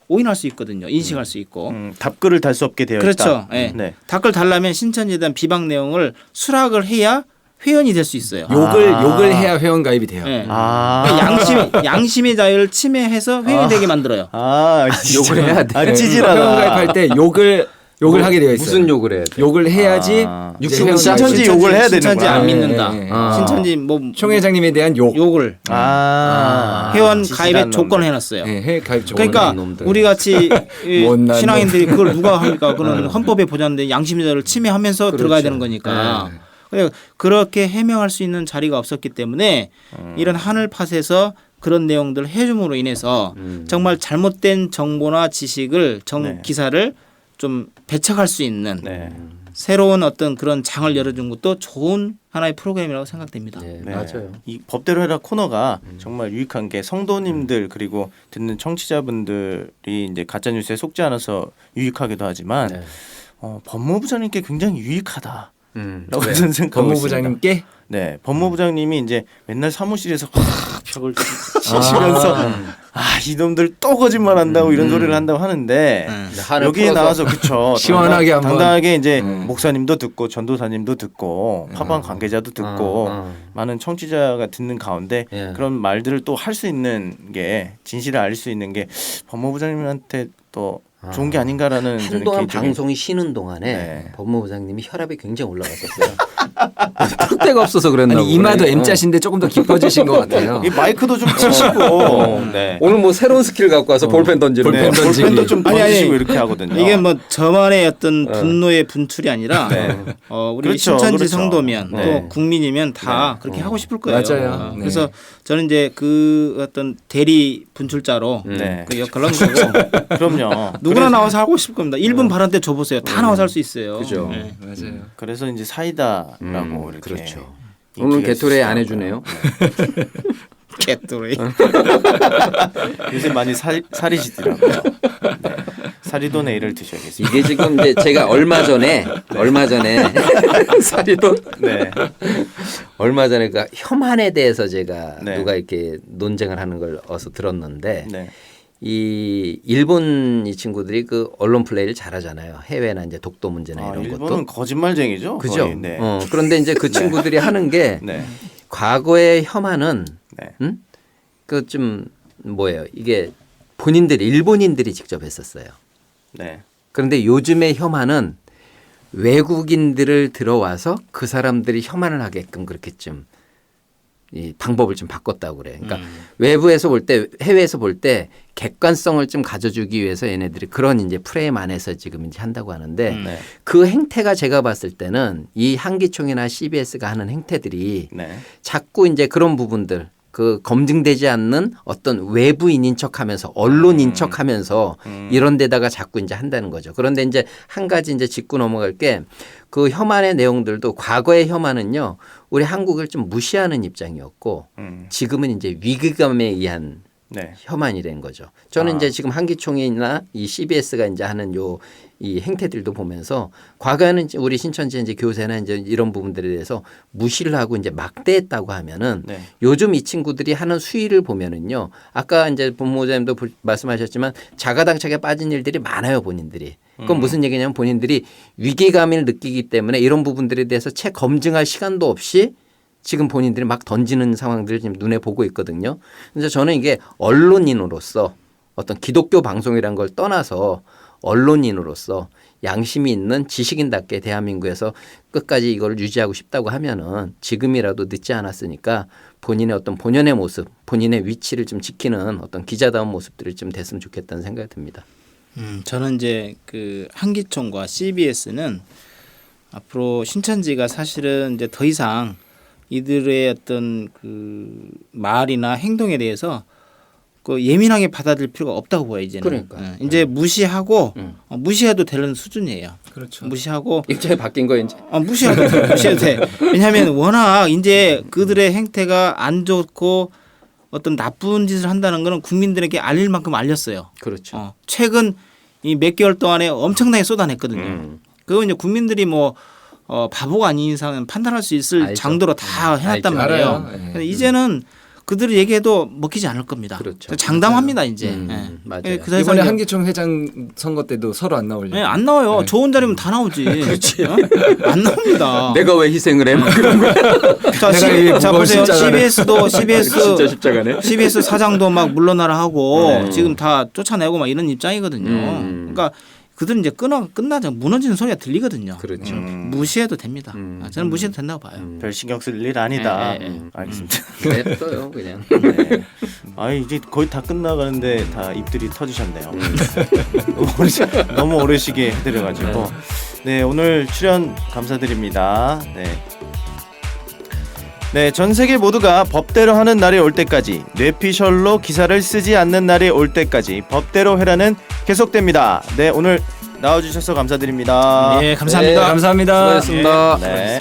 오인할 수 있거든요. 인식할 수 있고. 답글을 달 수 없게 되어 그렇죠. 있다. 네. 네. 답글 달라면 신천지에 대한 비방 내용을 수락을 해야 회원이 될 수 있어요. 욕을 해야 회원 가입이 돼요. 네. 그러니까 양심의 자유를 침해해서 회원이 되게 만들어요. 욕을 해야 돼. 찌질하다. 회원 가입할 때 욕을 하게 되어 있어요. 무슨 욕을 해야 돼? 욕을 해야지 신천지 욕을 해야 되는구나. 신천지 안 믿는다. 네. 신천지 뭐 총회장님에 대한 욕을 회원 찌질한 가입에 놈들. 조건을 해놨어요. 네, 회원 가입 조건. 그러니까 우리 같이 못난 신앙인들이 그걸 누가 합니까? 그건 헌법에 보장된 양심의 자유를 침해하면서 들어가야 되는 거니까. 그렇게 해명할 수 있는 자리가 없었기 때문에 이런 하늘팟에서 그런 내용들을 해줌으로 인해서 정말 잘못된 정보나 지식을 기사를 좀 배척할 수 있는 새로운 어떤 그런 장을 열어준 것도 좋은 하나의 프로그램이라고 생각됩니다. 네, 맞아요. 이 법대로 해라 코너가 정말 유익한 게 성도님들 그리고 듣는 청취자분들이 이제 가짜 뉴스에 속지 않아서 유익하기도 하지만 법무부장님께 굉장히 유익하다. 라고 저는 생각하고 법무부장님께? 있습니다. 네, 법무부장님이 이제 맨날 사무실에서 벽을 치시면서 이놈들 또 거짓말한다고 이런 소리를 한다고 하는데 여기에 나와서 그쵸 시원하게 한번 당당하게 이제 목사님도 듣고 전도사님도 듣고 파방 관계자도 듣고 많은 청취자가 듣는 가운데 그런 말들을 또 할 수 있는 게 진실을 알 수 있는 게 법무부장님한테 또 좋은 게 아닌가라는 한동안 방송이 쉬는 동안에 법무부장님이 혈압이 굉장히 올라갔었어요. 턱대가 없어서 그랬나 보네. 아니 이마도 M자신데 조금 더 깊어지신 것 같아요. 이 마이크도 좀 치시고 오늘 뭐 새로운 스킬 갖고 와서 볼펜 던지는 볼펜 던지기. 볼펜도 좀 던지시고 이렇게 하거든요. 이게 뭐 저만의 어떤 분노의 분출이 아니라 우리 그렇죠, 신천지 그렇죠. 성도면 또 국민이면 다 그렇게 하고 싶을 거예요. 맞아요. 그래서 저는 이제 그 어떤 대리 분출자로 그 역할을 한 거고 그럼요. 누구나 나와서 하고 싶을 겁니다. 1분 발언 때 줘보세요. 다 나와서 할 수 있어요. 그죠. 맞아요. 그래서 이제 사이다라고 이렇게 그렇죠. 오늘 개토레 안 해주네요. 개또래. 요새 많이 살이시더라고요. 네. 사리도 내일을 드셔야겠습니다. 이게 지금 이제 제가 얼마 전에 사리돈 네. 얼마 전에 그 혐한에 대해서 제가 네. 누가 이렇게 논쟁을 하는 걸 어서 들었는데 네. 이 일본 이 친구들이 그 언론 플레이를 잘하잖아요. 해외나 이제 독도 문제나 이런 일본은 것도. 거짓말쟁이죠. 그죠. 거의. 네. 그런데 이제 그 친구들이 하는 게 네. 과거의 혐한은 네. 그 좀 뭐예요? 이게 본인들이 일본인들이 직접 했었어요. 네. 그런데 요즘의 혐한은 외국인들을 들어와서 그 사람들이 혐한을 하게끔 그렇게 좀 이 방법을 좀 바꿨다고 그래. 그러니까 외부에서 볼 때, 해외에서 볼 때 객관성을 좀 가져주기 위해서 얘네들이 그런 이제 프레임 안에서 지금 이제 한다고 하는데 네. 그 행태가 제가 봤을 때는 이 한기총이나 CBS가 하는 행태들이 네. 자꾸 이제 그런 부분들 그 검증되지 않는 어떤 외부인인 척하면서 언론인 척하면서 이런 데다가 자꾸 이제 한다는 거죠. 그런데 이제 한 가지 이제 짚고 넘어갈 게 그 혐한의 내용들도 과거의 혐한은요 우리 한국을 좀 무시하는 입장이었고 지금은 이제 위기감에 의한 네. 혐한이 된 거죠. 저는 이제 지금 한기총이나 이 CBS가 이제 하는 이 행태들도 보면서 과거에는 우리 신천지 이제 교세나 이제 이런 부분들에 대해서 무시를 하고 이제 막대했다고 하면은 네. 요즘 이 친구들이 하는 수위를 보면은요 아까 이제 본모자님도 말씀하셨지만 자가당착에 빠진 일들이 많아요 본인들이. 그건 무슨 얘기냐면 본인들이 위기감을 느끼기 때문에 이런 부분들에 대해서 채 검증할 시간도 없이 지금 본인들이 막 던지는 상황들을 지금 눈에 보고 있거든요. 그래서 저는 이게 언론인으로서 어떤 기독교 방송이란 걸 떠나서 언론인으로서 양심이 있는 지식인답게 대한민국에서 끝까지 이걸 유지하고 싶다고 하면은 지금이라도 늦지 않았으니까 본인의 어떤 본연의 모습, 본인의 위치를 좀 지키는 어떤 기자다운 모습들이 좀 됐으면 좋겠다는 생각이 듭니다. 저는 이제 그 한기총과 CBS는 앞으로 신천지가 사실은 이제 더 이상 이들의 어떤 그 말이나 행동에 대해서 그 예민하게 받아들일 필요가 없다고 보여 이제는. 그러니까. 이제 무시하고 무시해도 되는 수준이에요. 그렇죠. 무시하고 입장이 바뀐 거예요 이제. 무시해도 돼. 왜냐하면 워낙 이제 그들의 행태가 안 좋고 어떤 나쁜 짓을 한다는 거는 국민들에게 알릴 만큼 알렸어요. 그렇죠. 최근 이 몇 개월 동안에 엄청나게 쏟아냈거든요. 그거 이제 국민들이 뭐 바보가 아닌 이상은 판단할 수 있을 알죠. 정도로 다 해놨단 알죠. 말이에요. 알아요. 네. 근데 이제는 그들이 얘기해도 먹히지 않을 겁니다. 그렇죠. 장담합니다 이제. 맞아요. 그래서 이번에 이제 한기총 회장 선거 때도 서로 안 나오려고. 네, 안 나와요. 좋은 자리면 다 나오지. 그렇지. 안 나옵니다. 내가 왜 희생을 해? 막 그런 거야. 자 보세요. CBS도 진짜 십자가네. CBS 사장도 막 물러나라 하고 지금 다 쫓아내고 막 이런 입장이거든요. 그러니까 그들은 이제 끝나자 무너지는 소리가 들리거든요. 그렇죠. 무시해도 됩니다. 저는 무시해도 된다고 봐요. 별 신경 쓸 일 아니다. 네. 알겠습니다. 냅둬요 그냥. 네. 아 이제 거의 다 끝나가는데 다 입들이 터지셨네요. 너무 오래시게 해드려가지고. 네 오늘 출연 감사드립니다. 네, 전 세계 모두가 법대로 하는 날이 올 때까지 뇌피셜로 기사를 쓰지 않는 날이 올 때까지 법대로 회라는 계속됩니다. 네 오늘 나와주셔서 감사드립니다. 예, 감사합니다. 네, 감사합니다. 수고하셨습니다. 네.